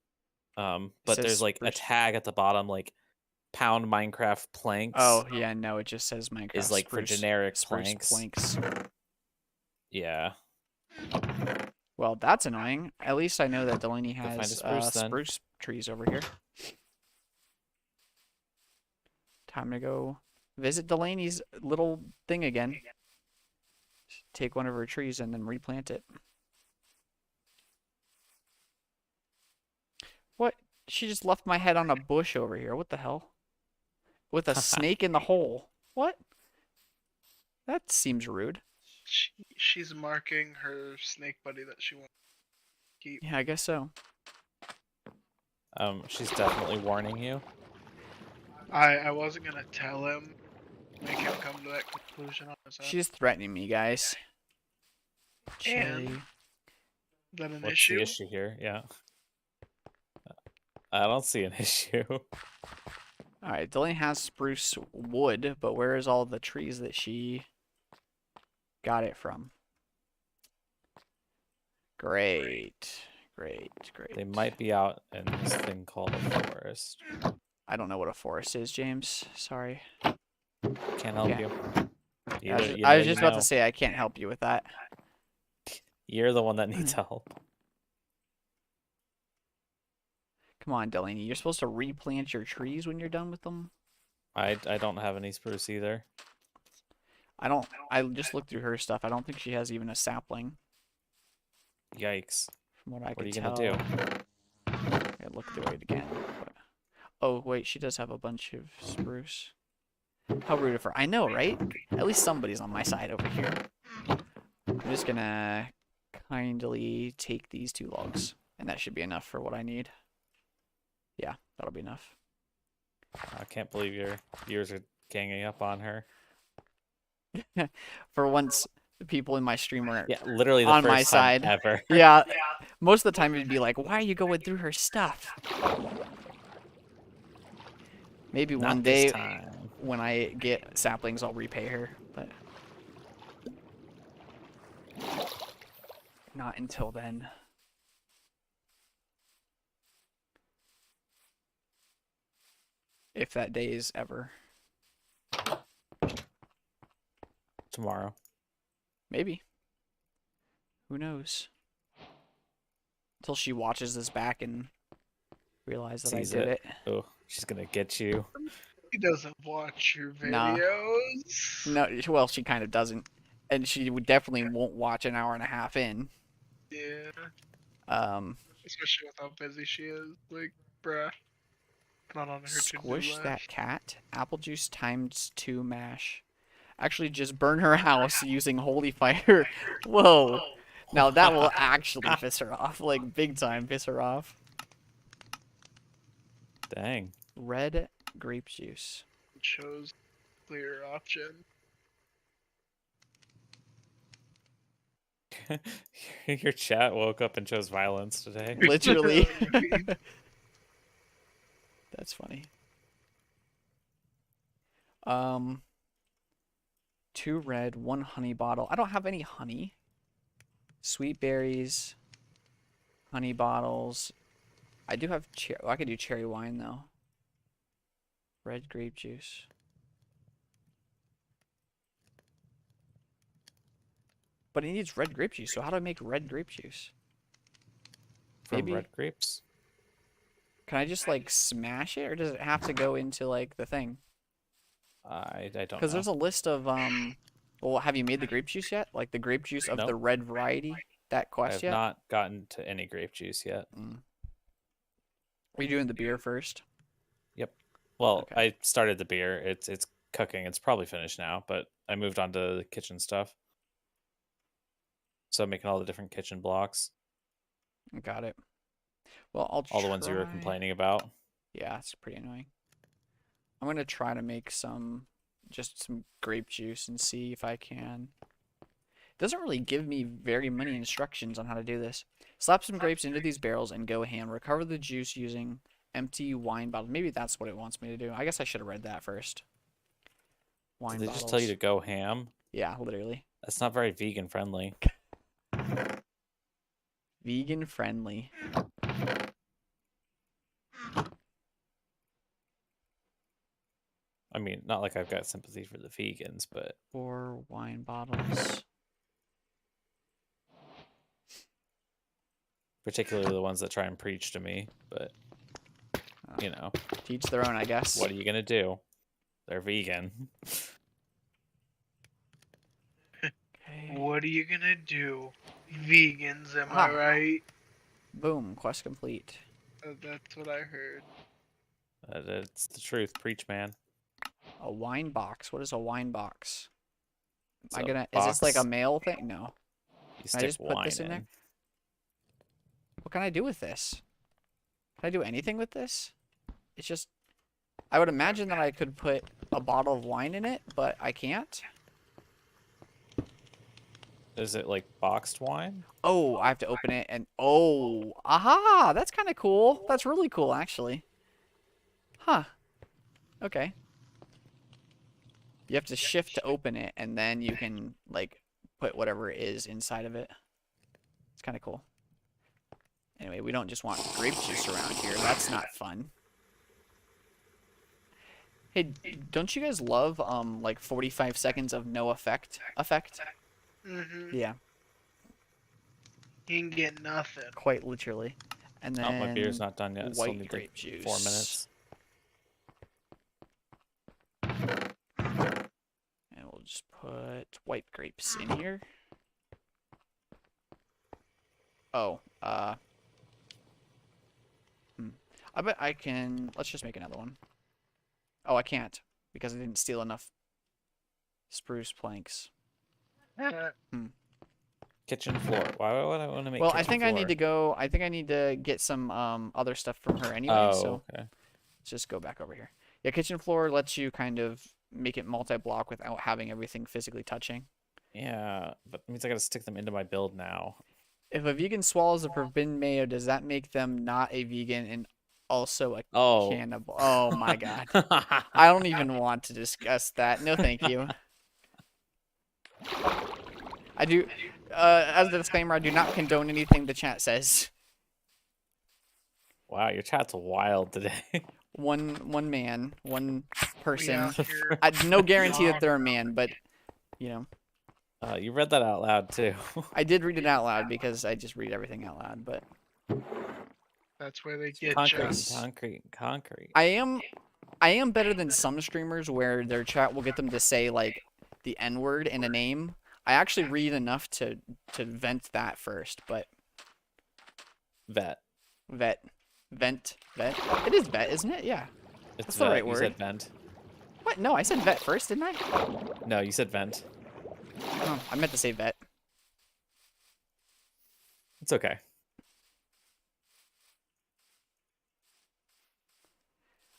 but says there's like a spruce. tag at the bottom, like pound Minecraft planks. Oh, yeah, no, it just says Minecraft is like spruce, for generic spruce planks. planks. Yeah. Well, that's annoying. At least I know that Delaney Go find a has spruce, then. spruce trees over here. Time to go visit Delaney's little thing again. Take one of her trees and then replant it. What? She just left my head on a bush over here. What the hell? With a snake in the hole. What? That seems rude. Sheesh. she's marking her snake buddy that she wants to keep. Yeah, I guess so. She's definitely warning you. I wasn't gonna tell him, make him come to that conclusion on his own. She's threatening me, guys. And- Cherry. Is that an What's issue? the issue here? Yeah. I don't see an issue. Alright, Delaney has spruce wood, but where is all the trees that she got it from? Great. Great, great. They might be out in this thing called a forest. I don't know what a forest is, James. Sorry. Can't help Yeah. you. I was just about to say I can't help you with that. You're the one that needs help. Come on, Delaney. You're supposed to replant your trees when you're done with them. I don't have any spruce either. I just looked through her stuff. I don't think she has even a sapling. Yikes. From what I What could are you tell. gonna do? I look through it again. But... Oh, wait, she does have a bunch of spruce. How rude of her. I know, right? At least somebody's on my side over here. I'm just gonna kindly take these 2 logs. And that should be enough for what I need. Yeah, that'll be enough. I can't believe your viewers are ganging up on her. For once, the people in my stream were... Yeah, literally the On first my time side. ever. Yeah, most of the time it'd be like, why are you going through her stuff? Maybe Not one this day time. when I get saplings, I'll repay her, but not until then. If that day is ever. Tomorrow. Maybe. Who knows? Until she watches this back and realizes that Sees I did it. Oh, she's gonna get you. He doesn't watch your Nah. videos. No, well, she kind of doesn't. And she would definitely won't watch an hour and a half in. Yeah. Um, Especially with how busy she is. Like, bruh. Not on her to-do squish list. that cat. Apple juice times 2 mash. Actually, just burn her house using holy fire. Whoa. Now that will actually piss her off. Like, big time piss her off. Dang. Red grape juice. Chose clear option. Your chat woke up and chose violence today. Literally. That's funny. 2 red, 1 honey bottle. I don't have any honey. Sweet berries, honey bottles. I do have I could do cherry wine though. Red grape juice. But it needs red grape juice. So how do I make red grape juice? From Maybe. red grapes. Can I just like smash it, or does it have to go into like the thing? I don't know. Because there's a list of Well, have you made the grape juice yet? Like the grape juice of the Nope. red variety? That I quest have yet? not gotten to any grape juice yet. Are you doing the beer first? Well, Okay. I started the beer. It's cooking. It's probably finished now, but I moved on to the kitchen stuff. So I'm making all the different kitchen blocks. Got it. Well, I'll All the ones you were try- complaining about. Yeah, it's pretty annoying. I'm gonna try to make some grape juice and see if I can. It doesn't really give me very many instructions on how to do this. Slap some grapes into these barrels and go ham. Recover the juice using empty wine bottles. Maybe that's what it wants me to do. I guess I should have read that first. Wine Did they bottles. just tell you to go ham? Yeah, literally. That's not very vegan friendly. Vegan friendly. I mean, not like I've got sympathy for the vegans, but 4 wine bottles. particularly the ones that try and preach to me. But, you know, To each their own, I guess. what are you going to do? They're vegan. Okay. What are you gonna do? Vegans, am Ah. I right? Boom. Quest complete. That's what I heard. It's the truth. Preach, man. A wine box. What is a wine box? It's Am I a gonna? Is this like a box. mail thing? No. You Can I stick just put wine this in in. there? What can I do with this? Can I do anything with this? It's just... I would imagine that I could put a bottle of wine in it, but I can't. Is it like boxed wine? Oh, I have to open it and... Oh, aha! That's kind of cool. That's really cool, actually. Huh. Okay. You have to shift to open it, and then you can, like, put whatever it is inside of it. It's kind of cool. Anyway, we don't just want grape juice around here. That's not fun. Hey, don't you guys love, like, 45 seconds of no effect? Mm-hmm. Yeah, You can get nothing. quite literally. And then Oh, my beer's not done yet. Still white need grape like juice. 4 minutes. And we'll just put white grapes in here. Oh, I bet I can... Let's just make another one. Oh, I can't, because I didn't steal enough spruce planks. Kitchen floor. Why would I want to make Well, kitchen I think floor? I need to go... I think I need to get some other stuff from her anyway, Oh, so okay. let's just go back over here. Yeah, kitchen floor lets you kind of make it multi-block without having everything physically touching. Yeah, but it means I gotta stick them into my build now. If a vegan swallows a forbidden mayo, does that make them not a vegan and also a Oh. cannibal? Oh my god. I don't even want to discuss that. No, thank you. I do, as a disclaimer, I do not condone anything the chat says. Wow, your chat's wild today. One man, one person. out here. No guarantee that they're a man, but, you know. You read that out loud too. I did read it out loud because I just read everything out loud, but That's where they get concrete, just. concrete. I am better than some streamers where their chat will get them to say like the N-word in a name. I actually read enough to vent that first, but Vet. vent. It is vet, isn't it? Yeah. It's That's the vet. right You word. said vent. What? No, I said vet first, didn't I? No, you said vent. Oh, I meant to say vet. It's okay.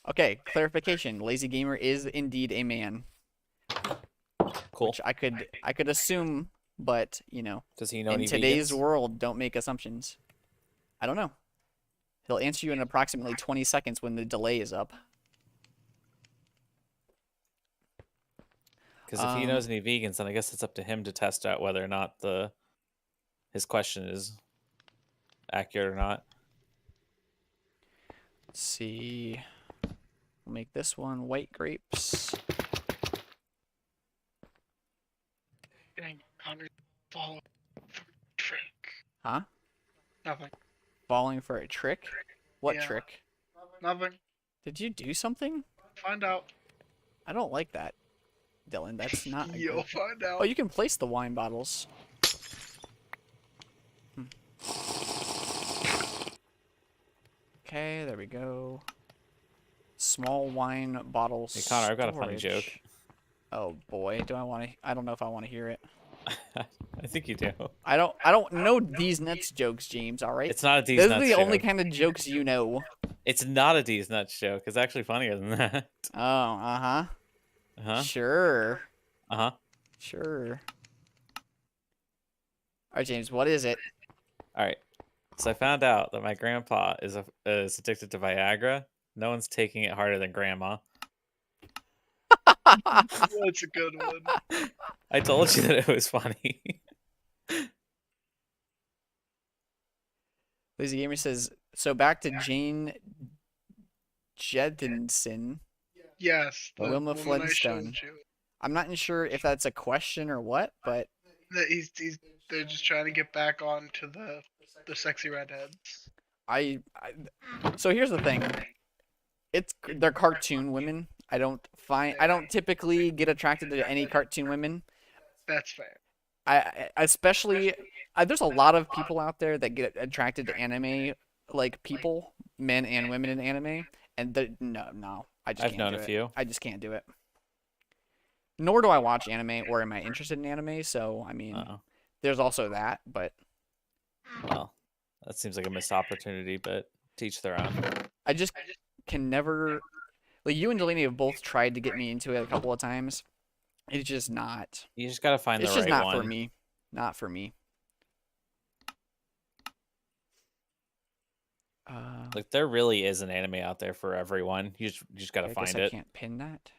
Okay, clarification. Lazy Gamer is indeed a man. Cool. Which I could assume, but you know, Does he know in any today's vegans? world, don't make assumptions. I don't know. He'll answer you in approximately 20 seconds when the delay is up. Because if he knows any vegans, then I guess it's up to him to test out whether or not his question is accurate or not. Let's see. We'll make this one white grapes. Follow trick. Huh? Nothing. Falling for a trick? What Yeah. trick? Nothing. Did you do something? Find out. I don't like that, Dylan. That's not. You'll find out. Oh, you can place the wine bottles. Okay, there we go. Small wine bottles. Hey Connor, I've got a funny joke. Oh boy, do I want to? I don't know if I want to hear it. I think you do. I don't know these nuts jokes, James. All right. It's not a D's Those nuts are the joke. only kind of jokes you know. It's not a D's nuts joke. It's actually funnier than that. Oh, uh-huh. Uh-huh. Sure. Uh-huh. Sure. All right, James, what is it? All right. So I found out that my grandpa is addicted to Viagra. No one's taking it harder than grandma. That's a good one. I told you that it was funny. Lazy Gamer says, so back to Jane Jedinson. Yes. The Wilma woman I Flintstone. showed you. I'm not sure if that's a question or what, but That they're just trying to get back on to the sexy redheads. so here's the thing. They're cartoon women. I don't typically get attracted to any cartoon women. That's fair. I especially there's a lot of people out there that get attracted to anime, like people, men and women in anime, and no, I just I've can't known do a it. few. I just can't do it. Nor do I watch anime or am I interested in anime, so I mean, Uh-oh. there's also that, but Well, that seems like a missed opportunity, but to each their own. I just can never. Like, you and Delaney have both tried to get me into it a couple of times. It's just not. You just gotta find the It's just right not one. for me. Not for me. Like there really is an anime out there for everyone. You just gotta I find guess it. I can't pin that.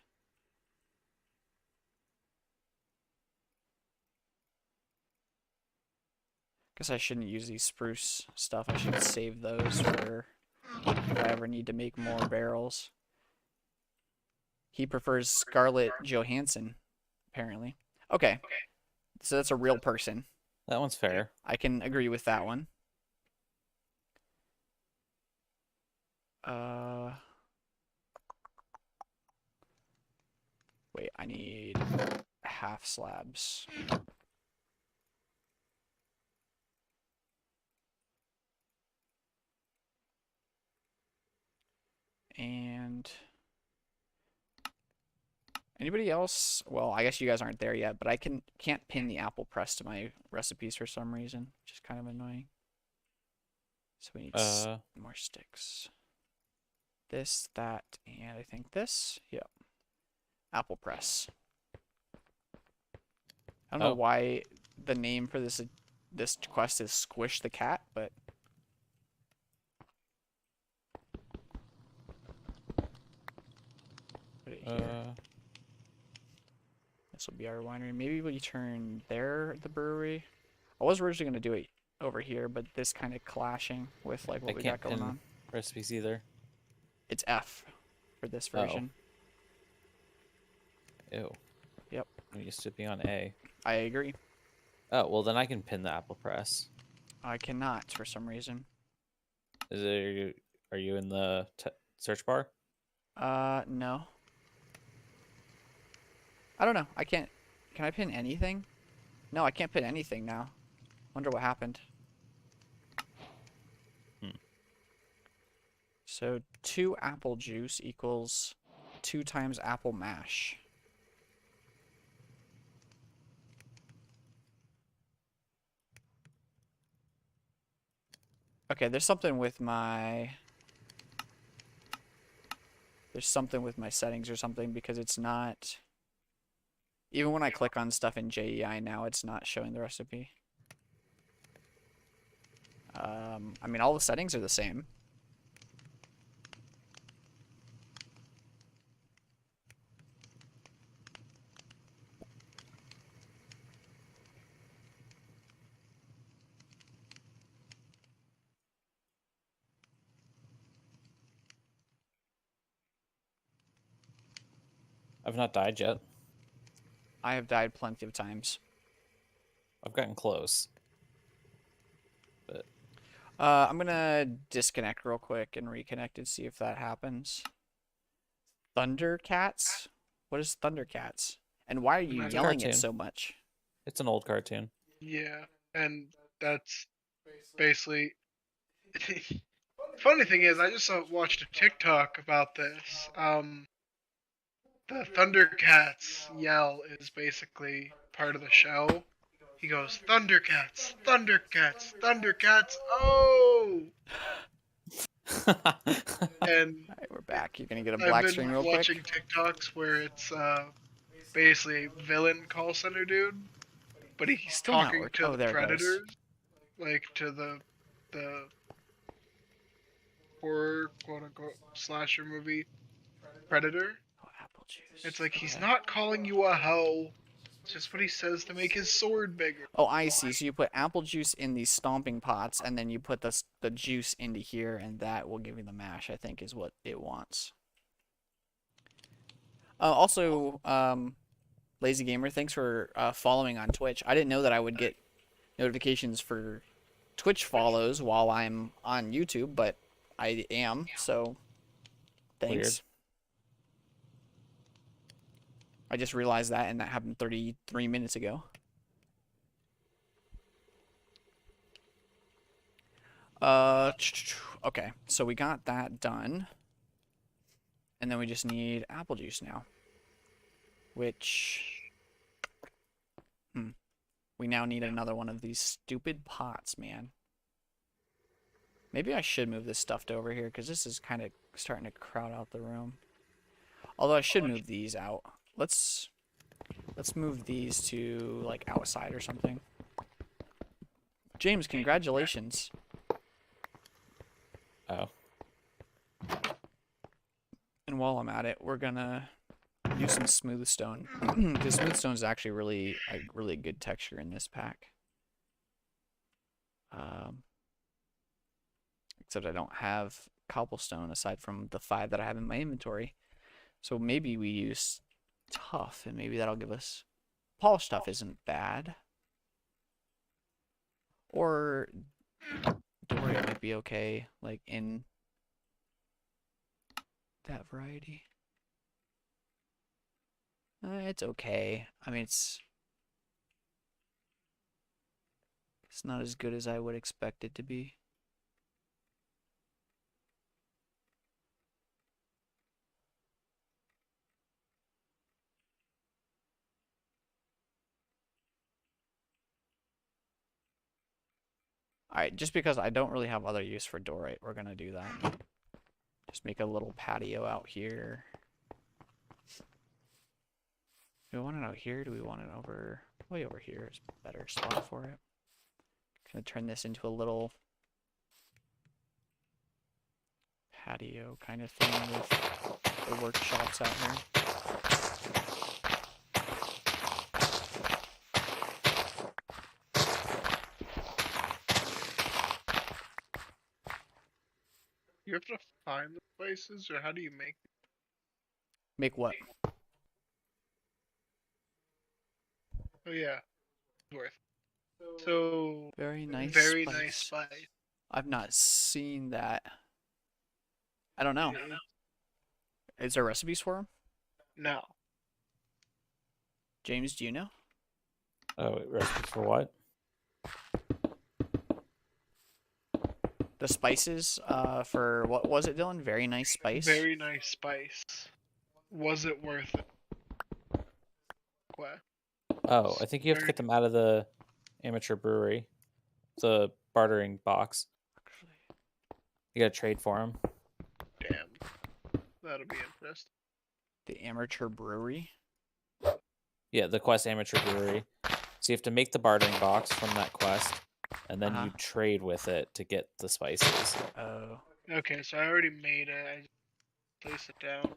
Guess I shouldn't use these spruce stuff. I should save those for if I ever need to make more barrels. He prefers Scarlett Johansson, apparently. Okay, so that's a real person. That one's fair. I can agree with that one. Wait, I need half slabs. And anybody else? Well, I guess you guys aren't there yet, but I can't pin the apple press to my recipes for some reason, which is kind of annoying. So we need more sticks. This, that, and I think this. Yep. Apple press. I don't know why the name for this quest is Squish the Cat, but put it here. This will be our winery. Maybe we turn there the brewery. I was originally going to do it over here, but this kind of clashing with like what we got going on. Recipes either. It's F for this version. Ew. Yep. I'm used to being on A. I agree. Oh, well then I can pin the apple press. I cannot for some reason. Are you in the search bar? No. I don't know. I can't. Can I pin anything? No, I can't pin anything now. Wonder what happened. So 2 apple juice equals 2 times apple mash. Okay, there's something with my settings or something, because it's not, even when I click on stuff in JEI now, it's not showing the recipe. I mean, all the settings are the same. I've not died yet. I have died plenty of times. I've gotten close. But I'm gonna disconnect real quick and reconnect and see if that happens. Thundercats? What is Thundercats? And why are you It's a yelling it cartoon. so much? It's an old cartoon. Yeah, and that's basically. Funny thing is, I just watched a TikTok about this. The Thundercats yell is basically part of the show. He goes, Thundercats, Thundercats, Thundercats, oh! And Alright, we're back. You're gonna get a I've black been screen real watching quick. TikToks where it's basically a villain call center dude, but he's Still not talking working. to Oh, the there it goes. predators, like to the horror quote unquote slasher movie Predator. Oh, apple juice. It's like he's Okay. not calling you a hoe. It's just what he says to make his sword bigger. Oh, I see. So you put apple juice in these stomping pots, and then you put the juice into here, and that will give you the mash, I think, is what it wants. Also, Lazy Gamer, thanks for following on Twitch. I didn't know that I would get notifications for Twitch follows while I'm on YouTube, but I am, so thanks. Weird. I just realized that, and that happened 33 minutes ago. Okay, so we got that done. And then we just need apple juice now. Which... We now need another one of these stupid pots, man. Maybe I should move this stuff to over here, because this is kind of starting to crowd out the room. Although I should move these out. Let's move these to, like, outside or something. James, congratulations. Oh. And while I'm at it, we're gonna use some smooth stone. Because smooth stone is actually really good texture in this pack. Except I don't have cobblestone aside from the 5 that I have in my inventory. So maybe we use tough, and maybe that'll give us... Polished stuff isn't bad. Or Dorite might be okay, like in that variety. It's okay. I mean, it's not as good as I would expect it to be. Alright, just because I don't really have other use for Dorite, we're gonna do that. Just make a little patio out here. Do we want it out here? Do we want it over... Way over here is a better spot for it. Gonna turn this into a little patio kind of thing with the workshops out here. You have to find the places, or how do you make it? Make what? Oh yeah, worth. So Very nice very spice. nice spice. I've not seen that. I don't know. Is there recipes for them? No. James, do you know? Oh, recipes for what? The spices for what was it, Dylan? Very nice spice? Very nice spice. Was it worth it? What? Oh, I think you have to get them out of the amateur brewery. The bartering box. You gotta trade for them. Damn. That'll be interesting. The amateur brewery? Yeah, the quest amateur brewery. So you have to make the bartering box from that quest, and then you trade with it to get the spices. Oh. Okay, so I already made it. I just place it down.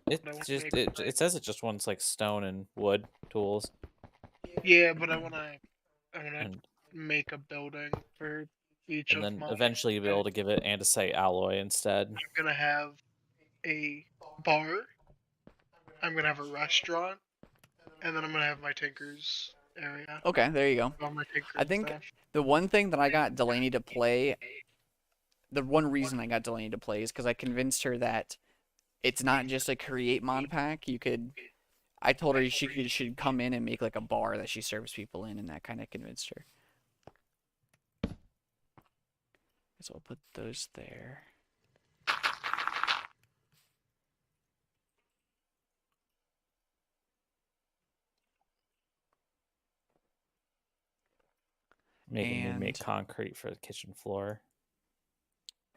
It says it just wants like stone and wood tools. Yeah, but I wanna make a building for each And of then my... eventually you'll be able to give it andesite alloy instead. I'm gonna have a bar. I'm gonna have a restaurant, and then I'm gonna have my tinker's area. Okay, there you go. All my tinker's I think stash. the one thing that I got Delaney to play, the one reason I got Delaney to play is because I convinced her that it's not just a create mod pack. You could, I told her she should come in and make like a bar that she serves people in, and that kind of convinced her. So I'll put those there. Making me make And- concrete for the kitchen floor.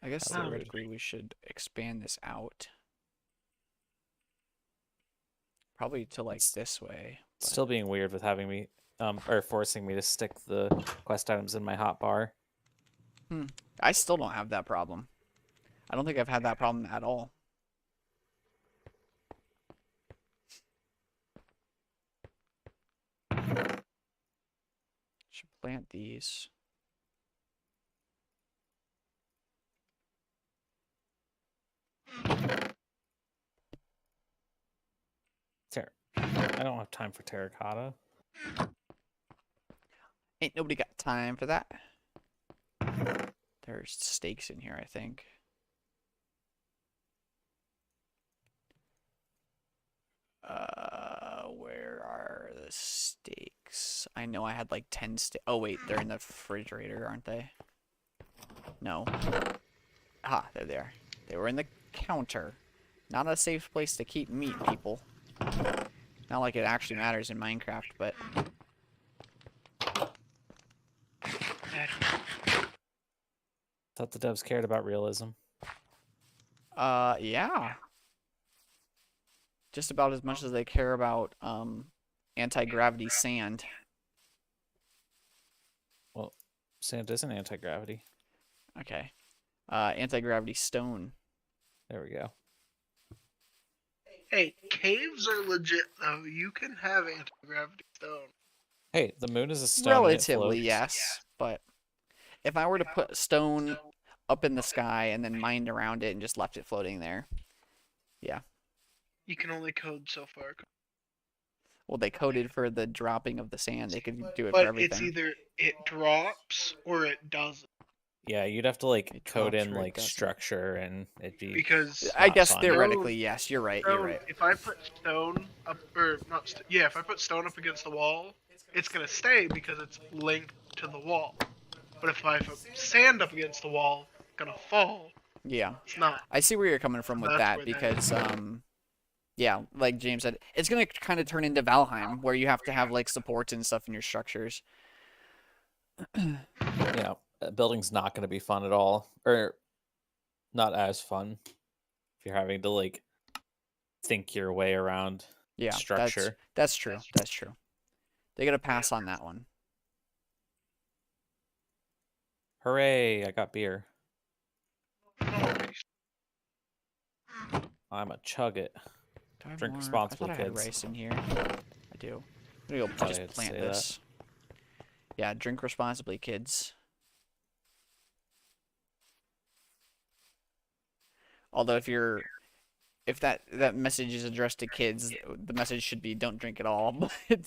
I guess That would be theoretically we should expand this out. Probably to like this way. but- Still being weird with having me, or forcing me to stick the quest items in my hotbar. I still don't have that problem. I don't think I've had that problem at all. Should plant these. I don't have time for terracotta. Ain't nobody got time for that. There's steaks in here, I think. Where are the steaks? I know I had like 10 steaks. Oh wait, they're in the refrigerator, aren't they? No. Ah, there they are. They were in the counter. Not a safe place to keep meat, people. Not like it actually matters in Minecraft, but... Thought the devs cared about realism. Yeah. Just about as much as they care about anti-gravity sand. Well, sand isn't anti-gravity. Okay. Anti-gravity stone. There we go. Hey, caves are legit though. You can have anti-gravity stone. Hey, the moon is a stone. And it Relatively, floats. yes. But if I were to put stone up in the sky and then mined around it and just left it floating there, yeah. You can only code so far. Well, they coded for the dropping of the sand. They could do it for But everything. it's either it drops or it doesn't. Yeah, you'd have to like It code drops in or it like doesn't. structure, and it'd be. Because I not guess fun. theoretically, yes. You're right. You're stone, right. if I put stone up, or not, if I put stone up against the wall, it's gonna stay because it's linked to the wall. But if I put sand up against the wall, it's gonna fall. Yeah. It's not. I see where you're coming from with That's that where that because yeah, like James said, it's gonna kind of turn into Valheim where you have to have like supports and stuff in your structures. Yeah, building's not going to be fun at all, or not as fun if you're having to like think your way around Yeah, structure. that's true. That's true. They gotta pass on that one. Hooray! I got beer. Nice. I'm a chug it. Do I have Drink more? responsibly, I thought I had kids. rice in here. I do. I'm gonna go Thought I just had to plant say that. this. Yeah, drink responsibly, kids. Although if that message is addressed to kids, the message should be don't drink at all. But had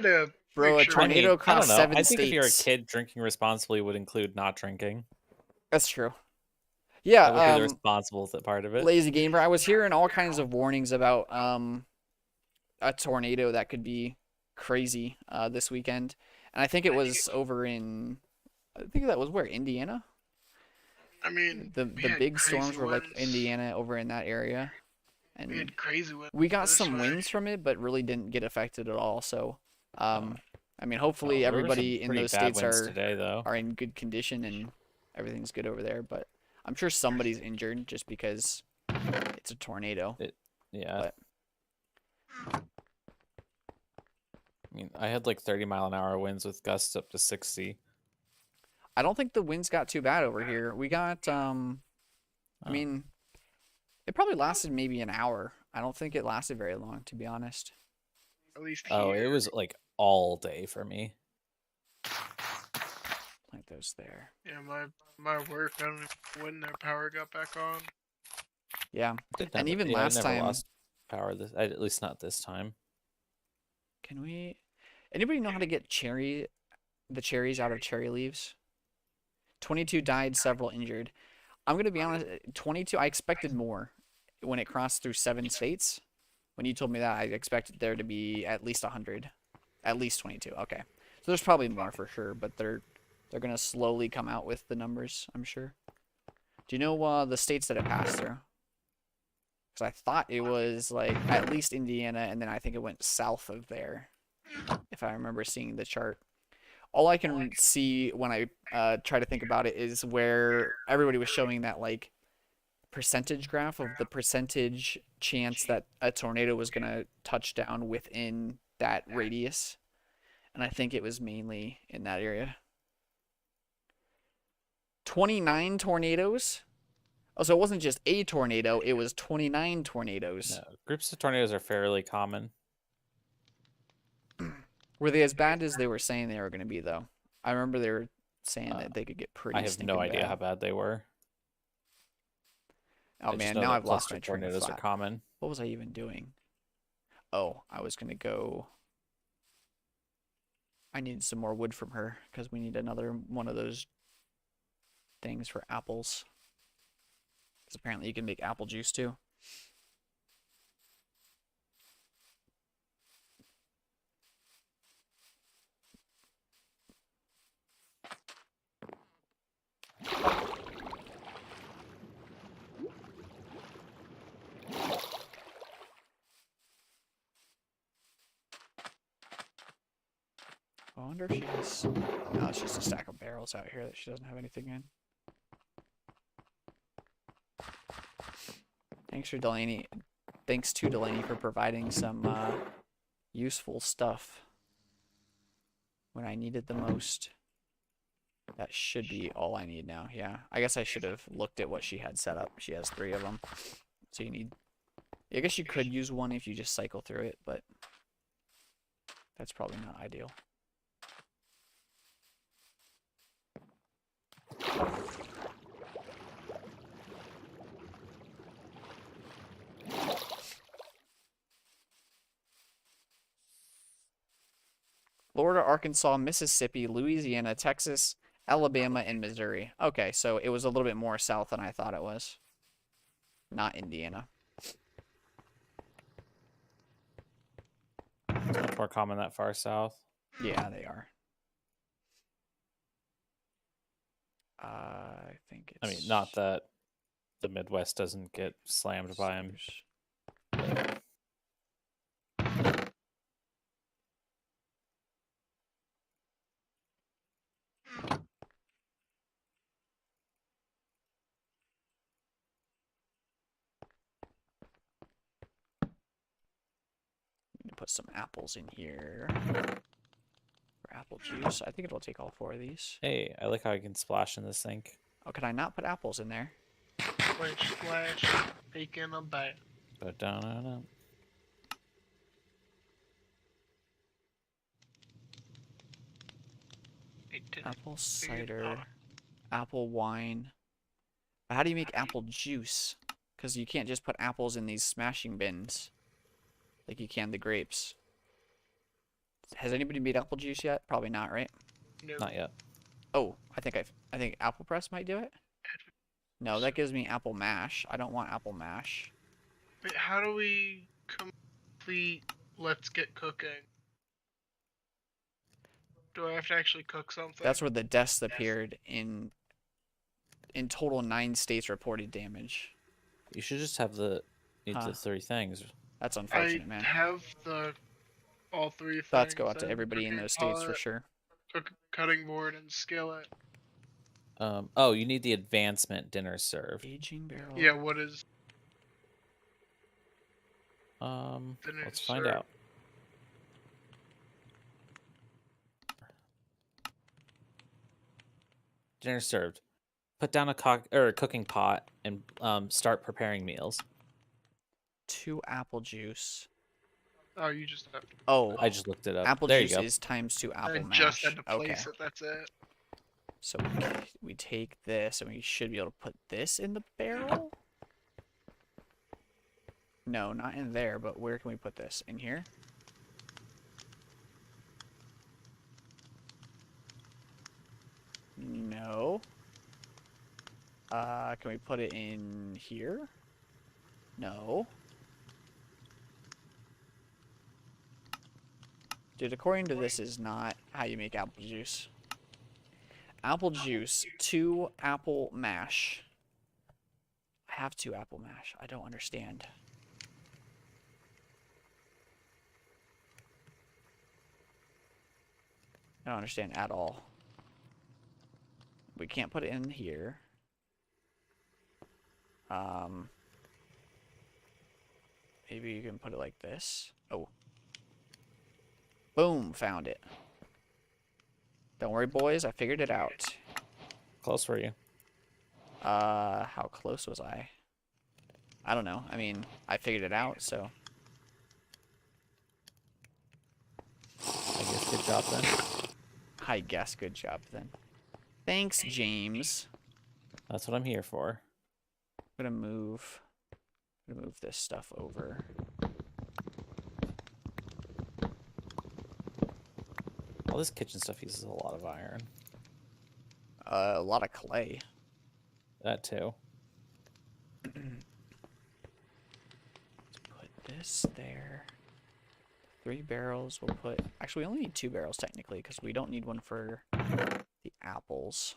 to Bro, make a sure. tornado I don't across know. 7 I think if you're a states. kid, drinking responsibly would include not drinking. That's true. Yeah, That would be the responsible part of it. Lazy Gamer, I was hearing all kinds of warnings about a tornado that could be crazy this weekend. And I think it was over in I think that was where, Indiana? I mean, The we had big storms crazy were like winds. Indiana over in that area. We And had crazy winds. we got this some way. winds from it, but really didn't get affected at all. So I mean hopefully There were some everybody in pretty those bad states winds today, though. are in good condition and everything's good over there, but I'm sure somebody's injured just because it's a tornado. Yeah. But I mean, I had like 30-mile-an-hour winds with gusts up to 60. I don't think the winds got too bad over here. We got I Oh. mean it probably lasted maybe an hour. I don't think it lasted very long, to be honest. At least Oh, here. it was like all day for me. Like those there. Yeah, my work. I don't even when their power got back on. Yeah. Did And never- even yeah, I last never time- lost power. At least not this time. Can we anybody know how to get the cherries out of cherry leaves? 22 died, several injured. I'm going to be honest, 22 I expected more when it crossed through 7 states. When you told me that, I expected there to be at least 100. At least 22. Okay. So there's probably more for sure, but they're going to slowly come out with the numbers, I'm sure. Do you know the states that it passed through? Cuz I thought it was like at least Indiana, and then I think it went south of there. If I remember seeing the chart. All I can see when I try to think about it is where everybody was showing that like percentage graph of the percentage chance that a tornado was going to touch down within that radius. And I think it was mainly in that area. 29 tornadoes? Oh, so it wasn't just a tornado, it was 29 tornadoes. No, groups of tornadoes are fairly common. Were they as bad as they were saying they were going to be, though? I remember they were saying that they could get pretty I have no stinking idea bad. how bad they were. Oh I just man, know now that I've lost cluster my train of tornadoes are thought. common. What was I even doing? Oh, I was gonna go. I needed some more wood from her because we need another one of those things for apples. Because apparently you can make apple juice too. I wonder if she has... No, it's just a stack of barrels out here that she doesn't have anything in. Thanks for Delaney. Thanks to Delaney for providing some useful stuff when I needed the most. That should be all I need now. Yeah, I guess I should have looked at what she had set up. She has 3 of them, so you need. I guess you could use one if you just cycle through it, but that's probably not ideal. Florida, Arkansas, Mississippi, Louisiana, Texas, Alabama, and Missouri. Okay, so it was a little bit more south than I thought it was. Not Indiana. It's much more common that far south. Yeah, they are. I think it's... I mean, not that the Midwest doesn't get slammed by them. Need to put some apples in here. For apple juice. I think it'll take all 4 of these. Hey, I like how I can splash in the sink. Oh, can I not put apples in there? Splash, splash, taking a bite. But down. Apple cider, apple wine. How do you make apple juice? Because you can't just put apples in these smashing bins like you can the grapes. Has anybody made apple juice yet? Probably not, right? No. Not yet. Oh, I think Apple Press might do it. No, that gives me apple mash. I don't want apple mash. Wait, how do we complete Let's Get Cooking? Do I have to actually cook something? That's where the deaths appeared in total 9 states reported damage. You should just have the 3 things. That's unfortunate, I man. have all 3 things. Thoughts go out to and everybody in cooking those states for pot, sure. Cutting board and skillet. Oh, you need the advancement dinner served. Aging barrel. Yeah, what is dinner Let's find served? out. Dinner served. Put down a cooking pot and start preparing meals. 2 apple juice. Oh, you just have to. Oh, I just looked it up. apple there juice you go. is times 2 apple I mash. just had to Okay. place it, that's it. So we take this and we should be able to put this in the barrel? No, not in there, but where can we put this? In here? No. Can we put it in here? No. Dude, according to this is not how you make apple juice. Apple juice, 2 apple mash. I have 2 apple mash. I don't understand. I don't understand at all. We can't put it in here. Maybe you can put it like this. Oh. Boom, found it. Don't worry, boys. I figured it out. Close for you. How close was I? I don't know. I mean, I figured it out, so. I guess good job then. I guess good job then. Thanks, James. That's what I'm here for. I'm gonna move this stuff over. All this kitchen stuff uses a lot of iron. A lot of clay. That too. Let's put this there. 3 barrels. We'll put. Actually, we only need 2 barrels technically because we don't need one for the apples.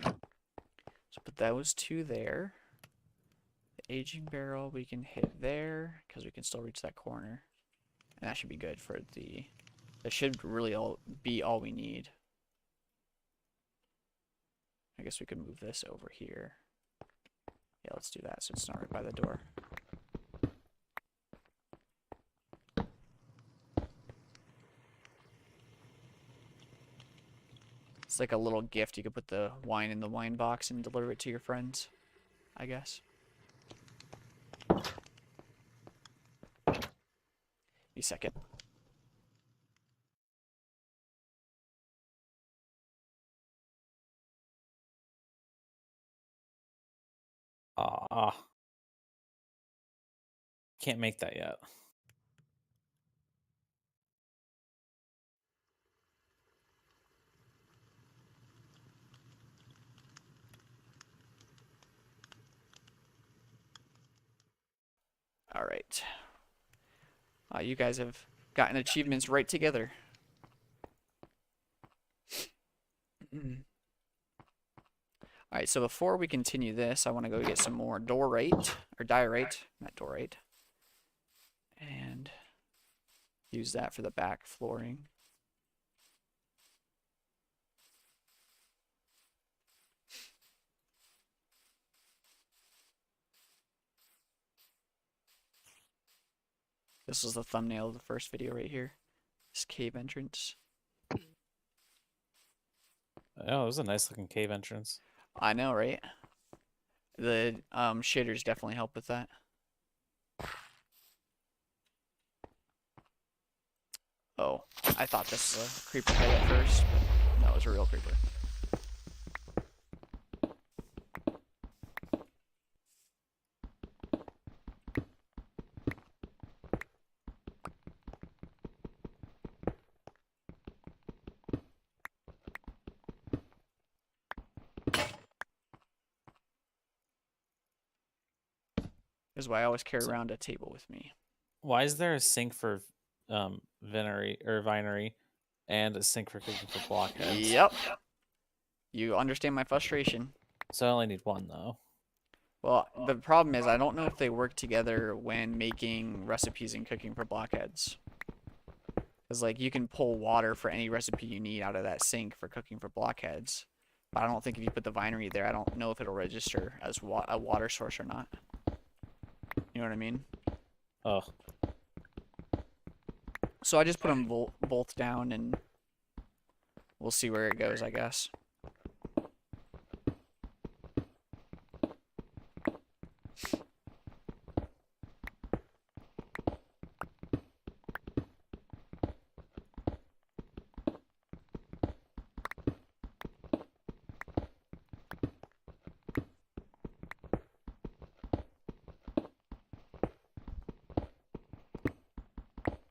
So put those 2 there. The aging barrel we can hit there because we can still reach that corner, and that should be good for the That should really be all we need. I guess we could move this over here. Yeah, let's do that so it's not right by the door. It's like a little gift. You could put the wine in the wine box and deliver it to your friends, I guess. Be second. Ah, can't make that yet. All right. You guys have gotten achievements right together. All right, so before we continue this, I want to go get some more diorite, or diorite, not diorite, and use that for the back flooring. This was the thumbnail of the first video right here. This cave entrance. Oh, it was a nice looking cave entrance. I know, right? The shaders definitely help with that. Oh, I thought this was a creeper head at first, but no, it was a real creeper. This is why I always carry around a table with me. Why is there a sink for vinery and a sink for cooking for blockheads? Yep. You understand my frustration. So I only need one though. Well, the problem is I don't know if they work together when making recipes and cooking for blockheads. Because, like, you can pull water for any recipe you need out of that sink for cooking for blockheads. But I don't think if you put the vinery there, I don't know if it'll register as a water source or not. You know what I mean? Oh. So I just put them both down and we'll see where it goes, I guess.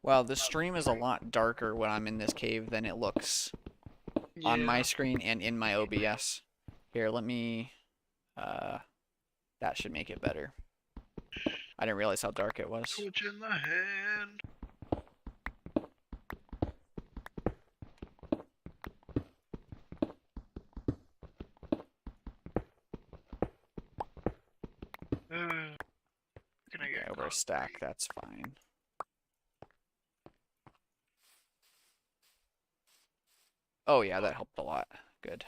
Well, the stream is a lot darker when I'm in this cave than it looks on my screen and in my OBS. Here, let me... that should make it better. I didn't realize how dark it was. Torch in the hand. Can I get Over a stack, that's fine. Oh yeah, that helped a lot. Good.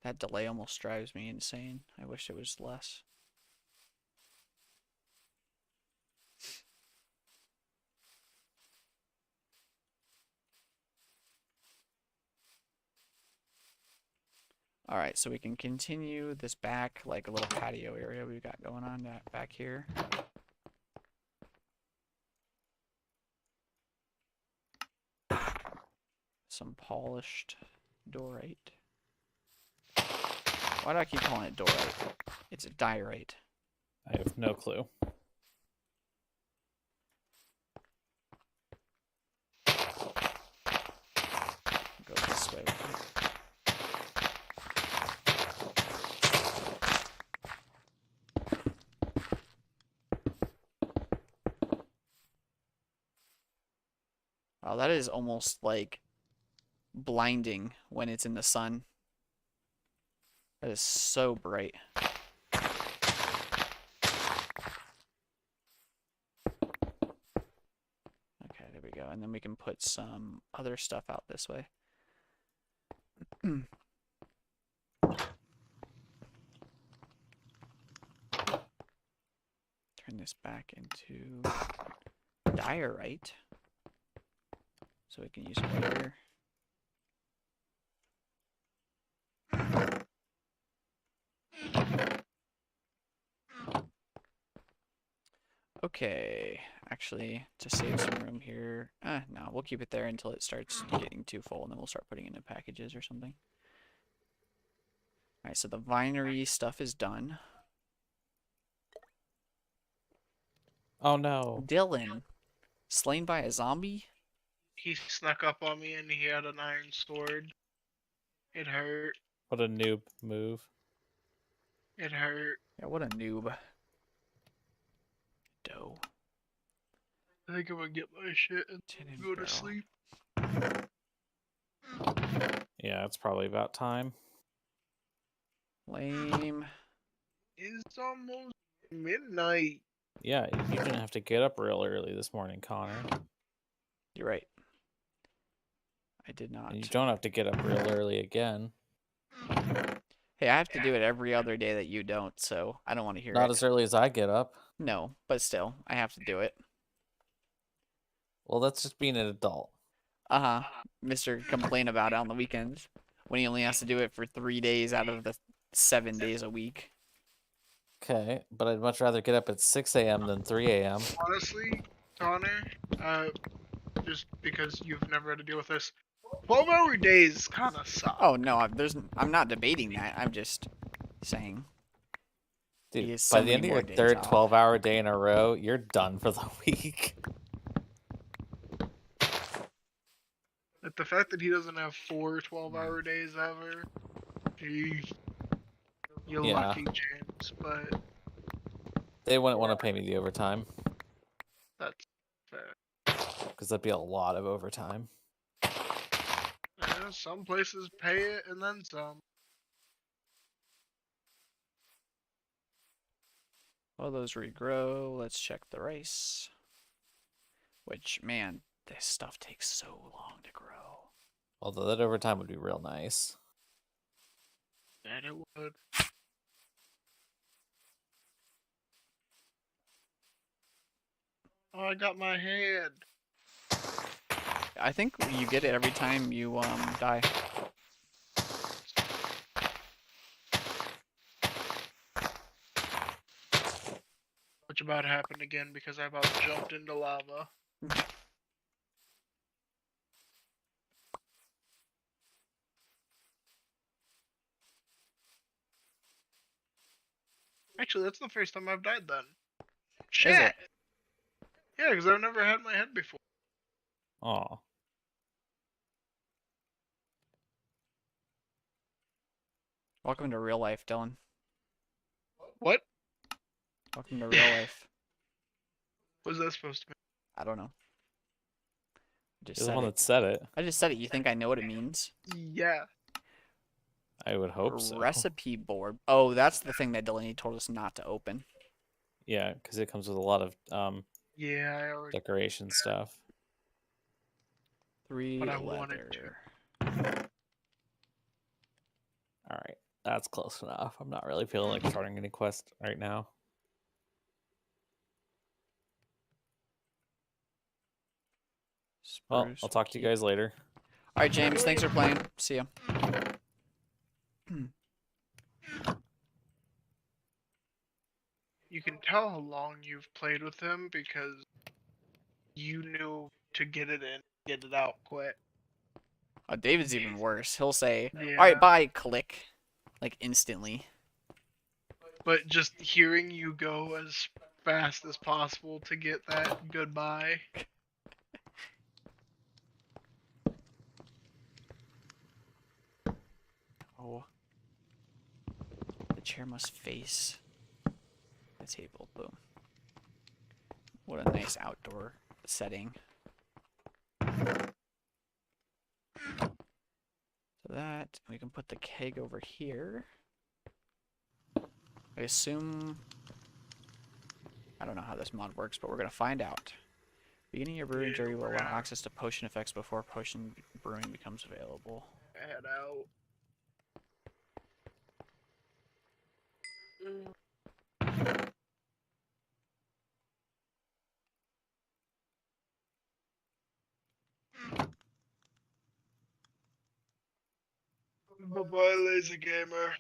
That delay almost drives me insane. I wish it was less. All right, so we can continue this back, like a little patio area we've got going on back here. Some polished diorite. Why do I keep calling it diorite? It's a diorite. I have no clue. Go this way. Wow, that is almost like blinding when it's in the sun. That is so bright. and then we can put some other stuff out this way. Turn this back into diorite, so we can use it later. Okay, actually, to save some room here, no, we'll keep it there until it starts getting too full, and then we'll start putting it in packages or something. Alright, so the vinery stuff is done. Oh no. Dylan, slain by a zombie? He snuck up on me and he had an iron sword. It hurt. What a noob move. It hurt. Yeah, what a noob. Doe. I think I'm gonna get my shit and Tin and go to barrel. sleep. Yeah, it's probably about time. Lame. It's almost midnight. Yeah, you're gonna have to get up real early this morning, Connor. You're right. I did not. And you don't have to get up real early again. Hey, I have to do it every other day that you don't, so I don't want to hear Not it. as early as I get up. No, but still, I have to do it. Well, that's just being an adult. Uh-huh. Mr. Complain about it on the weekends when he only has to do it for 3 days out of the 7 days a week. Okay, but I'd much rather get up at 6 a.m. than 3 a.m. Honestly, Connor, just because you've never had to deal with this, 12-hour days kind of suck. Oh no, I'm not debating that. I'm just saying. He Dude, has so by the many end of more your days third off. 12-hour day in a row, you're done for the week. Like the fact that he doesn't have 4 12-hour days ever, geez. You're Yeah. lucky, James, but They wouldn't want to pay me the overtime, that's fair. because that'd be a lot of overtime. Yeah, some places pay it and then some. While those regrow, let's check the rice. Which, man, this stuff takes so long to grow. Although that overtime would be real nice. That it would. Oh, I got my head. I think you get it every time you die. Which about happened again because I about jumped into lava. Actually, that's the first time I've died then. Shit! Is it? Yeah, because I've never had my head before. Aw. Welcome to real life, Dylan. What? Welcome to real life. What was that supposed to mean? I don't know. Just You're the said one it. that said it. I just said it. You think I know what it means? Yeah. I would hope so. Recipe board. Oh, that's the thing that Delaney told us not to open. Yeah, because it comes with a lot of Yeah, I already. decoration stuff. 3 But I wanted leather. Alright, that's close enough. I'm not really feeling like starting any quest right now. Well, Spruce I'll talk to you keep. guys later. All right, James. Thanks for playing. See ya. You can tell how long you've played with him because you knew to get it in, get it out quick. David's even worse. He'll say, Yeah. "All right, bye." Click, like instantly. But just hearing you go as fast as possible to get that goodbye. Oh. The chair must face the table. Boom. What a nice outdoor setting. So that, we can put the keg over here. I assume, I don't know how this mod works, but we're going to find out. Beginning your brewing Yeah, journey will we're allow gonna access to potion effects before potion brewing becomes available. head out. Bye-bye, laser gamer.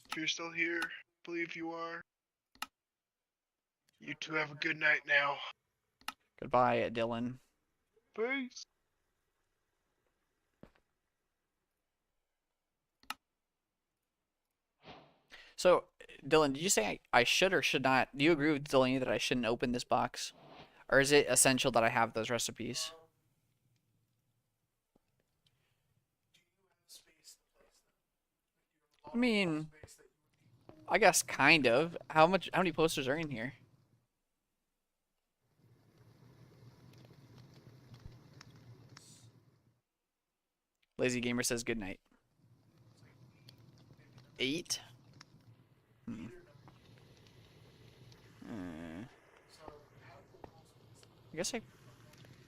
If you're still here, believe you are. You two have a good night now. Goodbye, Dylan. Peace. So, Dylan, did you say I should or should not? Do you agree with Delaney that I shouldn't open this box? Or is it essential that I have those recipes? I mean, I guess kind of. How many posters are in here? Lazy Gamer says good night. 8? Hmm. I guess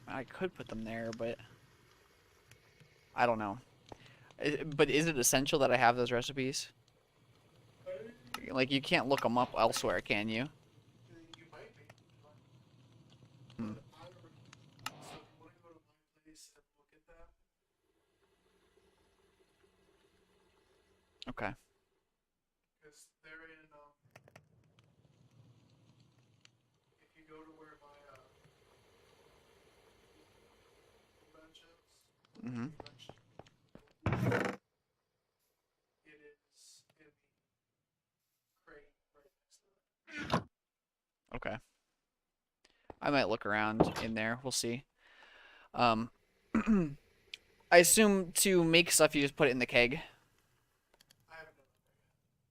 I could put them there, but I don't know. But is it essential that I have those recipes? Like, you can't look them up elsewhere, can you? Hmm. Okay. Mm-hmm. Okay. I might look around in there. We'll see. I assume to make stuff, you just put it in the keg.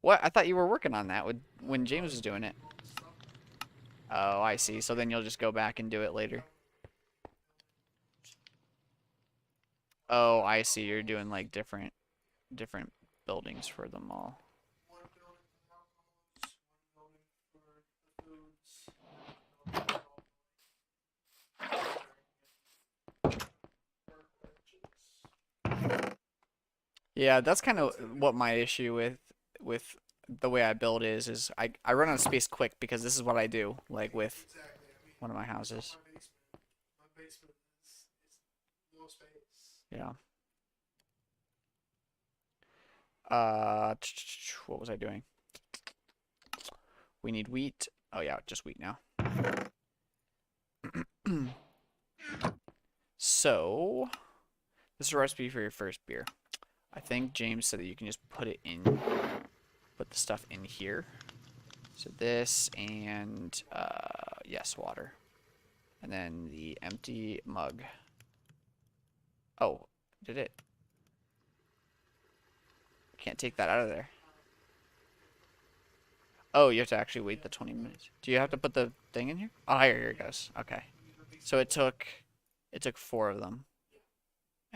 What? I thought you were working on that when James was doing it. Oh, I see. So then you'll just go back and do it later. Oh, I see. You're doing like different buildings for them all. Yeah, that's kind of what my issue with the way I build is I run out of space quick because this is what I do, like with one of my houses. Yeah. What was I doing? We need wheat. Oh yeah, just wheat now. So, this is a recipe for your first beer. I think James said that you can just put the stuff in here. So this and, yes, water. And then the empty mug. Oh, did it? I can't take that out of there. Oh, you have to actually wait the 20 minutes. Do you have to put the thing in here? Oh, here it goes. Okay. So it took 4 of them.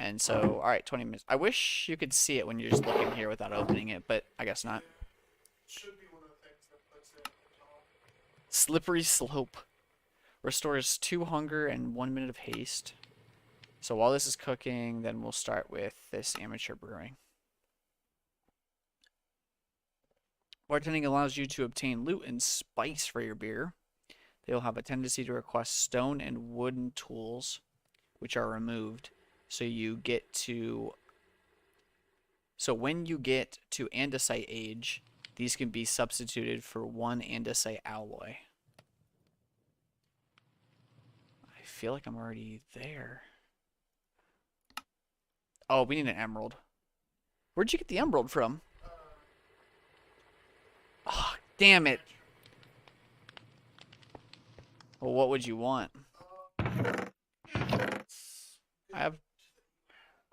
And so, all right, 20 minutes. I wish you could see it when you're just looking here without opening it, but I guess not. Slippery slope. Restores 2 hunger and 1 minute of haste. So while this is cooking, then we'll start with this amateur brewing. Bartending allows you to obtain loot and spice for your beer. They will have a tendency to request stone and wooden tools, which are removed. So when you get to andesite age, these can be substituted for 1 andesite alloy. I feel like I'm already there. Oh, we need an emerald. Where'd you get the emerald from? Oh, damn it. Well, what would you want?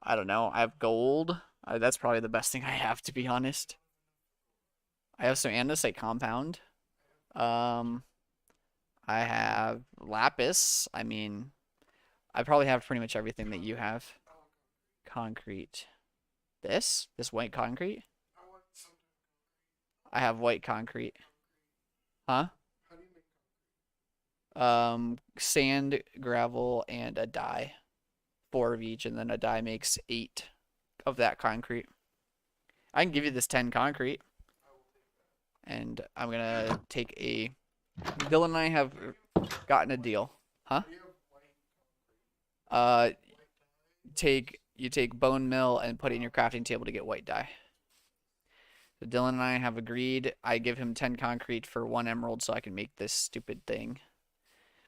I don't know. I have gold. That's probably the best thing I have, to be honest. I have some andesite compound. I have lapis. I mean, I probably have pretty much everything that you have. Concrete. This white concrete? I have white concrete. Huh? Sand, gravel, and a dye. 4 of each, and then a dye makes 8 of that concrete. I can give you this 10 concrete. And I'm gonna take a... Dylan and I have gotten a deal. Huh? You take bone meal and put it in your crafting table to get white dye. So Dylan and I have agreed. I give him 10 concrete for 1 emerald so I can make this stupid thing.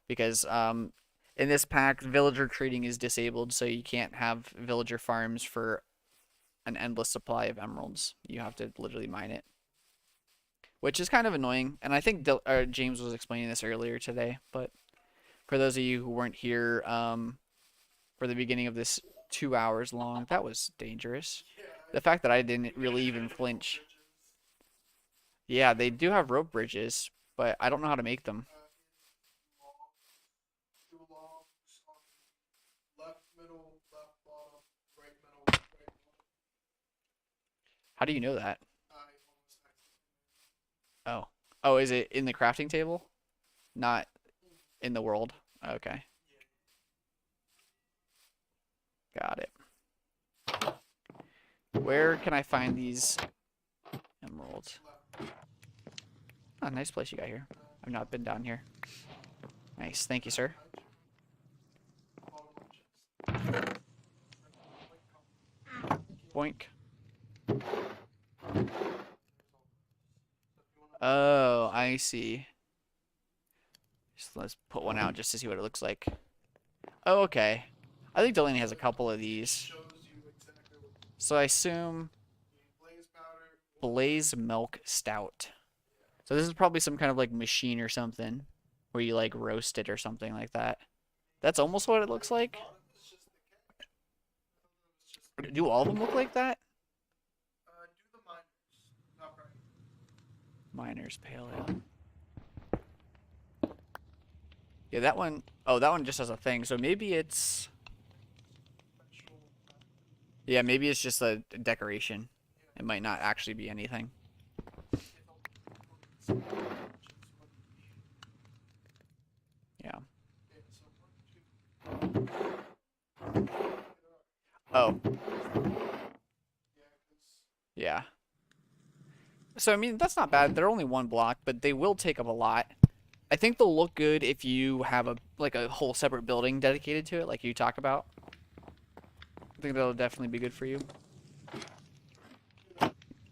Because in this pack, villager trading is disabled, so you can't have villager farms for an endless supply of emeralds. You have to literally mine it. Which is kind of annoying. And I think James was explaining this earlier today, but for those of you who weren't here for the beginning of this 2 hours long, that was dangerous. The fact that I didn't really even flinch. Yeah, they do have rope bridges, but I don't know how to make them. How do you know that? Oh. Oh, is it in the crafting table? Not in the world? Okay. Got it. Where can I find these emeralds? Oh, nice place you got here. I've not been down here. Nice. Thank you, sir. Boink. Oh, I see. Just let's put one out just to see what it looks like. Oh, okay. I think Delaney has a couple of these. So I assume Blaze Milk Stout. So this is probably some kind of like machine or something where you like roast it or something like that. That's almost what it looks like. Do all of them look like that? Miners Pale Ale. Yeah, that one. Oh, that one just has a thing. So maybe it's... Yeah, maybe it's just a decoration. It might not actually be anything. Yeah. Oh. Yeah. So, I mean, that's not bad. They're only 1 block, but they will take up a lot. I think they'll look good if you have a whole separate building dedicated to it, like you talked about. I think that'll definitely be good for you.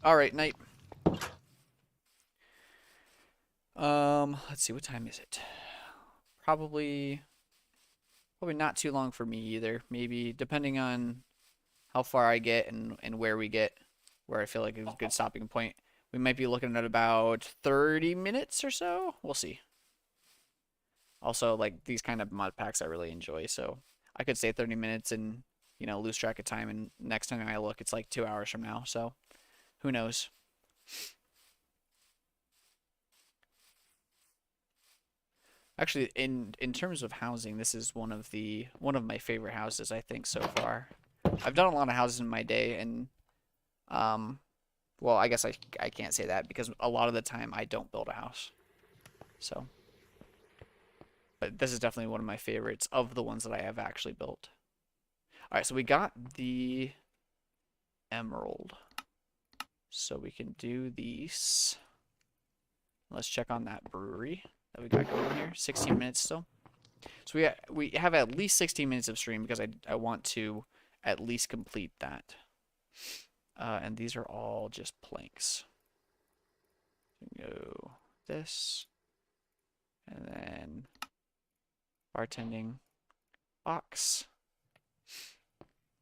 All right, night. Let's see, what time is it? Probably not too long for me either. Maybe depending on how far I get and where we get, where I feel like is a good stopping point. We might be looking at about 30 minutes or so. We'll see. Also, like these kind of mod packs I really enjoy, so I could say 30 minutes and, you know, lose track of time, and next time I look it's like 2 hours from now, so who knows. Actually, in terms of housing, this is one of my favorite houses, I think, so far. I've done a lot of houses in my day, and well, I guess I can't say that because a lot of the time I don't build a house. So, but this is definitely one of my favorites of the ones that I have actually built. All right, so we got the emerald. So we can do these. Let's check on that brewery that we got going here. 16 minutes still. So we have at least 16 minutes of stream because I want to at least complete that. And these are all just planks. Go this. And then bartending box.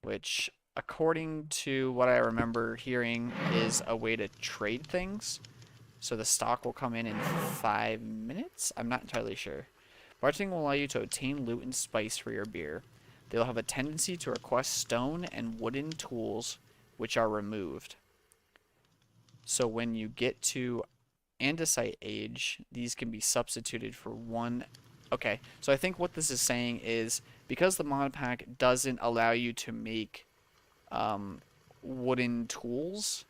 Which, according to what I remember hearing, is a way to trade things. So the stock will come in 5 minutes? I'm not entirely sure. Bartending will allow you to obtain loot and spice for your beer. They'll have a tendency to request stone and wooden tools, which are removed. So when you get to andesite age, these can be substituted for 1. Okay, so I think what this is saying is because the mod pack doesn't allow you to make wooden tools,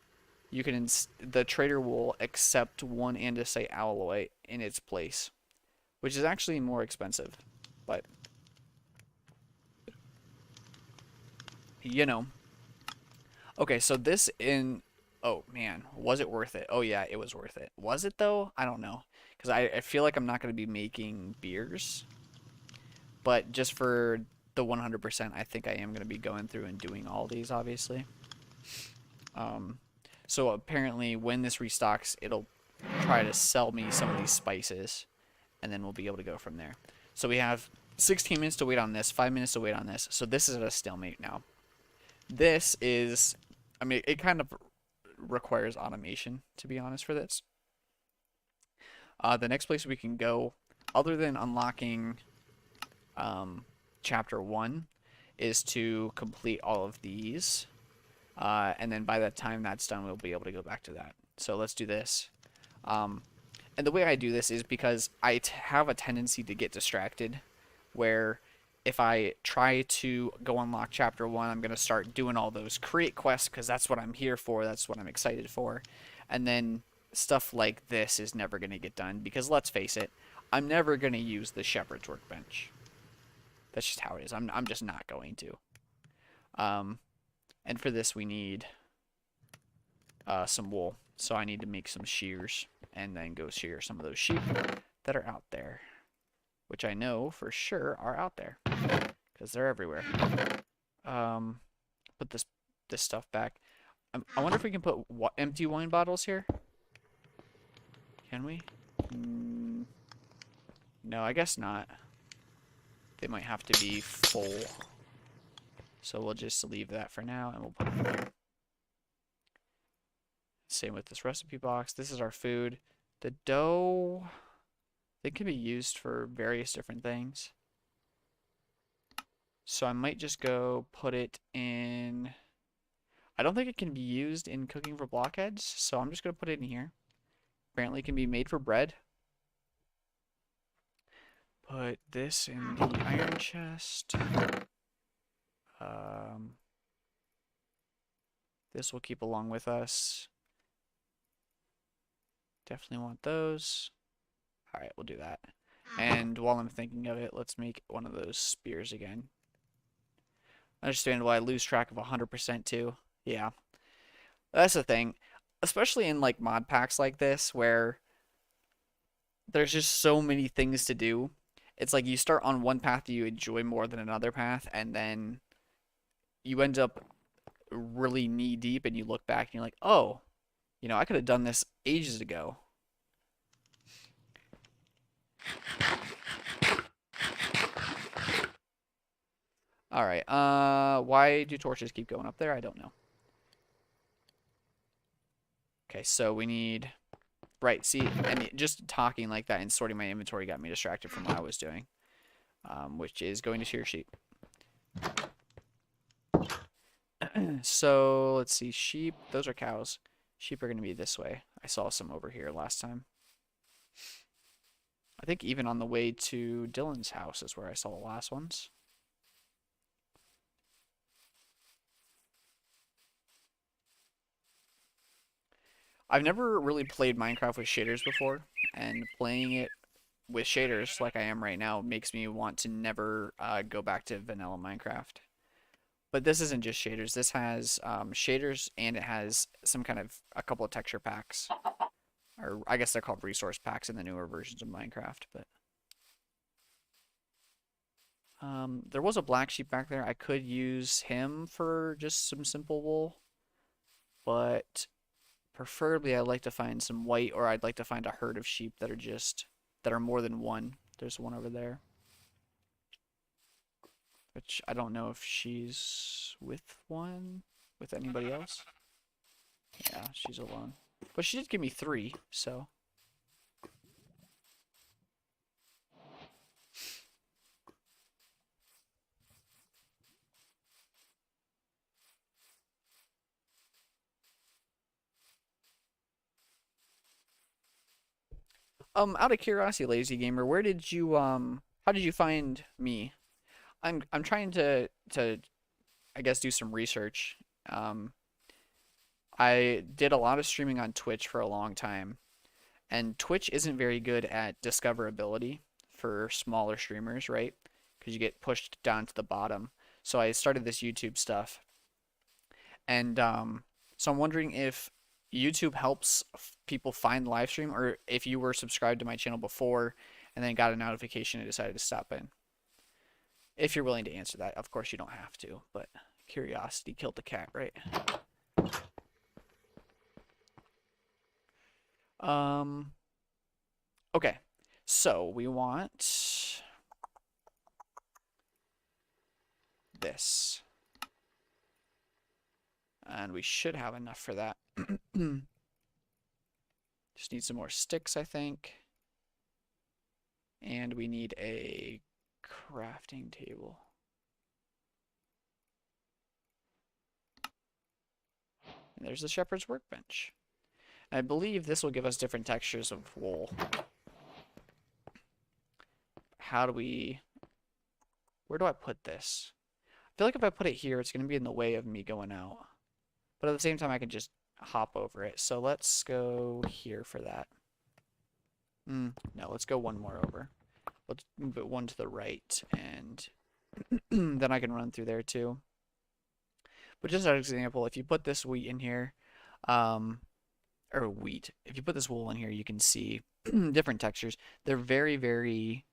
you can the trader will accept 1 andesite alloy in its place. which is actually more expensive, but you know. Okay, so this in, oh man, was it worth it? Oh yeah, it was worth it. Was it though? I don't know, because I feel like I'm not going to be making beers, but just for the 100%, I think I am going to be going through and doing all these, obviously. So apparently when this restocks, it'll try to sell me some of these spices, and then we'll be able to go from there. So we have 16 minutes to wait on this, 5 minutes to wait on this. So this is at a stalemate now. This is, I mean, it kind of requires automation, to be honest, for this. The next place we can go, other than unlocking chapter 1, is to complete all of these. And then by that time that's done, we'll be able to go back to that. So let's do this. And the way I do this is because I have a tendency to get distracted, where if I try to go unlock chapter 1, I'm going to start doing all those create quests because that's what I'm here for, that's what I'm excited for. And then stuff like this is never going to get done because, let's face it, I'm never going to use the shepherd's workbench. That's just how it is. I'm just not going to. And for this we need some wool. So I need to make some shears and then go shear some of those sheep that are out there, which I know for sure are out there because they're everywhere. Put this stuff back. I wonder if we can put empty wine bottles here. Can we? No, I guess not. They might have to be full. So we'll just leave that for now and we'll put it there. Same with this recipe box. This is our food. The dough, they can be used for various different things. So I might just go put it in. I don't think it can be used in cooking for blockheads, so I'm just going to put it in here. Apparently it can be made for bread. Put this in the iron chest. This will keep along with us. Definitely want those. Alright, we'll do that. And while I'm thinking of it, let's make one of those spears again. Understandable, I lose track of 100% too. Yeah. That's the thing. Especially in like mod packs like this, where there's just so many things to do. It's like you start on one path that you enjoy more than another path, and then you end up really knee deep and you look back and you're like, oh, you know, I could have done this ages ago. Alright, why do torches keep going up there? I don't know. Okay, so we need... Right, see, and just talking like that and sorting my inventory got me distracted from what I was doing. Which is going to shear sheep. So, let's see, sheep, those are cows. Sheep are going to be this way. I saw some over here last time. I think even on the way to Dylan's house is where I saw the last ones. I've never really played Minecraft with shaders before, and playing it with shaders like I am right now makes me want to never go back to vanilla Minecraft. But this isn't just shaders. This has shaders, and it has some kind of a couple of texture packs, or I guess they're called resource packs in the newer versions of Minecraft. But there was a black sheep back there. I could use him for just some simple wool, but preferably I'd like to find some white, or I'd like to find a herd of sheep that are more than one. There's one over there. Which I don't know if she's with anybody else. Yeah, she's alone. But she did give me 3, so. Out of curiosity, Lazy Gamer, where did you how did you find me? I'm trying to I guess do some research. I did a lot of streaming on Twitch for a long time, and Twitch isn't very good at discoverability for smaller streamers, right? Because you get pushed down to the bottom. So I started this YouTube stuff, and so I'm wondering if YouTube helps people find the live stream, or if you were subscribed to my channel before and then got a notification and decided to stop in. If you're willing to answer that, of course you don't have to, but curiosity killed the cat, right? Okay, so we want this, and we should have enough for that. Just need some more sticks, I think, and we need a crafting table. And there's the shepherd's workbench. I believe this will give us different textures of wool. How do we... Where do I put this? I feel like if I put it here, it's going to be in the way of me going out. But at the same time, I can just hop over it. So let's go here for that. No, let's go one more over. Let's move it one to the right, and then I can run through there too. But just as an example, if you put this wheat in here, or wheat. If you put this wool in here, you can see different textures. They're very, very,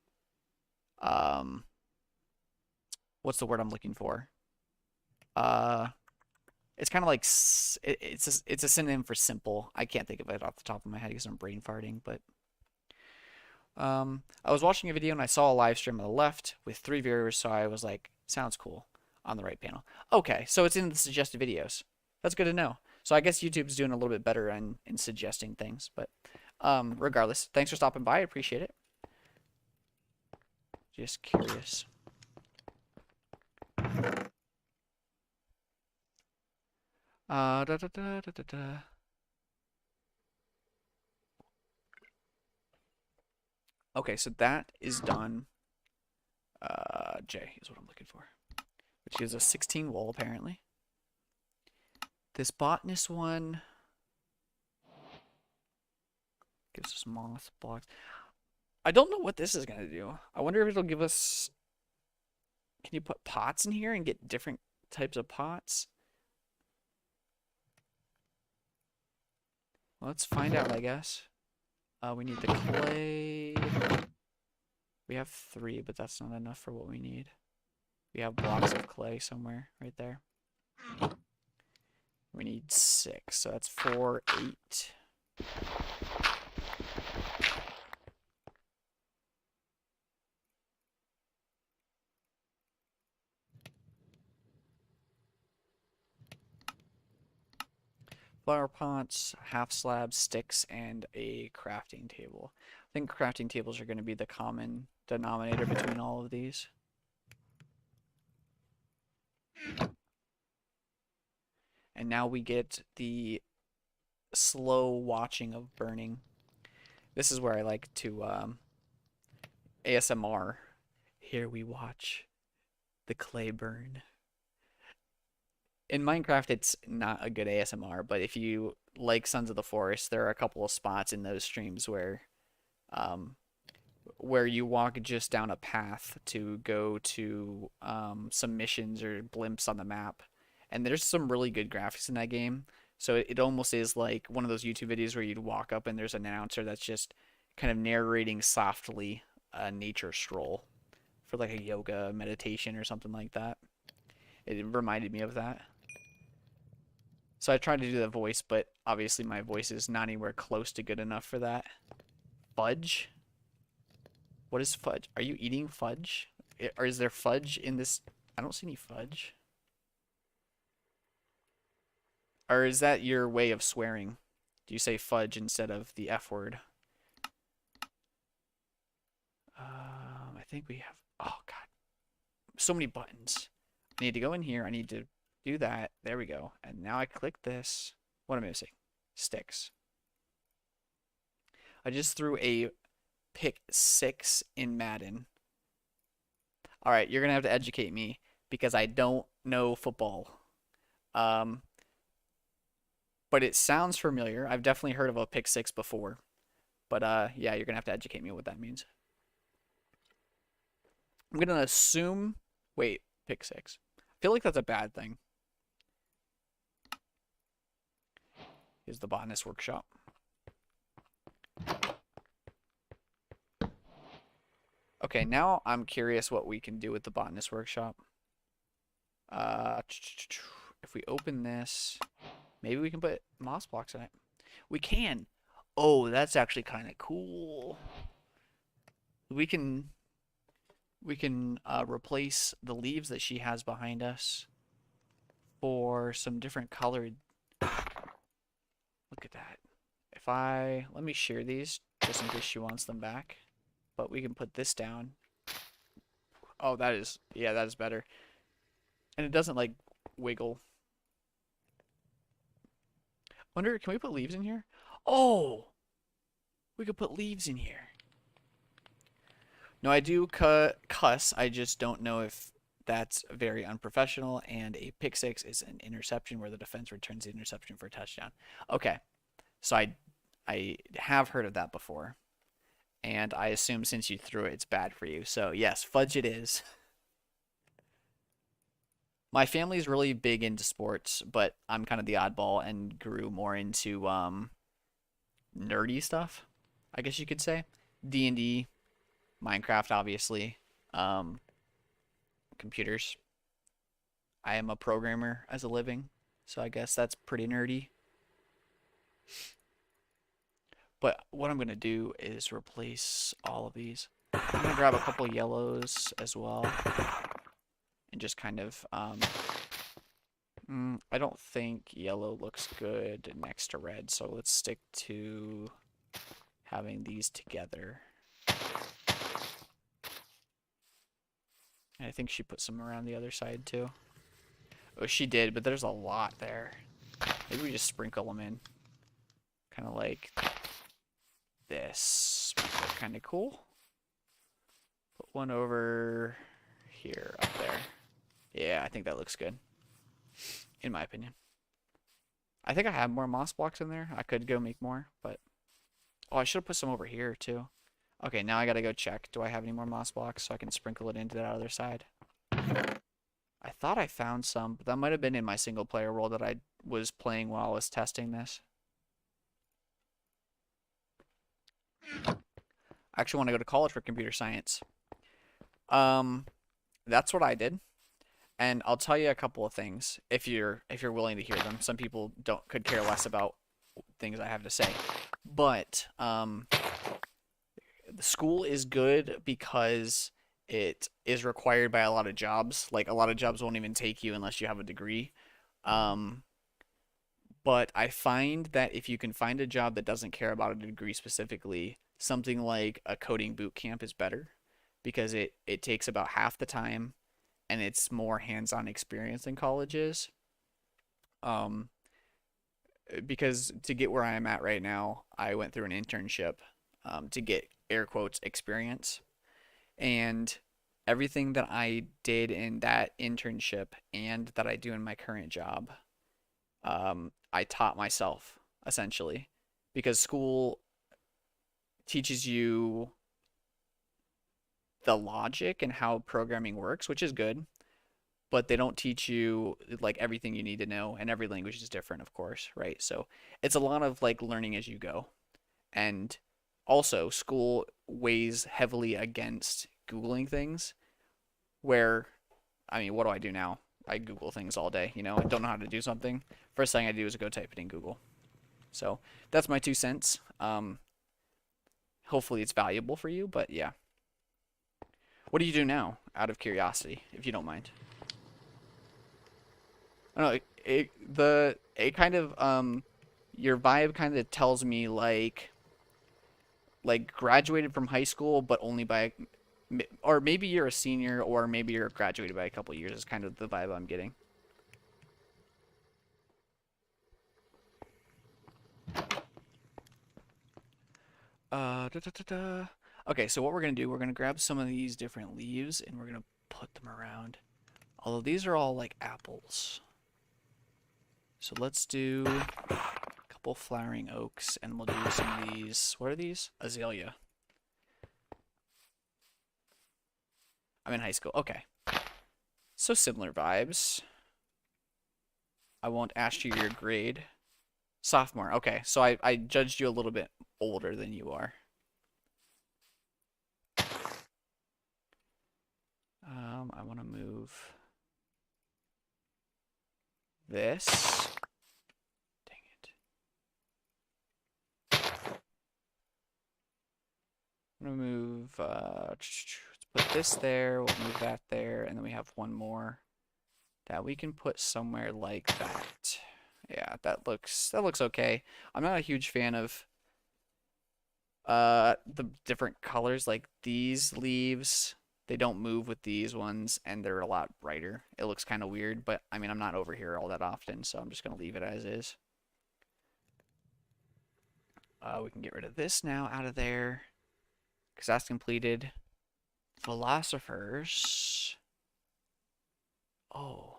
what's the word I'm looking for? It's kind of like, it's a synonym for simple. I can't think of it off the top of my head because I'm brain farting, but I was watching a video and I saw a live stream on the left with 3 viewers, so I was like, sounds cool, on the right panel. Okay, so it's in the suggested videos. That's good to know. So I guess YouTube's doing a little bit better in suggesting things, but regardless, thanks for stopping by. I appreciate it. Just curious. Okay, so that is done. J is what I'm looking for, which gives us 16 wool apparently. This botanist one gives us moth blocks. I don't know what this is gonna do. I wonder if it'll give us. Can you put pots in here and get different types of pots? Let's find out, I guess. We need the clay. We have 3, but that's not enough for what we need. We have blocks of clay somewhere right there. We need 6, so that's 4, 8. Flower pots, half slab, sticks, and a crafting table. I think crafting tables are going to be the common denominator between all of these. And now we get the slow watching of burning. This is where I like to ASMR. Here we watch the clay burn. In Minecraft, it's not a good ASMR, but if you like Sons of the Forest, there are a couple of spots in those streams where you walk just down a path to go to some missions or blimps on the map. And there's some really good graphics in that game. So it almost is like one of those YouTube videos where you'd walk up and there's an announcer that's just kind of narrating softly a nature stroll for like a yoga meditation or something like that. It reminded me of that. So I tried to do that voice, but obviously my voice is not anywhere close to good enough for that. Fudge? What is fudge? Are you eating fudge? Or is there fudge in this? I don't see any fudge. Or is that your way of swearing? Do you say fudge instead of the F word? I think we have... Oh, God. So many buttons. I need to go in here. I need to do that. There we go. And now I click this. What am I missing? Sticks. I just threw a pick 6 in Madden. All right, you're going to have to educate me because I don't know football. But it sounds familiar. I've definitely heard of a pick 6 before. But yeah, you're going to have to educate me what that means. I'm gonna assume. Wait, pick 6. I feel like that's a bad thing. Is the botanist workshop. Okay, now I'm curious what we can do with the botanist workshop. If we open this, maybe we can put moss blocks in it. We can. Oh, that's actually kind of cool. We can replace the leaves that she has behind us for some different colored. Look at that. If let me share these just in case she wants them back. But we can put this down. Oh, that is better. And it doesn't like wiggle. Wonder, can we put leaves in here? Oh, we could put leaves in here. No, I do cuss. I just don't know if that's very unprofessional. And a pick 6 is an interception where the defense returns the interception for a touchdown. Okay, so I have heard of that before. And I assume since you threw it, it's bad for you. So yes, fudge it is. My family's really big into sports, but I'm kind of the oddball and grew more into nerdy stuff, I guess you could say. D&D, Minecraft, obviously, computers. I am a programmer as a living, so I guess that's pretty nerdy. But what I'm going to do is replace all of these. I'm going to grab a couple yellows as well. And just kind of, I don't think yellow looks good next to red. So let's stick to having these together. And I think she put some around the other side too. Oh, she did, but there's a lot there. Maybe we just sprinkle them in. Kind of like this. Kind of cool. Put one over here, up there. Yeah, I think that looks good. In my opinion. I think I have more moss blocks in there. I could go make more, but... Oh, I should have put some over here, too. Okay, now I gotta go check. Do I have any more moss blocks so I can sprinkle it into that other side? I thought I found some, but that might have been in my single-player world that I was playing while I was testing this. I actually want to go to college for computer science. That's what I did. And I'll tell you a couple of things if you're willing to hear them. Some people could care less about things I have to say. But the school is good because it is required by a lot of jobs. Like a lot of jobs won't even take you unless you have a degree. But I find that if you can find a job that doesn't care about a degree specifically, something like a coding boot camp is better because it takes about half the time and it's more hands-on experience than college is. Because to get where I am at right now, I went through an internship to get air quotes experience. And everything that I did in that internship and that I do in my current job, I taught myself essentially because school teaches you the logic and how programming works, which is good, but they don't teach you like everything you need to know, and every language is different, of course, right? So it's a lot of like learning as you go. And also school weighs heavily against Googling things where, I mean, what do I do now? I Google things all day, I don't know how to do something. First thing I do is go type it in Google. So that's my 2 cents. Hopefully it's valuable for you, but yeah. What do you do now, out of curiosity, if you don't mind? I don't know, it kind of, your vibe kind of tells me like graduated from high school, but only by, or maybe you're a senior, or maybe you're graduated by a couple of years is kind of the vibe I'm getting. Okay, so what we're going to do, we're going to grab some of these different leaves and we're going to put them around. Although these are all like apples. So let's do a couple flowering oaks and we'll do some of these. What are these? Azalea. I'm in high school. Okay. So similar vibes. I won't ask you your grade. Sophomore. Okay, so I judged you a little bit older than you are. I want to move this. Dang it. I'm gonna move, let's put this there, we'll move that there, and then we have one more that we can put somewhere like that. Yeah, that looks okay. I'm not a huge fan of the different colors, like these leaves. They don't move with these ones, and they're a lot brighter. It looks kind of weird, but I mean, I'm not over here all that often, so I'm just gonna leave it as is. We can get rid of this now out of there, because that's completed. Philosophers. Oh.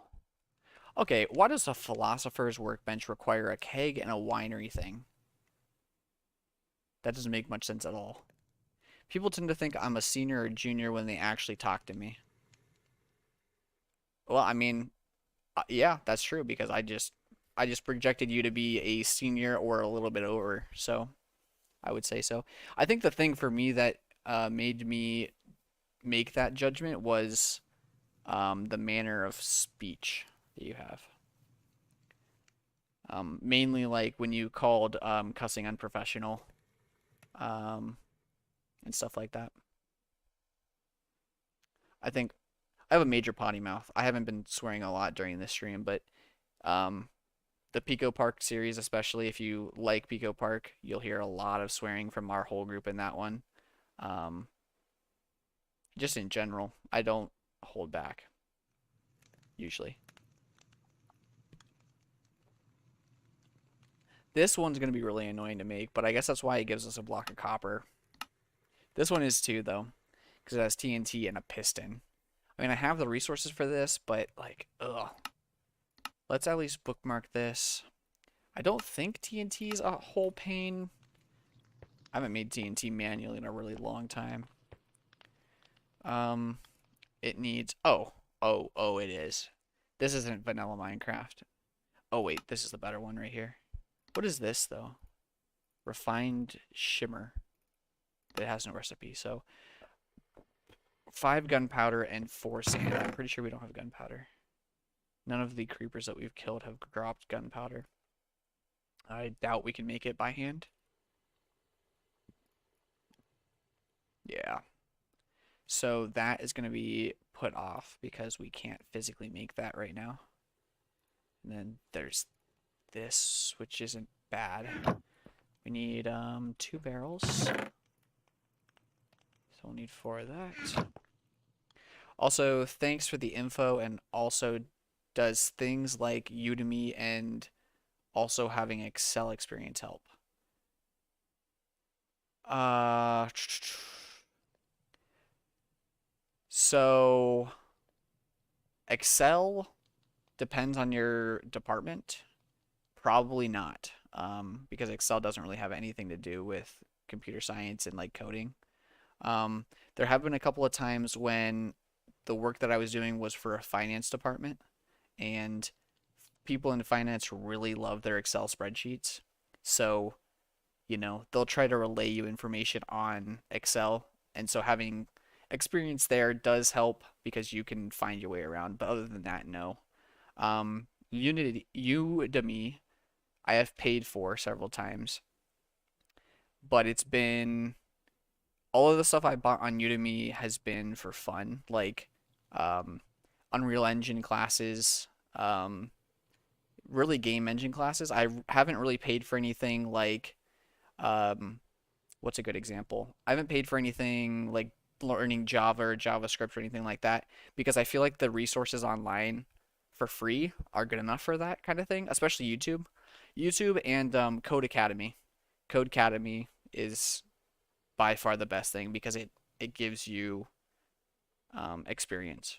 Okay, why does a philosopher's workbench require a keg and a winery thing? That doesn't make much sense at all. People tend to think I'm a senior or junior when they actually talk to me. Well, I mean, yeah, that's true because I just projected you to be a senior or a little bit over, so I would say so. I think the thing for me that made me make that judgment was the manner of speech that you have. Mainly like when you called cussing unprofessional and stuff like that. I think I have a major potty mouth. I haven't been swearing a lot during this stream, but the Pico Park series, especially if you like Pico Park, you'll hear a lot of swearing from our whole group in that one. Just in general, I don't hold back, usually. This one's going to be really annoying to make, but I guess that's why it gives us a block of copper. This one is too, though, because it has TNT and a piston. I mean, I have the resources for this, but, like, ugh. Let's at least bookmark this. I don't think TNT is a whole pain. I haven't made TNT manually in a really long time. It needs... Oh, it is. This isn't vanilla Minecraft. Oh, wait, this is the better one right here. What is this, though? Refined shimmer. It has no recipe, so 5 gunpowder and 4 sand. I'm pretty sure we don't have gunpowder. None of the creepers that we've killed have dropped gunpowder. I doubt we can make it by hand. Yeah. So that is going to be put off because we can't physically make that right now. And then there's this, which isn't bad. We need 2 barrels. So we'll need 4 of that. Also, thanks for the info, and also does things like Udemy and also having Excel experience help? So Excel depends on your department. Probably not, because Excel doesn't really have anything to do with computer science and like coding. There have been a couple of times when the work that I was doing was for a finance department, and people in finance really love their Excel spreadsheets. So, you know, they'll try to relay you information on Excel, and so having experience there does help because you can find your way around. But other than that, no. Udemy, I have paid for several times, but it's been all of the stuff I bought on Udemy has been for fun, like Unreal Engine classes, really game engine classes. I haven't really paid for anything like, what's a good example? I haven't paid for anything like learning Java or JavaScript or anything like that because I feel like the resources online for free are good enough for that kind of thing, especially YouTube. YouTube and Code Academy. Code Academy is by far the best thing because it gives you experience.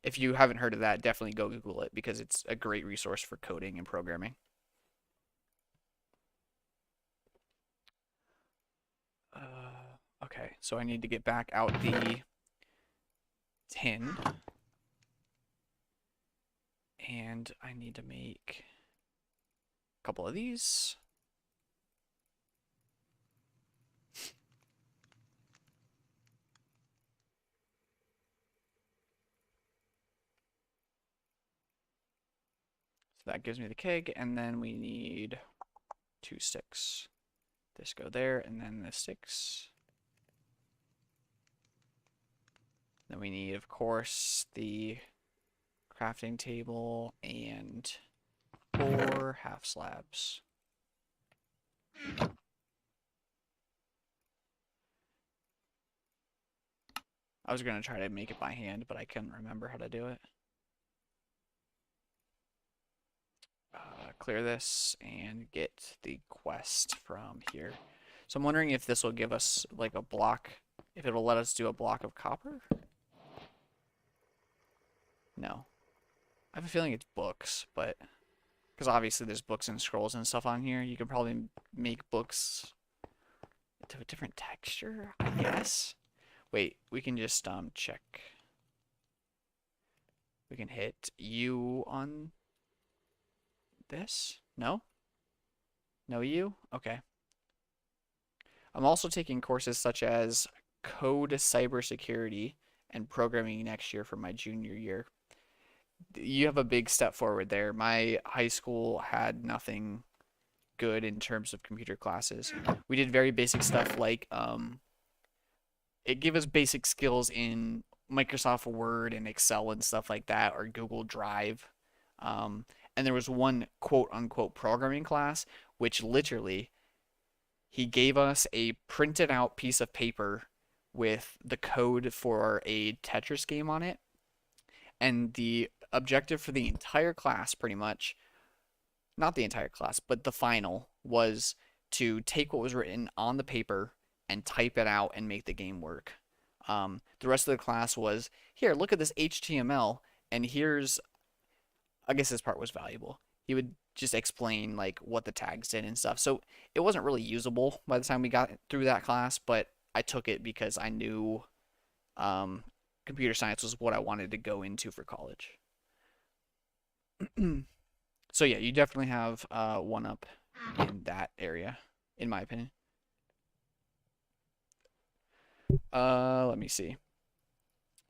If you haven't heard of that, definitely go Google it because it's a great resource for coding and programming. Okay, so I need to get back out the tin. And I need to make a couple of these. So that gives me the keg, and then we need 2 sticks. This go there, and then the sticks. Then we need, of course, the crafting table and 4 half slabs. I was going to try to make it by hand, but I couldn't remember how to do it. Clear this and get the quest from here. So I'm wondering if this will give us like a block, if it'll let us do a block of copper? No. I have a feeling it's books, but because obviously there's books and scrolls and stuff on here, you can probably make books to a different texture, I guess. Wait, we can just check. We can hit U on this? No? No U? Okay. I'm also taking courses such as Code Cybersecurity and Programming next year for my junior year. You have a big step forward there. My high school had nothing good in terms of computer classes. We did very basic stuff like it gave us basic skills in Microsoft Word and Excel and stuff like that, or Google Drive. And there was one quote unquote programming class, which literally he gave us a printed out piece of paper with the code for a Tetris game on it. And the objective for the entire class, pretty much, not the entire class, but the final, was to take what was written on the paper and type it out and make the game work. The rest of the class was, here, look at this HTML, and here's, I guess this part was valuable. He would just explain like what the tags did and stuff. So it wasn't really usable by the time we got through that class, but I took it because I knew computer science was what I wanted to go into for college. So yeah, you definitely have one up in that area, in my opinion. Let me see.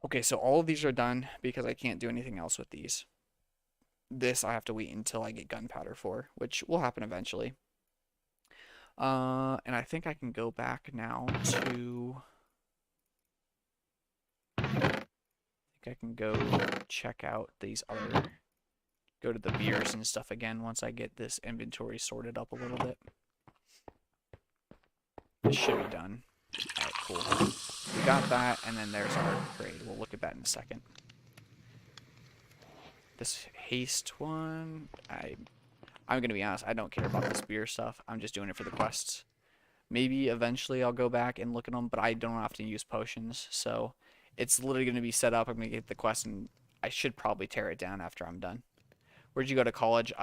Okay, so all of these are done because I can't do anything else with these. This I have to wait until I get gunpowder for, which will happen eventually. And I think I can go back now to... I think I can go check out these other... Go to the beers and stuff again once I get this inventory sorted up a little bit. This should be done. Alright, cool. We got that, and then there's our grade. We'll look at that in a second. This haste one, I'm gonna be honest, I don't care about this beer stuff. I'm just doing it for the quests. Maybe eventually I'll go back and look at them, but I don't often use potions, so it's literally gonna be set up. I'm gonna get the quest, and I should probably tear it down after I'm done. Where'd you go to college?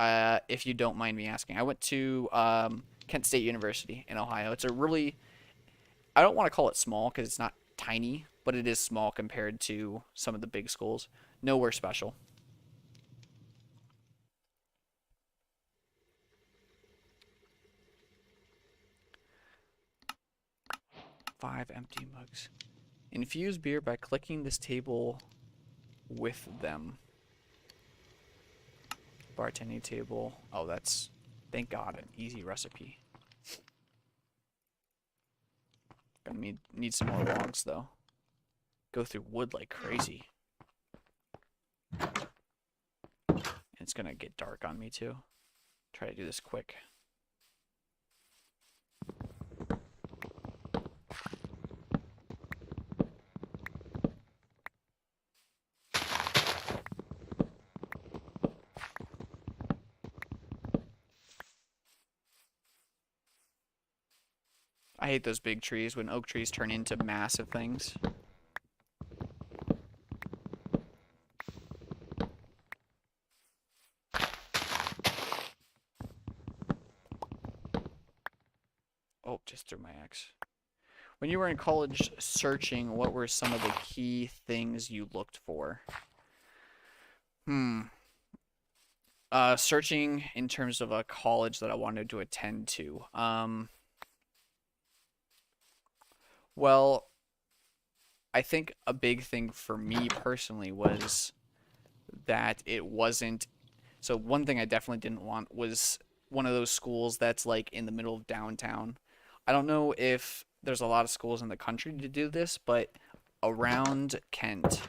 If you don't mind me asking, I went to Kent State University in Ohio. It's a really, I don't want to call it small because it's not tiny, but it is small compared to some of the big schools. Nowhere special. Five empty mugs. Infuse beer by clicking this table with them. Bartending table. Oh, that's, thank God, an easy recipe. Gonna need some more logs, though. Go through wood like crazy. And it's gonna get dark on me, too. Try to do this quick. I hate those big trees when oak trees turn into massive things. Oh, just threw my axe. When you were in college searching, what were some of the key things you looked for? Searching in terms of a college that I wanted to attend to. Well, I think a big thing for me personally was that it wasn't. So one thing I definitely didn't want was one of those schools that's like in the middle of downtown. I don't know if there's a lot of schools in the country to do this, but around Kent,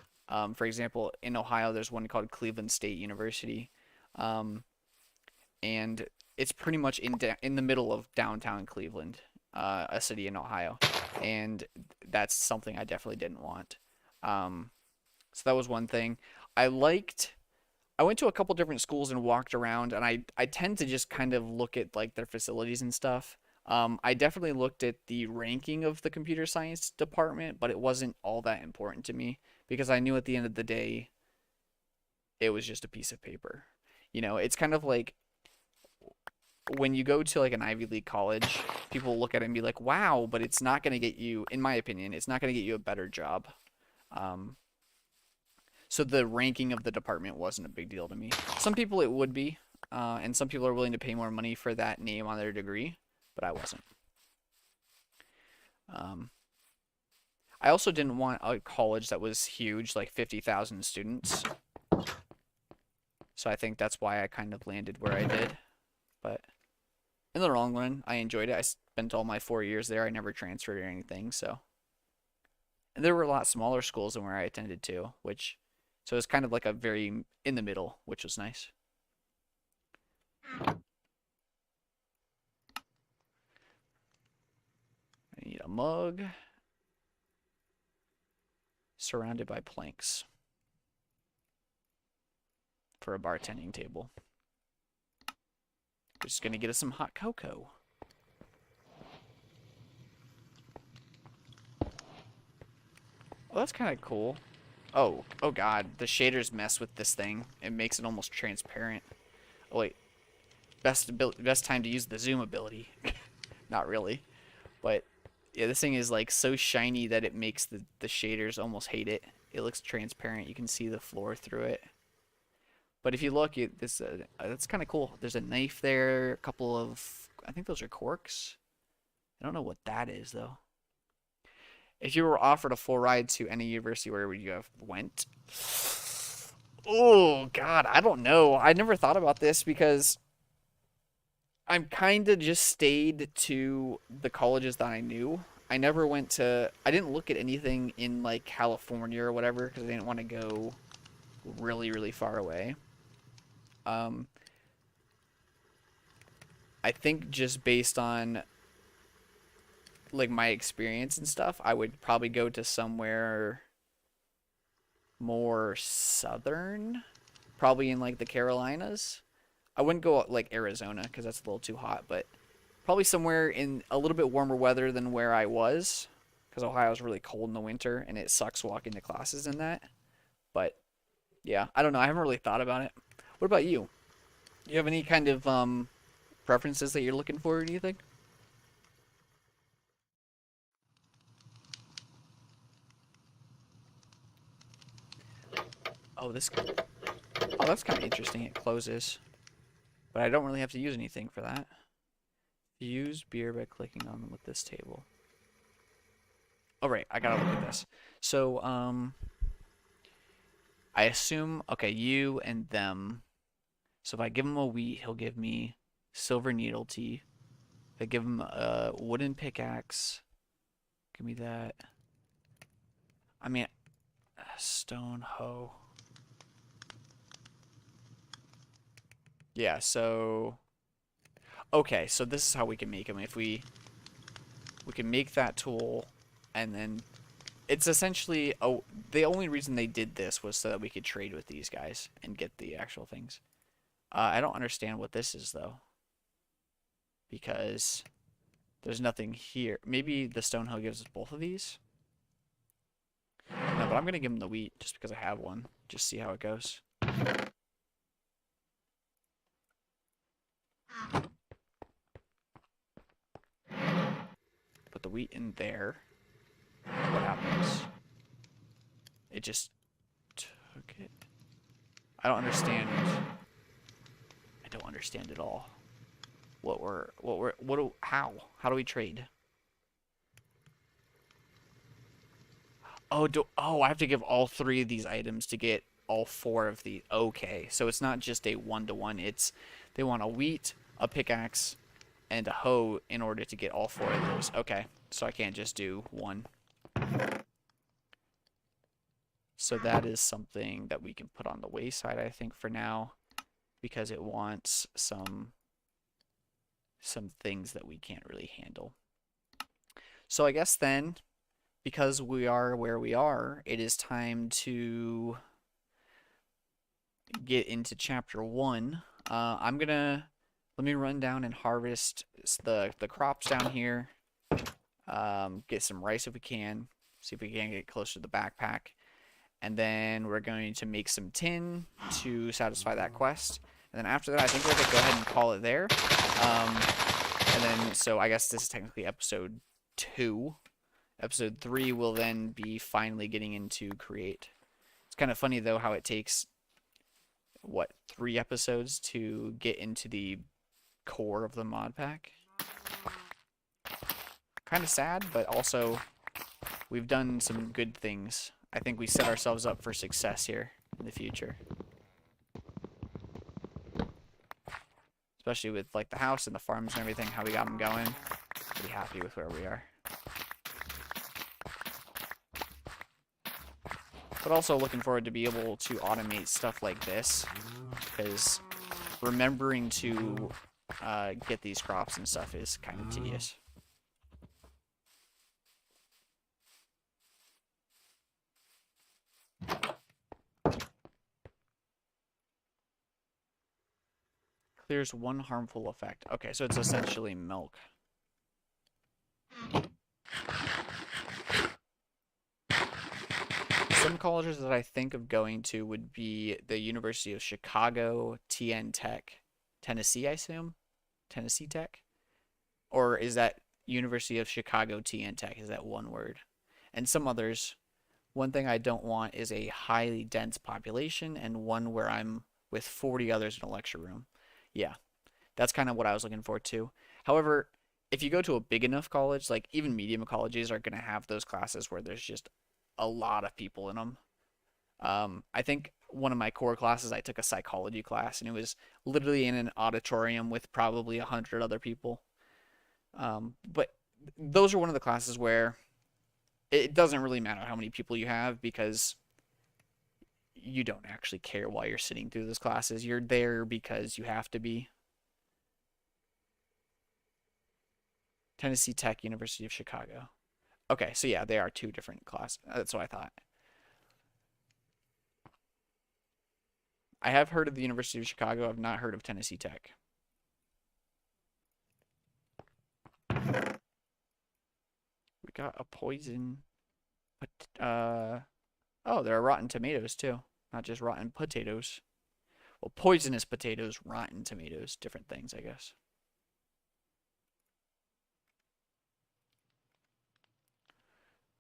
for example, in Ohio, there's one called Cleveland State University, um, and it's pretty much in the middle of downtown Cleveland, a city in Ohio, and that's something I definitely didn't want. Um, so that was one thing. I liked I went to a couple different schools and walked around, and I tend to just kind of look at like their facilities and stuff. I definitely looked at the ranking of the computer science department, but it wasn't all that important to me because I knew at the end of the day it was just a piece of paper. It's kind of like when you go to like an Ivy League college, people look at it and be like, "Wow," but it's not going to get you, in my opinion, it's not going to get you a better job. Um, So the ranking of the department wasn't a big deal to me. Some people it would be, and some people are willing to pay more money for that name on their degree, but I wasn't. Um, I also didn't want a college that was huge, like 50,000 students. So I think that's why I kind of landed where I did. But in the long run, I enjoyed it. I spent all my 4 years there. I never transferred or anything, so. And there were a lot smaller schools than where I attended to, so it's kind of like a very in the middle, which was nice. I need a mug surrounded by planks for a bartending table. We're just gonna get us some hot cocoa. Oh, that's kind of cool. Oh God, the shaders mess with this thing. It makes it almost transparent. Oh wait, best time to use the zoom ability. Not really, but yeah, this thing is like so shiny that it makes the shaders almost hate it. It looks transparent. You can see the floor through it. But if you look, that's kind of cool. There's a knife there, a couple of, I think those are corks. I don't know what that is though. If you were offered a full ride to any university, where would you have went? Oh God, I don't know. I never thought about this because I'm kind of just stayed to the colleges that I knew. I never went to, I didn't look at anything in like California or whatever because I didn't want to go really, really far away. I think just based on like my experience and stuff, I would probably go to somewhere more southern, probably in like the Carolinas. I wouldn't go like Arizona because that's a little too hot, but probably somewhere in a little bit warmer weather than where I was, because Ohio's really cold in the winter and it sucks walking to classes in that. But yeah, I don't know. I haven't really thought about it. What about you? Do you have any kind of preferences that you're looking for or anything? Oh, that's kind of interesting. It closes, but I don't really have to use anything for that. Use beer by clicking on them with this table. Oh, right. I gotta look at this. So, I assume, okay, you and them. So if I give him a wheat, he'll give me silver needle tea. If I give him a wooden pickaxe, give me that. I mean, a stone hoe. Yeah, so okay, so this is how we can make them. If we can make that tool, and then it's essentially, oh, the only reason they did this was so that we could trade with these guys and get the actual things. I don't understand what this is though, because there's nothing here. Maybe the stone hoe gives us both of these. No, but I'm gonna give him the wheat just because I have one. Just see how it goes. Put the wheat in there. just took it. I don't understand. I don't understand at all. How do we trade? Oh, I have to give all 3 of these items to get all 4 of the. Okay, so it's not just a 1-to-1. It's they want a wheat, a pickaxe, and a hoe in order to get all 4 of those. Okay, so I can't just do 1. So that is something that we can put on the wayside, I think, for now, because it wants some things that we can't really handle. So I guess then, because we are where we are, it is time to get into chapter 1. Let me run down and harvest the crops down here. Get some rice if we can. See if we can get closer to the backpack. And then we're going to make some tin to satisfy that quest. And then after that, I think we're going to go ahead and call it there. And then, so I guess this is technically episode 2. Episode 3 will then be finally getting into create. It's kind of funny, though, how it takes, 3 episodes to get into the core of the mod pack. Kind of sad, but also we've done some good things. I think we set ourselves up for success here in the future. Especially with like the house and the farms and everything, how we got them going. Pretty happy with where we are. But also looking forward to be able to automate stuff like this, because remembering to get these crops and stuff is kind of tedious. Clears 1 harmful effect. Okay, so it's essentially milk. Some colleges that I think of going to would be the University of Chicago, TN Tech, Tennessee, I assume? Tennessee Tech? Or is that University of Chicago, TN Tech? Is that one word? And some others. One thing I don't want is a highly dense population and one where I'm with 40 others in a lecture room. Yeah, that's kind of what I was looking for too. However, if you go to a big enough college, like even medium colleges are going to have those classes where there's just a lot of people in them. I think one of my core classes, I took a psychology class, and it was literally in an auditorium with probably 100 other people. But those are one of the classes where it doesn't really matter how many people you have, because you don't actually care while you're sitting through those classes. You're there because you have to be. Tennessee Tech, University of Chicago. Okay, so yeah, they are 2 different classes. That's what I thought. I have heard of the University of Chicago. I've not heard of Tennessee Tech. We got a poison. But, oh, there are rotten tomatoes too. Not just rotten potatoes. Well, poisonous potatoes, rotten tomatoes, different things, I guess.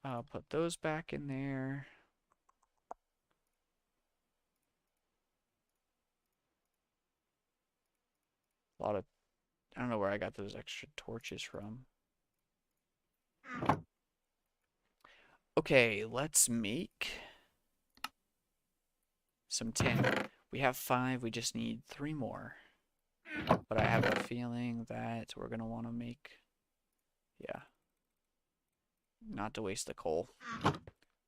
I'll put those back in there. A lot of, I don't know where I got those extra torches from. Okay, let's make some tin. We have 5, we just need 3 more. But I have a feeling that we're going to want to make, yeah, not to waste the coal. We're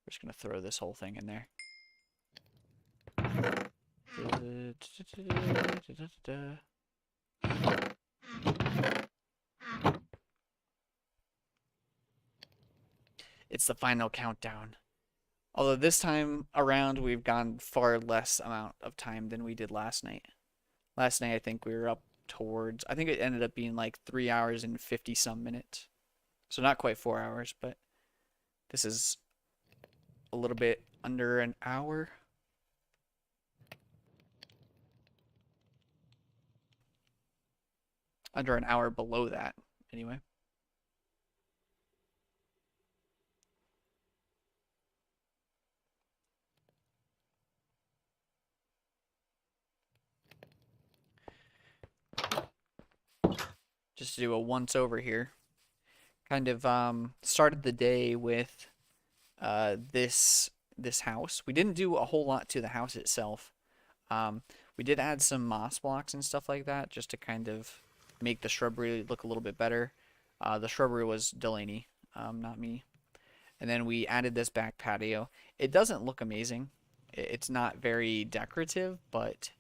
just going to throw this whole thing in there. It's the final countdown. Although this time around we've gone far less amount of time than we did last night. Last night I think we were up towards, I think it ended up being like 3 hours and 50 some minutes. So not quite 4 hours, but this is a little bit under an hour. Under an hour below that, anyway. just to do a once over here. Kind of started the day with this house. We didn't do a whole lot to the house itself. We did add some moss blocks and stuff like that just to kind of make the shrubbery look a little bit better. The shrubbery was Delaney, not me. And then we added this back patio. It doesn't look amazing. It's not very decorative, but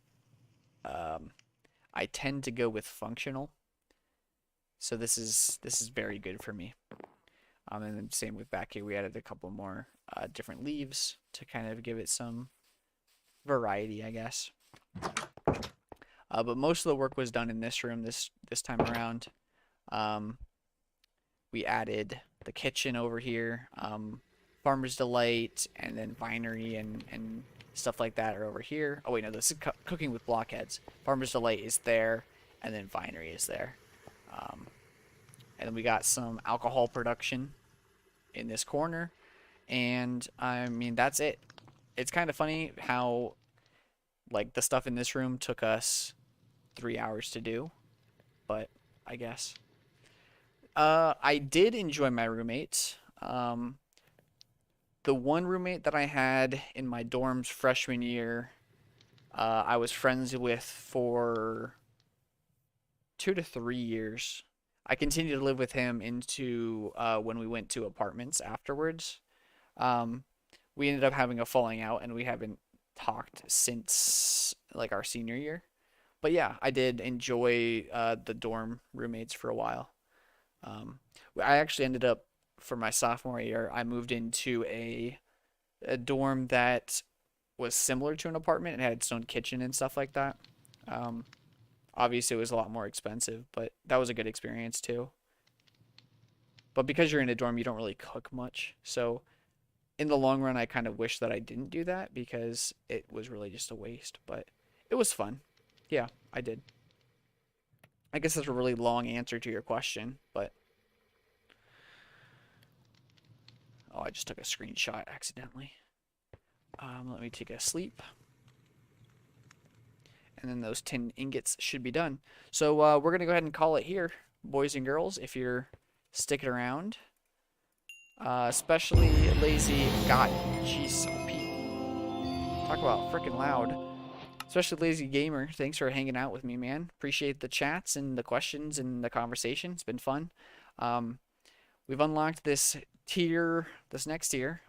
I tend to go with functional. So this is very good for me. And then same with back here, we added a couple more different leaves to kind of give it some variety, I guess. But most of the work was done in this room this time around. We added the kitchen over here, Farmer's Delight, and then Vinery and stuff like that are over here. Oh wait, no, this is cooking with blockheads. Farmer's Delight is there, and then Vinery is there. And then we got some alcohol production in this corner, and I mean that's it. It's kind of funny how like the stuff in this room took us 3 hours to do, but I guess I did enjoy my roommates. The one roommate that I had in my dorms freshman year, I was friends with for 2 to 3 years. I continued to live with him into when we went to apartments afterwards. We ended up having a falling out, and we haven't talked since like our senior year. But yeah, I did enjoy the dorm roommates for a while. I actually ended up for my sophomore year, I moved into a dorm that was similar to an apartment. It had its own kitchen and stuff like that. Obviously, it was a lot more expensive, but that was a good experience too. But because you're in a dorm, you don't really cook much. So in the long run, I kind of wish that I didn't do that because it was really just a waste. But it was fun. Yeah, I did. I guess that's a really long answer to your question, but... Oh, I just took a screenshot accidentally. Let me take a sleep. And then those tin ingots should be done. So we're going to go ahead and call it here, boys and girls, if you're sticking around. Especially Lazy. God, jeez, OP. Talk about freaking loud. Especially Lazy Gamer. Thanks for hanging out with me, man. Appreciate the chats and the questions and the conversation. It's been fun. We've unlocked this tier, this next tier.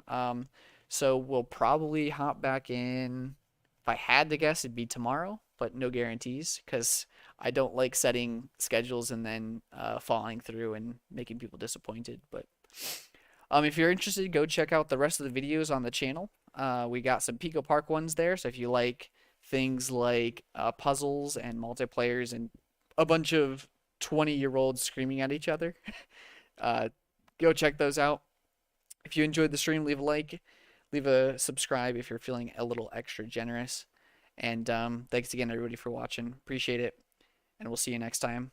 So we'll probably hop back in. If I had to guess, it'd be tomorrow, but no guarantees because I don't like setting schedules and then falling through and making people disappointed. But if you're interested, go check out the rest of the videos on the channel. We got some Pico Park ones there, so if you like things like puzzles and multiplayers and a bunch of 20-year-olds screaming at each other, go check those out. If you enjoyed the stream, leave a like. Leave a subscribe if you're feeling a little extra generous. And thanks again, everybody, for watching. Appreciate it. And we'll see you next time.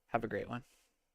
Have a great one.